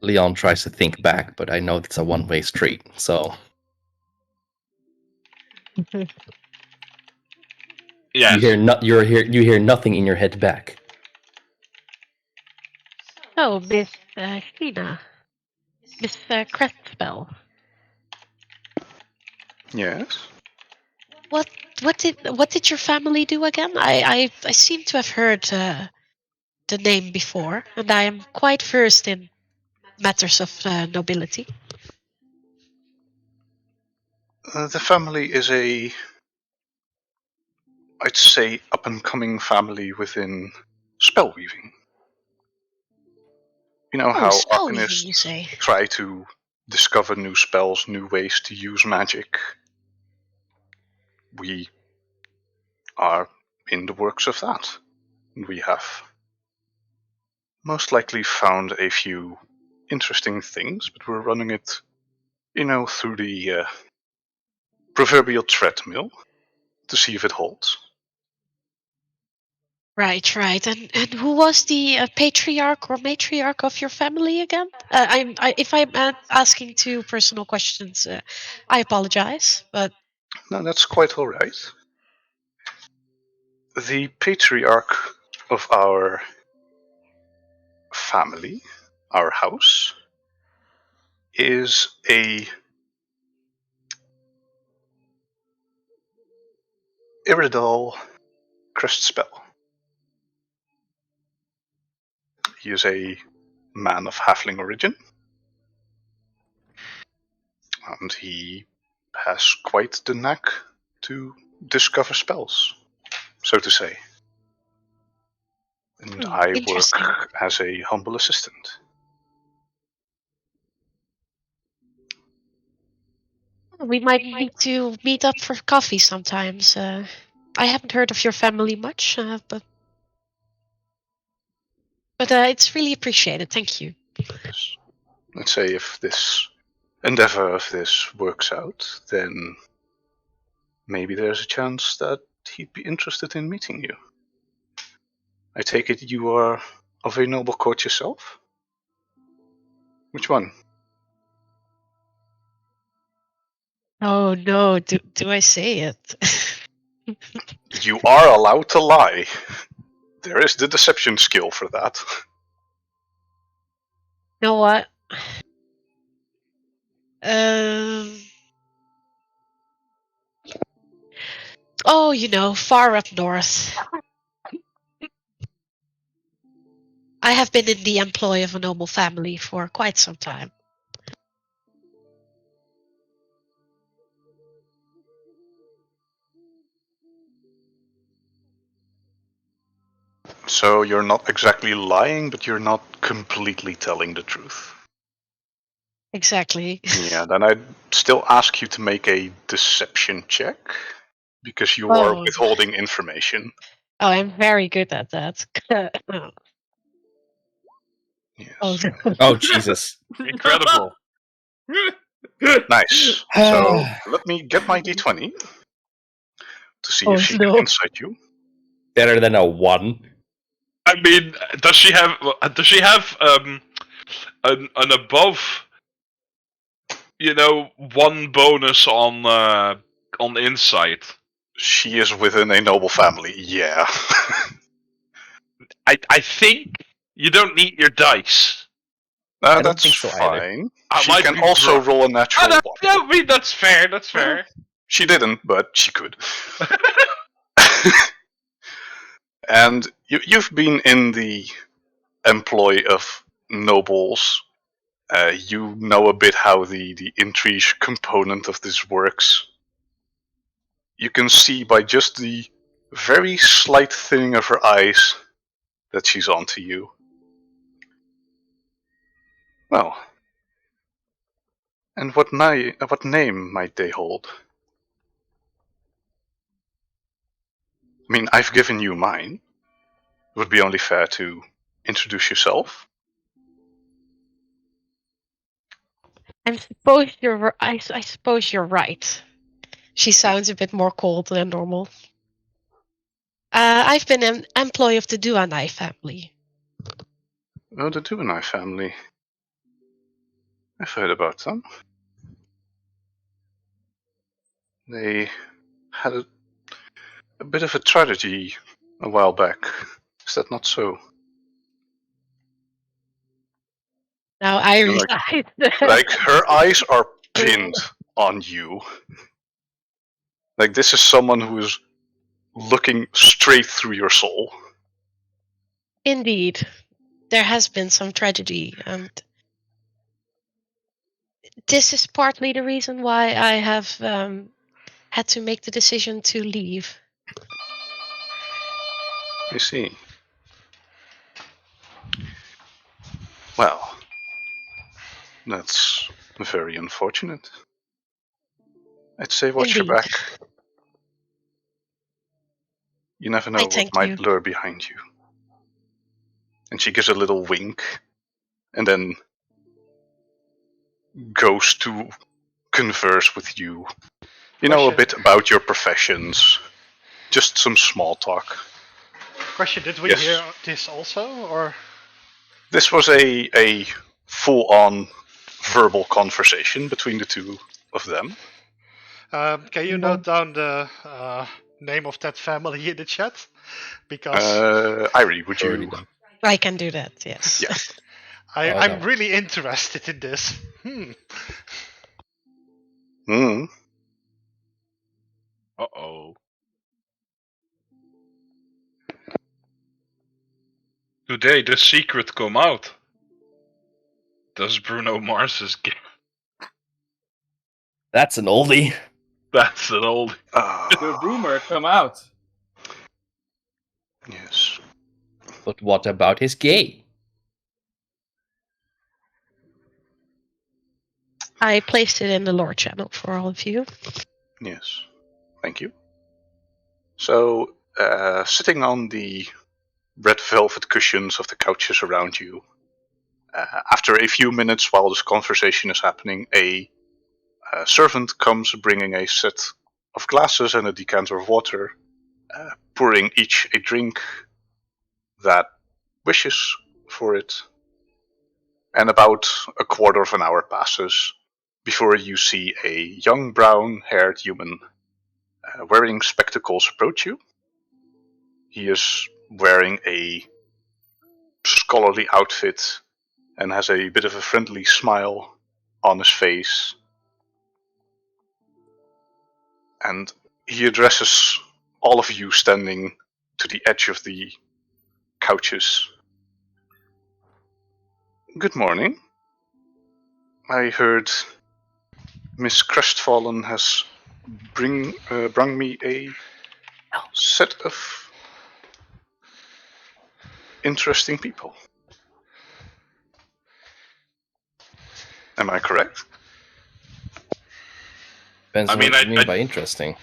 Leon tries to think back, but I know it's a one-way street, so Yes. you hear nothing in your head back. So, Miss Sheena, Miss Crestspell, Yes? what did your family do again? I seem to have heard the name before, and I am quite versed in matters of nobility. The family is I'd say, up-and-coming family within spellweaving. You know how spellweaving, arcanists you say? try to discover new spells, new ways to use magic. We are in the works of that. We have most likely found a few interesting things, but we're running it, through the proverbial treadmill to see if it holds. Right. And who was the patriarch or matriarch of your family again? If I'm asking too personal questions, I apologize. But No, that's quite all right. The patriarch of our family, our house, is a Iridal Crestspell. He is a man of halfling origin, and he has quite the knack to discover spells, so to say. And I Interesting. work as a humble assistant. We might need to meet up for coffee sometimes. I haven't heard of your family much, but it's really appreciated. Thank you. Yes. Let's say if this endeavor of this works out, then maybe there's a chance that he'd be interested in meeting you. I take it you are of a noble court yourself? Which one? Oh no, do I say it? You are allowed to lie. There is the deception skill for that. You know what? Um. Oh, far up north. I have been in the employ of a noble family for quite some time. So you're not exactly lying, but you're not completely telling the truth. Exactly. Yeah, then I'd still ask you to make a deception check, because you are Oh. withholding information. Oh, I'm very good at that. Yes. Oh, Oh, Jesus. Incredible. Nice. So let me get my d20 to see Oh, if she no. can insight you. Better than a 1. I mean, does she have an above, one bonus on insight? She is within a noble family, yeah. I think you don't need your dice. don't That's think so either. fine. I She might can be also drunk. roll a natural Oh, one. no, I mean, that's fair. That's fair. She didn't, but she could. And you've been in the employ of nobles. You know a bit how the intrigue component of this works. You can see by just the very slight thinning of her eyes that she's onto you. Well, and what name might they hold? I mean, I've given you mine. It would be only fair to introduce yourself. I suppose you're right. She sounds a bit more cold than normal. I've been an employee of the Duanai family. Oh, the Duanai family. I've heard about them. They had a bit of a tragedy a while back. Is that not so? Now I Like- realize. Like, her eyes are pinned on you. Like, this is someone who is looking straight through your soul. Indeed, there has been some tragedy, and this is partly the reason why I have had to make the decision to leave. I see. Well, that's very unfortunate. I'd say watch your Indeed. back. You never know what thank might you. lure behind you. And she gives a little wink, and then goes to converse with you. You know, a Question. bit about your professions. Just some small talk. Question: did we Yes. hear this also, or? This was a full-on verbal conversation between the two of them. Can you note down the name of that family in the chat? Because Irie, would Already you? done. I can do that. Yes. Yeah. I'm no. really interested in this. Hmm. Uh-oh. Today the secret come out. Does Bruno Mars's gift? That's an oldie. That's an old. The rumor come out. Yes. But what about his gay? I placed it in the lore channel for all of you. Yes. Thank you. So, sitting on the red velvet cushions of the couches around you, after a few minutes while this conversation is happening, a servant comes bringing a set of glasses and a decanter of water, pouring each a drink that wishes for it. And about a quarter of an hour passes before you see a young brown-haired human wearing spectacles approach you. He is wearing a scholarly outfit and has a bit of a friendly smile on his face. And he addresses all of you standing to the edge of the couches. Good morning. I heard Miss Crestfallen has brung me a set of interesting people. Am I correct? Depends I on mean, what you I- mean by interesting.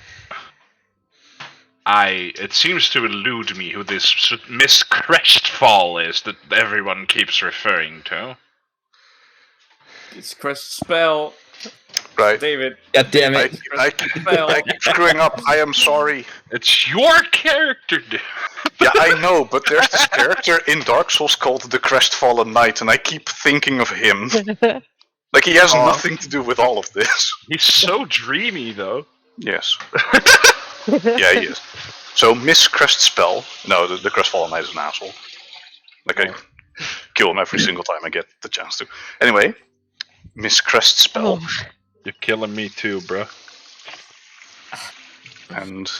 It seems to elude me who this Miss Crestfall is that everyone keeps referring to. It's Crest spell. Right. David. God damn I, it! I, I keep screwing up. I am sorry. It's your character, dude. Yeah, I know, but there's this character in Dark Souls called the Crestfallen Knight, and I keep thinking of him. Like, he has nothing to do with all of this. He's so dreamy, though. Yes. Yeah, he is. So, Miss Crestspell... No, the Crestfallen Knight is an asshole. Like, I kill him every single time I get the chance to. Anyway, Miss Crestspell, Oh, You're killing me too, bro. and...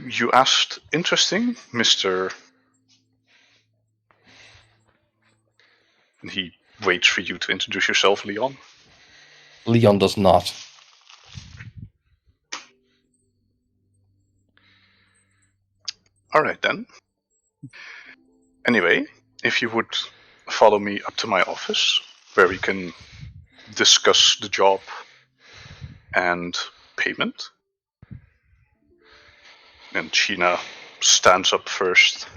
You asked, interesting, Mr... And he waits for you to introduce yourself, Leon. Leon does not. Alright then. Anyway, if you would follow me up to my office, where we can discuss the job and payment. And Sheena stands up first,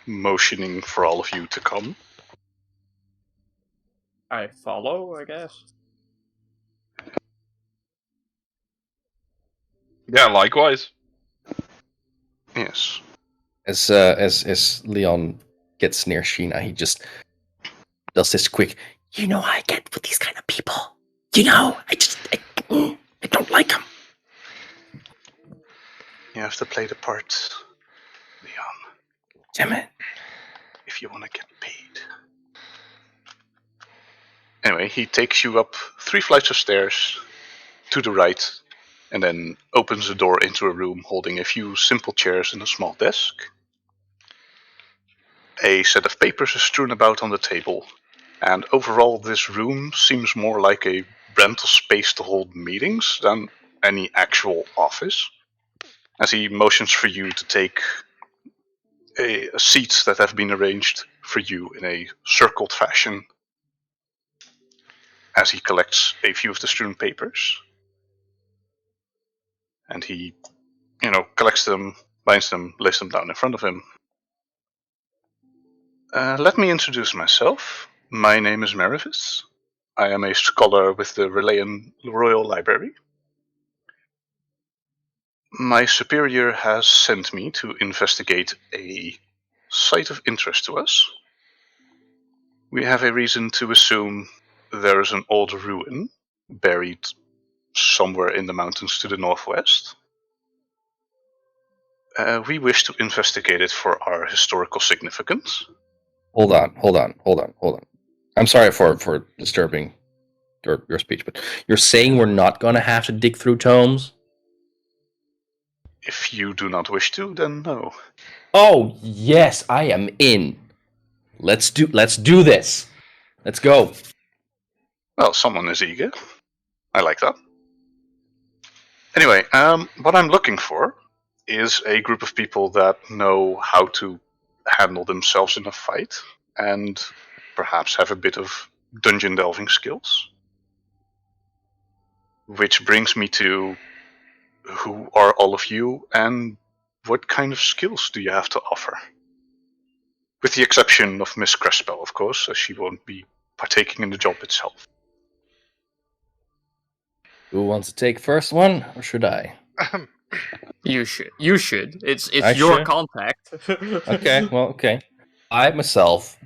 motioning for all of you to come. I follow, I guess. Yeah, likewise. Yes. As Leon gets near Sheena, he just does this quick. You know how I get with these kind of people. You know, I don't like them. You have to play the part, Leon, Damn it! if you want to get paid. Anyway, he takes you up 3 flights of stairs to the right, and then opens the door into a room holding a few simple chairs and a small desk. A set of papers is strewn about on the table, and overall this room seems more like a rental space to hold meetings than any actual office, as he motions for you to take seats that have been arranged for you in a circled fashion, as he collects a few of the strewn papers. And he, collects them, binds them, lays them down in front of him. Let me introduce myself. My name is Merivis. I am a scholar with the Relayan Royal Library. My superior has sent me to investigate a site of interest to us. We have a reason to assume there is an old ruin buried somewhere in the mountains to the northwest. We wish to investigate it for our historical significance. Hold on. I'm sorry for disturbing your speech, but you're saying we're not going to have to dig through tomes? If you do not wish to, then no. Oh yes, I am in. Let's do this. Let's go. Well, someone is eager. I like that. Anyway, what I'm looking for is a group of people that know how to handle themselves in a fight and perhaps have a bit of dungeon delving skills. Which brings me to who are all of you and what kind of skills do you have to offer? With the exception of Miss Crespel, of course, as she won't be partaking in the job itself. Who wants to take first one, or should I? You should. You should. It's I your should? contact. Okay, well, okay. I myself,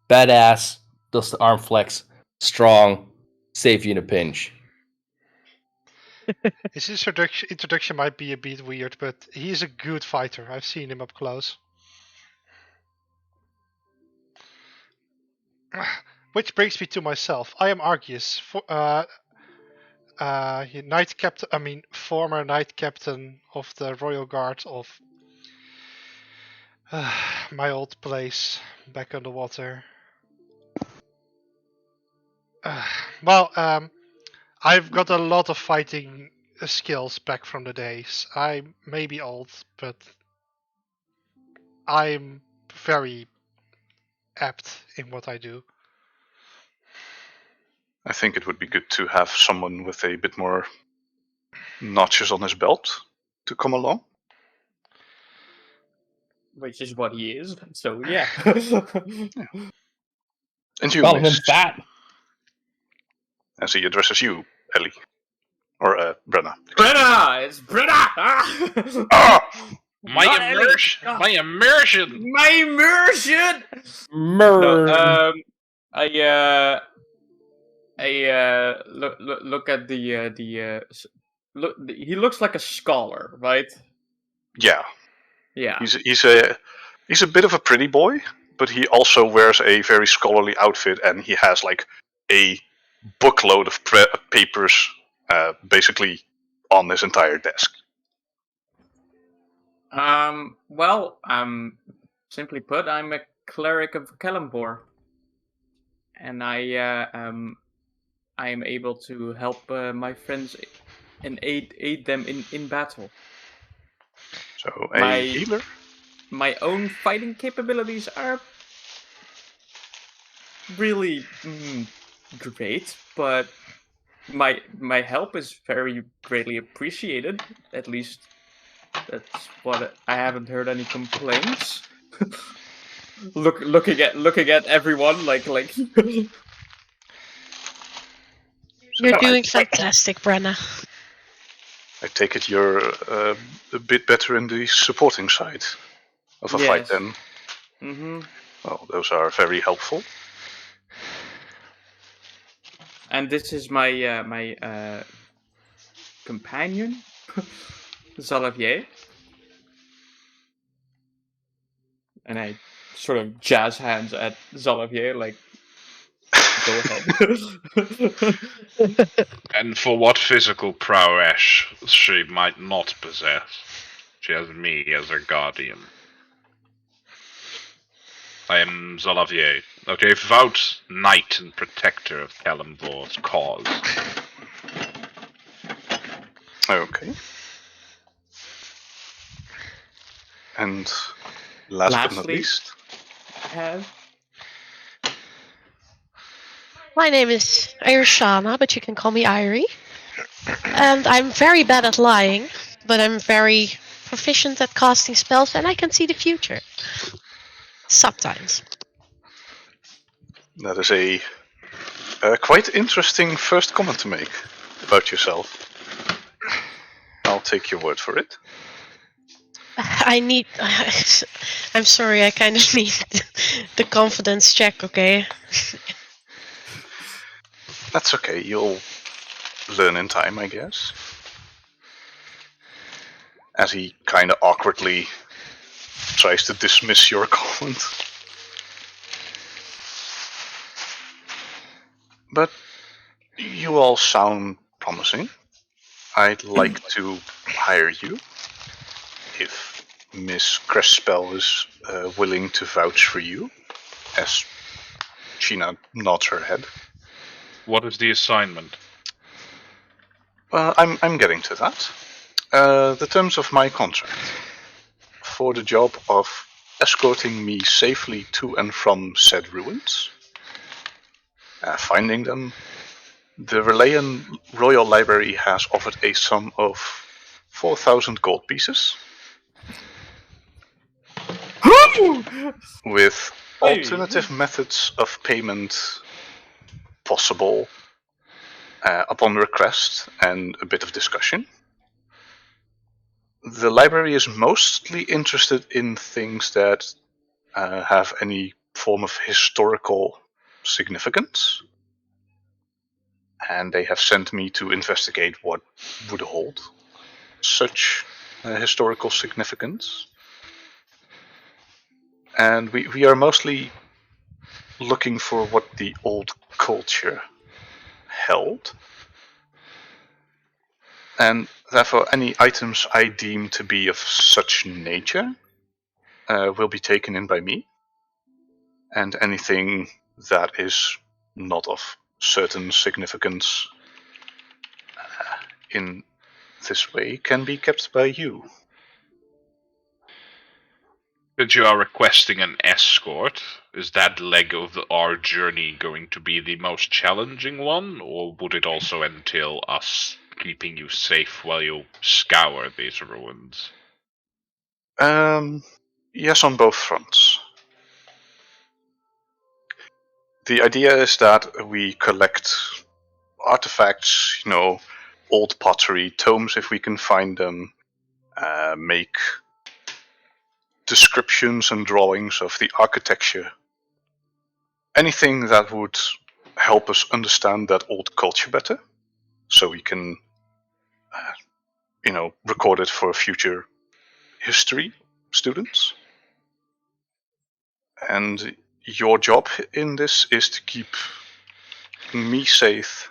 badass, does the arm flex, strong, save you in a pinch. His introduction might be a bit weird, but he is a good fighter. I've seen him up close. Which brings me to myself. I am Argius, knight captain. I mean, former knight captain of the royal guard of my old place back on the water. I've got a lot of fighting skills back from the days. I may be old, but I'm very apt in what I do. I think it would be good to have someone with a bit more notches on his belt to come along. Which is what he is. So yeah. And you, Call him Miss, fat. as he addresses you, Ellie. Or Brenna. Brenna! It's Brenna! Ah! My Not Ellie. immersion! Ah. My immersion! My immersion! Murr. No, look at look. He looks like a scholar, right? Yeah, Yeah. he's a bit of a pretty boy, but he also wears a very scholarly outfit, and he has like a bookload of papers, basically on his entire desk. Well, simply put, I'm a cleric of Kalambor, and I am able to help my friends and aid them in battle. So a healer. My own fighting capabilities are really great, but my help is very greatly appreciated. At least that's what I haven't heard any complaints. looking at everyone like You're doing fantastic, Brenna. I take it you're a bit better in the supporting side of a fight Yes. then. Mm-hmm. Well, those are very helpful. And this is my companion, Xalavier. And I sort of jazz hands at Xalavier, like, go ahead. And for what physical prowess she might not possess, she has me as her guardian. I am Xalavier, a devout knight and protector of Kalimvor's cause. Okay. And last but not Lastly, least, My name is Irshana, but you can call me Irie. And I'm very bad at lying, but I'm very proficient at casting spells, and I can see the future. Sometimes. that is a quite interesting first comment to make about yourself. I'll take your word for it. I'm sorry, I kind of need the confidence check, okay? That's okay, you'll learn in time, I guess. As he kind of awkwardly tries to dismiss your comment. But you all sound promising. I'd like to hire you. If Miss Crespel is willing to vouch for you, as Sheena nods her head. What is the assignment? I'm getting to that. The terms of my contract for the job of escorting me safely to and from said ruins, finding them, the Relayan Royal Library has offered a sum of 4,000 gold pieces, with alternative methods of payment possible upon request and a bit of discussion. The library is mostly interested in things that have any form of historical significance, and they have sent me to investigate what would hold such historical significance. And we are mostly looking for what the old culture held. And therefore, any items I deem to be of such nature will be taken in by me. And anything that is not of certain significance in this way can be kept by you. That you are requesting an escort, is that leg of our journey going to be the most challenging one, or would it also entail us keeping you safe while you scour these ruins? Yes, on both fronts. The idea is that we collect artifacts, old pottery, tomes if we can find them, make descriptions and drawings of the architecture. Anything that would help us understand that old culture better, so we can, record it for future history students. And your job in this is to keep me safe,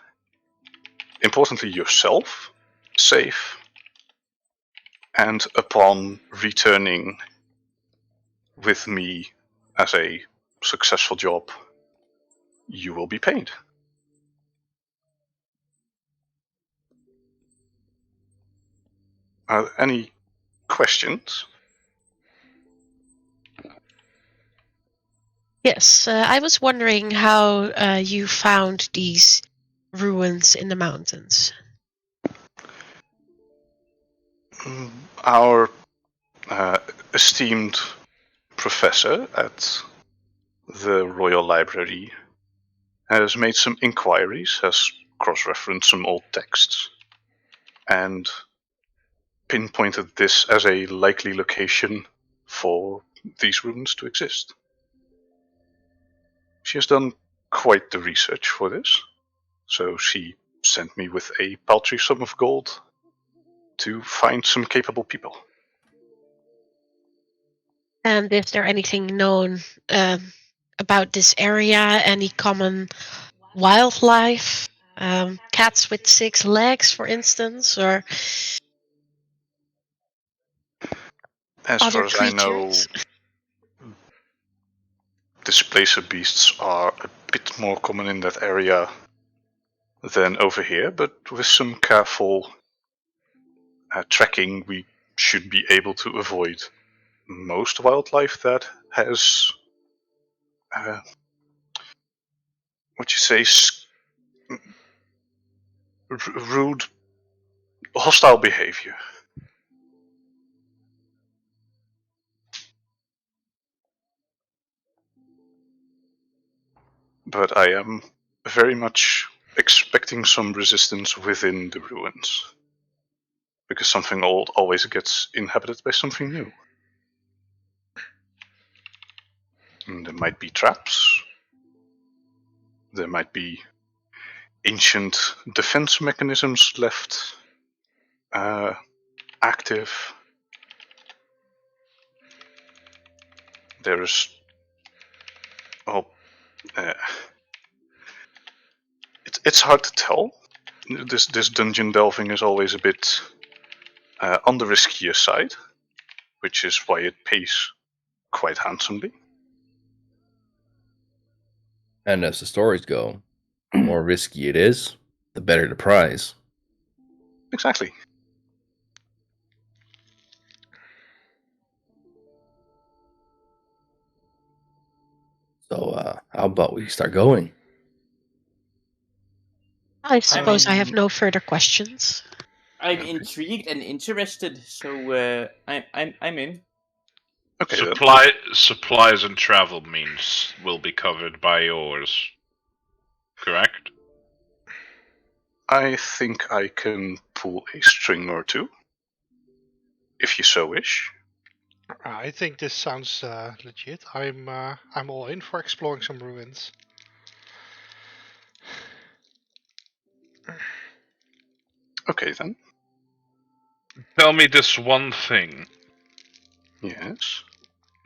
importantly yourself safe, and upon returning with me as a successful job, you will be paid. Any questions? Yes, I was wondering how you found these ruins in the mountains. Our esteemed professor at the Royal Library has made some inquiries, has cross-referenced some old texts, and pinpointed this as a likely location for these ruins to exist. She has done quite the research for this, so she sent me with a paltry sum of gold to find some capable people. And is there anything known about this area? Any common wildlife? Cats with 6 legs, for instance, or As other far as I know, creatures? displacer beasts are a bit more common in that area than over here, but with some careful tracking, we should be able to avoid most wildlife that has, rude, hostile behavior. But I am very much expecting some resistance within the ruins, because something old always gets inhabited by something new. And there might be traps, there might be ancient defense mechanisms left active. There is, it's hard to tell. This dungeon delving is always a bit on the riskier side, which is why it pays quite handsomely. And as the stories go, more risky it is, the better the prize. Exactly. So, how about we start going? I suppose I have mean- no further questions. I'm intrigued and interested, so I'm in. Okay, then. Supplies and travel means will be covered by yours. Correct? I think I can pull a string or two, if you so wish. I think this sounds legit. I'm all in for exploring some ruins. Okay, then. Tell me this one thing. Yes.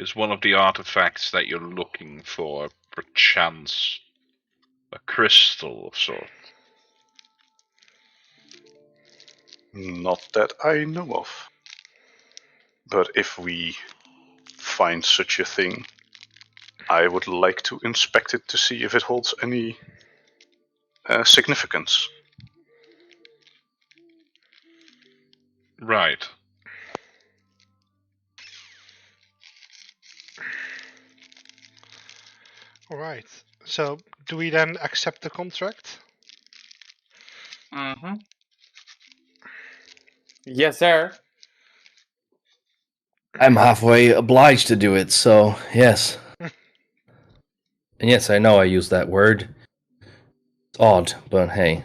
Is one of the artifacts that you're looking for, perchance, a crystal of sort? Not that I know of. But if we find such a thing, I would like to inspect it to see if it holds any significance. Right. Alright. So, do we then accept the contract? Mm-hmm. Yes, sir. I'm halfway obliged to do it, so yes. And yes, I know I use that word. It's odd, but hey.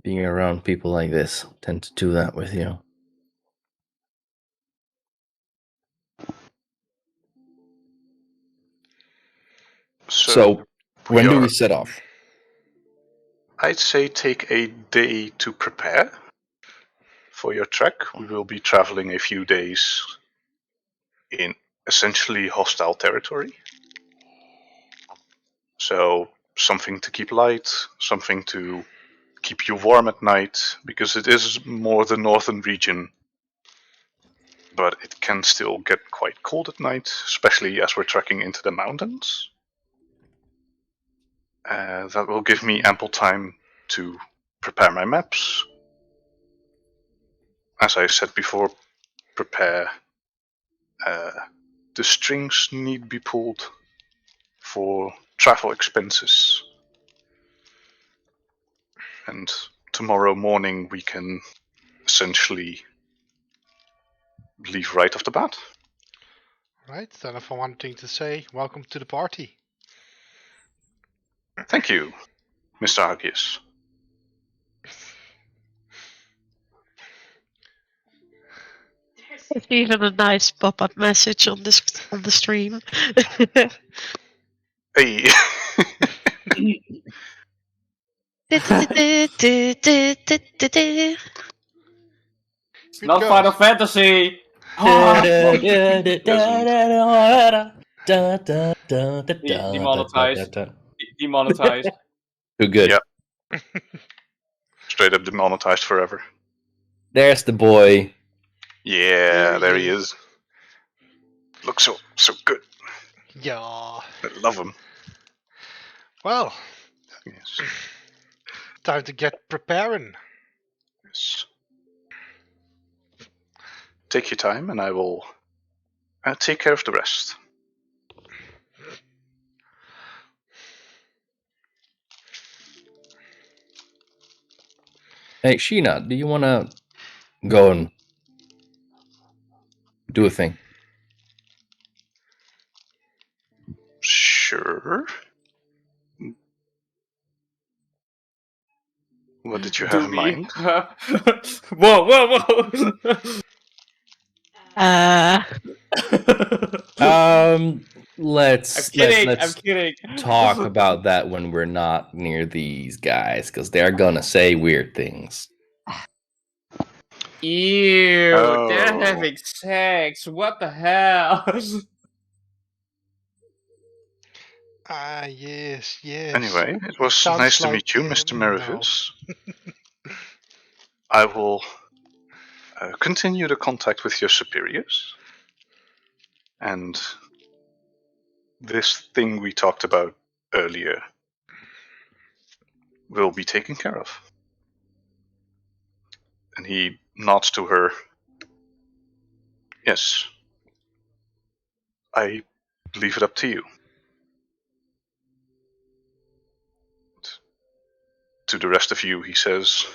Being around people like this, tend to do that with you. So when do we set off? I'd say take a day to prepare for your trek. We will be traveling a few days in essentially hostile territory. So something to keep light, something to keep you warm at night, because it is more the northern region, but it can still get quite cold at night, especially as we're trekking into the mountains. That will give me ample time to prepare my maps. As I said before, prepare the strings need be pulled for travel expenses. And tomorrow morning we can essentially leave right off the bat. Right, then if I one thing to say, welcome to the party. Thank you, Mr. Argius. There's even a nice pop-up message on this on the stream. Hey. It's not goes. Final Fantasy. Demonetized. Demonetized. Too good. Yep. Straight up demonetized forever. There's the boy. Yeah, there he is. Looks so good. Yeah. I love him. Well, Yes. time to get preparing. Yes. Take your time, and I will take care of the rest. Hey, Sheena, do you want to go and do a thing? Sure. What did you have in mind? Whoa. Let's I'm kidding. talk about that when we're not near these guys, because they're gonna say weird things. Ew, they're Oh. having sex. What the hell? Yes. Anyway, it was Sounds nice to like, meet you, Mr. no. Merivis. I will continue the contact with your superiors. And this thing we talked about earlier, will be taken care of. And he nods to her. Yes. I leave it up to you. To the rest of you, he says,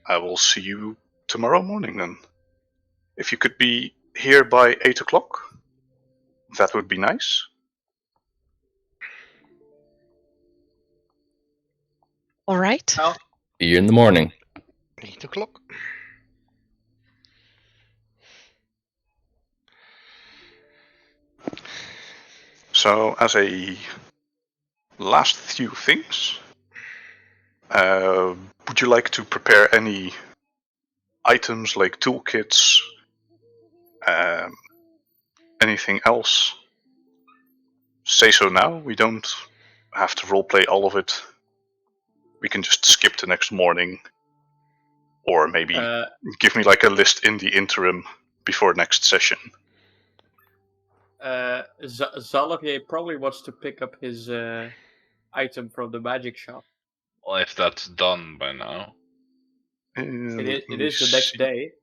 I will see you tomorrow morning then. If you could be here by 8 o'clock, that would be nice. All right. Well, See you in the morning. 8 o'clock. So, as a last few things, would you like to prepare any items like toolkits, anything else? Say so now. We don't have to roleplay all of it. We can just skip the next morning, or maybe give me like a list in the interim before next session. Xalavier probably wants to pick up his item from the magic shop. Well, if that's done by now. It is the next day.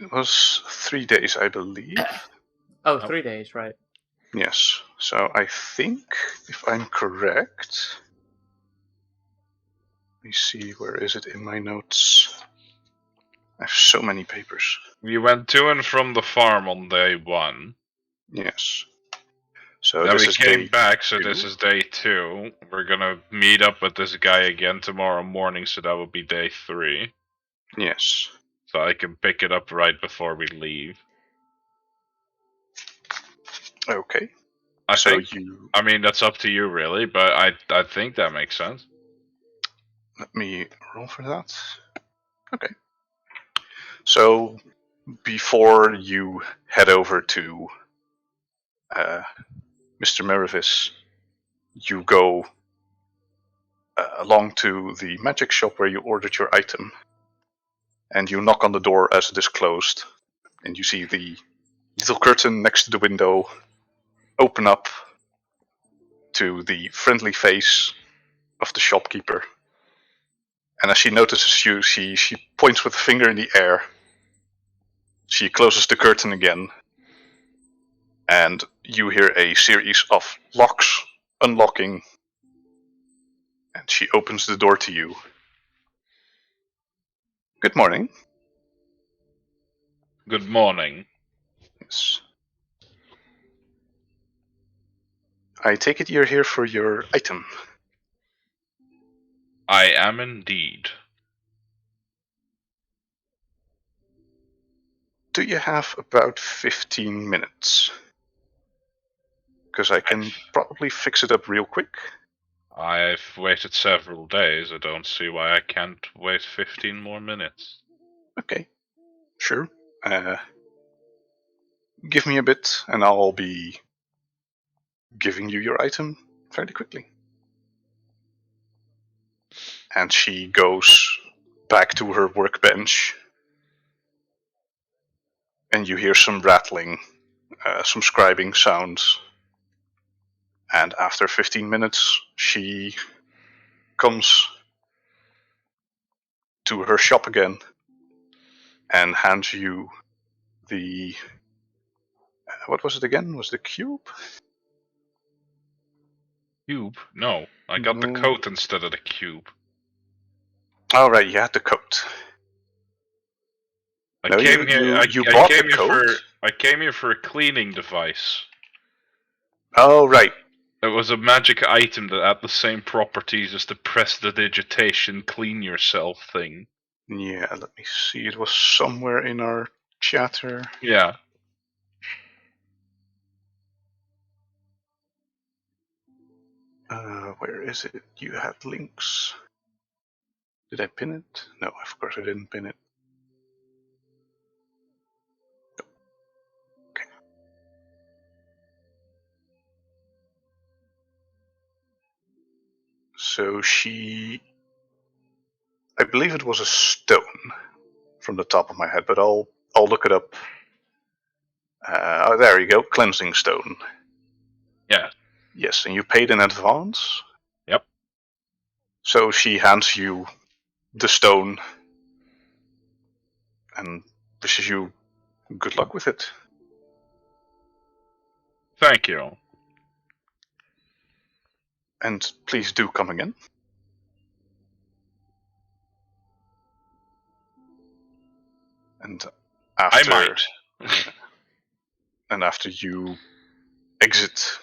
It was 3 days, I believe. Oh, 3 days, right. Yes. So I think, if I'm correct, let me see, where is it in my notes? I have so many papers. We went to and from the farm on day 1. Yes. So Then this we is came day back, so 2. this is day 2. We're gonna meet up with this guy again tomorrow morning, so that will be day 3. Yes. So I can pick it up right before we leave. Okay. I So think. you I mean, that's up to you, really, but I think that makes sense. let me roll for that. Okay. So before you head over to Mr. Merivis, you go along to the magic shop where you ordered your item, and you knock on the door as it is closed, and you see the little curtain next to the window open up to the friendly face of the shopkeeper. And as she notices you, she points with a finger in the air. She closes the curtain again, and you hear a series of locks unlocking, and she opens the door to you. Good morning. Good morning. Yes. I take it you're here for your item. I am indeed. Do you have about 15 minutes? Because I can probably fix it up real quick. I've waited several days. I don't see why I can't wait 15 more minutes. Okay, sure. Give me a bit, and I'll be giving you your item fairly quickly. And she goes back to her workbench, and you hear some rattling, some scribing sounds. And after 15 minutes, she comes to her shop again and hands you the... what was it again? Was it the cube? Cube? No, I got the No. coat instead of the cube. Oh, right, you had the coat. I No, came here. you bought the came here coat? I came here for a cleaning device. Oh, right. It was a magic item that had the same properties as the prestidigitation clean yourself thing. Yeah, let me see. It was somewhere in our chatter. Yeah. Where is it? You had links. Did I pin it? No, of course I didn't pin it. Okay. So I believe it was a stone from the top of my head, but I'll look it up. Oh, there you go, cleansing stone. Yeah. Yes, and you paid in advance? Yep. So she hands you the stone and wishes you good luck with it. Thank you. And please do come again. And after I might. and after you exit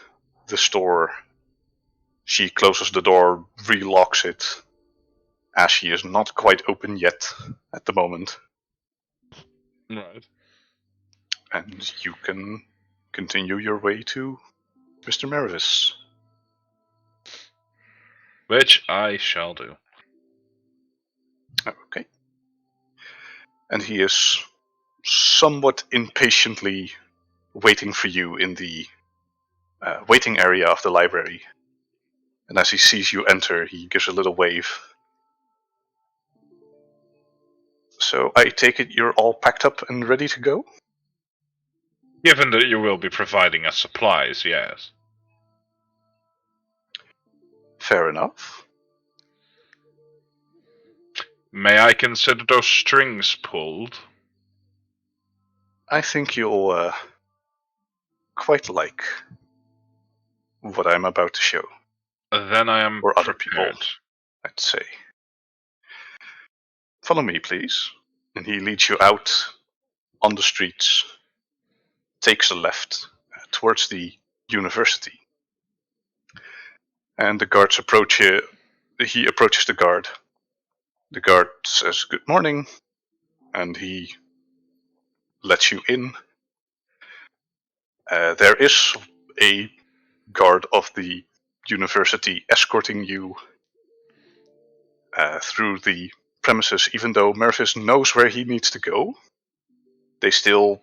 the store, she closes the door, relocks it, as she is not quite open yet at the moment. Right. And you can continue your way to Mr. Mervis. Which I shall do. Okay. And he is somewhat impatiently waiting for you in the waiting area of the library. And as he sees you enter, he gives a little wave. So I take it you're all packed up and ready to go? Given that you will be providing us supplies, yes. Fair enough. May I consider those strings pulled? I think you'll quite like what I'm about to show. Then I am Or other people, prepared. I'd say. Follow me, please. And he leads you out on the streets, takes a left towards the university. And the guards approach you. He approaches the guard. The guard says, "Good morning," and he lets you in. There is a guard of the university escorting you through the premises, even though Mervis knows where he needs to go. They still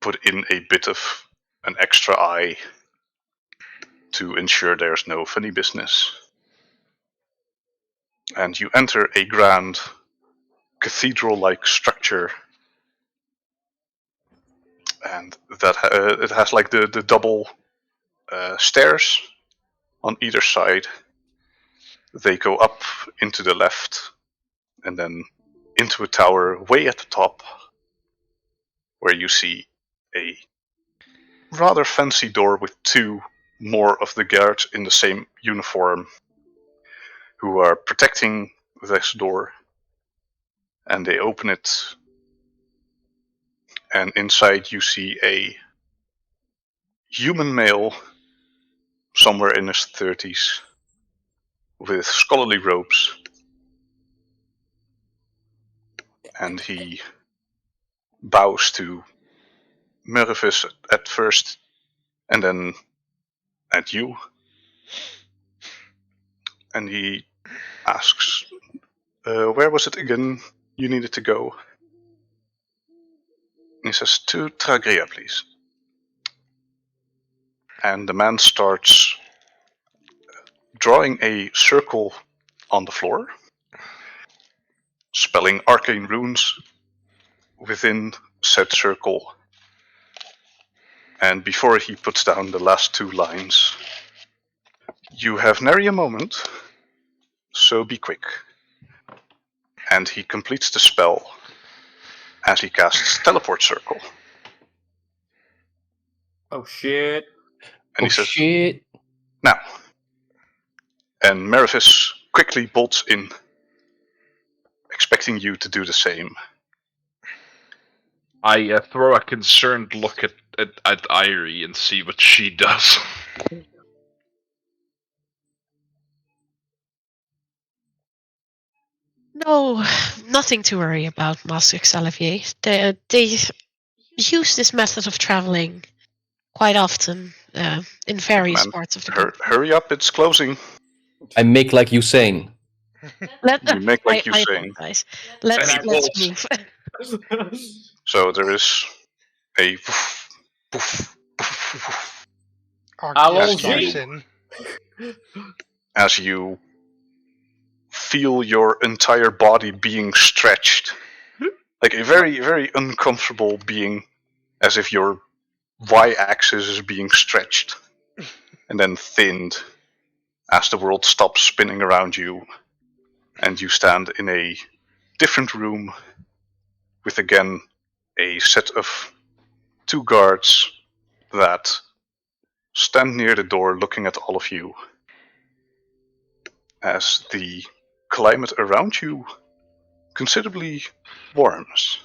put in a bit of an extra eye to ensure there's no funny business. And you enter a grand cathedral-like structure, and that it has like the double stairs on either side. They go up into the left and then into a tower way at the top, where you see a rather fancy door with two more of the guards in the same uniform who are protecting this door. And they open it, and inside you see a human male, somewhere in his 30s, with scholarly robes. And he bows to Mervis at first, and then at you. And he asks, where was it again you needed to go? And he says, to Tragria, please. And the man starts drawing a circle on the floor, spelling arcane runes within said circle. And before he puts down the last two lines, you have nary a moment, so be quick. And he completes the spell as he casts Teleport Circle. Oh shit. And he says, shit. now. And Mervis quickly bolts in, expecting you to do the same. I throw a concerned look at Irie and see what she does. No, nothing to worry about, Master Xalavier. They use this method of traveling quite often in various Man, parts of the country. Hurry up, it's closing. I make like Usain. You make like I Usain. apologize. Let's move. So there is a woof, woof, woof, woof, Arceus Allons-y. dives in. as you feel your entire body being stretched. Like a very, very uncomfortable being, as if your y-axis is being stretched and then thinned as the world stops spinning around you And you stand in a different room with again a set of 2 guards that stand near the door looking at all of you as the climate around you considerably warms.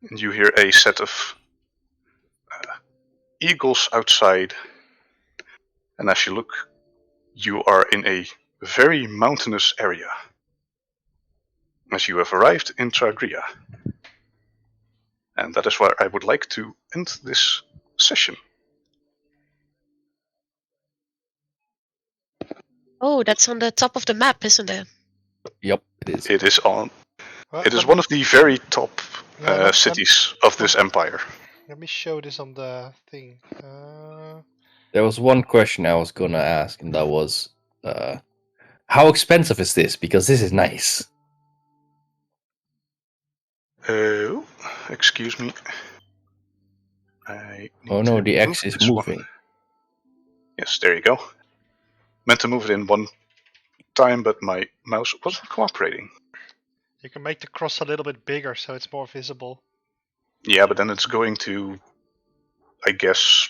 And you hear a set of eagles outside, and as you look, you are in a very mountainous area, as you have arrived in Tragria. And that is where I would like to end this session. Oh, that's on the top of the map, isn't it? Yep, it is. It is on. Well, It is let one me- of the very top yeah, let- cities of this empire. Let me show this on the thing. There was one question I was gonna ask, and that was, how expensive is this? Because this is nice. Oh, excuse me. Oh no, the Move X is this one. moving. Yes, there you go. Meant to move it in one time, but my mouse wasn't cooperating. You can make the cross a little bit bigger so it's more visible. Yeah, but then it's going to, I guess,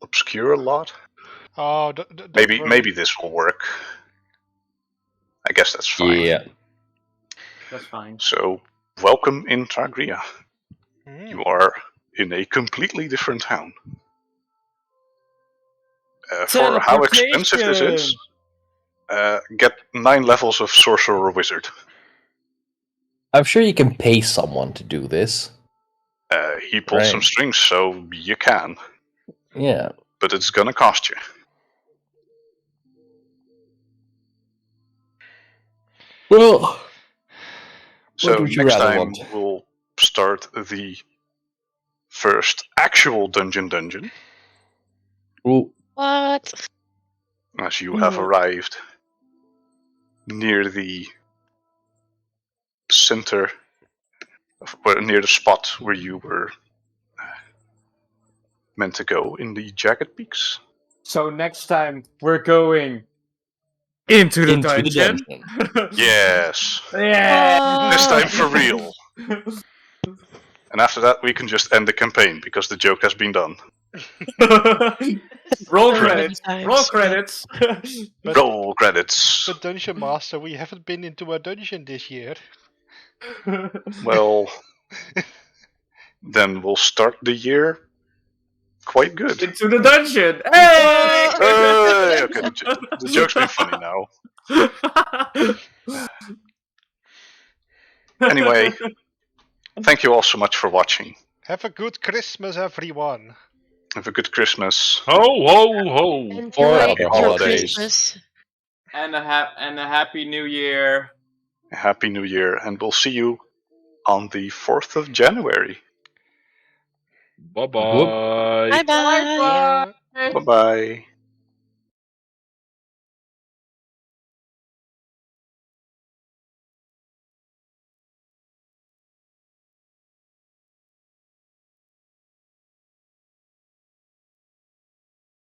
obscure a lot. Oh, don't worry. Maybe this will work. I guess that's fine. Yeah. That's fine. So, welcome in Tragria. Mm. You are in a completely different town. For how expensive this is, get 9 levels of Sorcerer or Wizard. I'm sure you can pay someone to do this. He pulled some Right. strings, so you can. Yeah. But it's gonna cost you. Well, So would you next rather time want? we'll start the first actual dungeon, Ooh, What? as you have arrived near the center, near the spot where you were meant to go in the Jagged Peaks. So next time we're going into the into dungeon. the dungeon. Yes, Yeah. this time for real. And after that, we can just end the campaign because the joke has been done. Roll So many credits. times, Roll yeah. credits. But- Roll credits. But Dungeon Master, we haven't been into a dungeon this year. Well, then we'll start the year quite good. Into the dungeon. Hey! Hey, okay, the joke's been funny now. Anyway, thank you all so much for watching. Have a good Christmas, everyone. Have a good Christmas. Ho ho ho! Enjoy other your holidays. Christmas. and a happy new year. Happy New Year, and we'll see you on the 4th of January. Bye bye. Bye bye. Yeah. Bye-bye.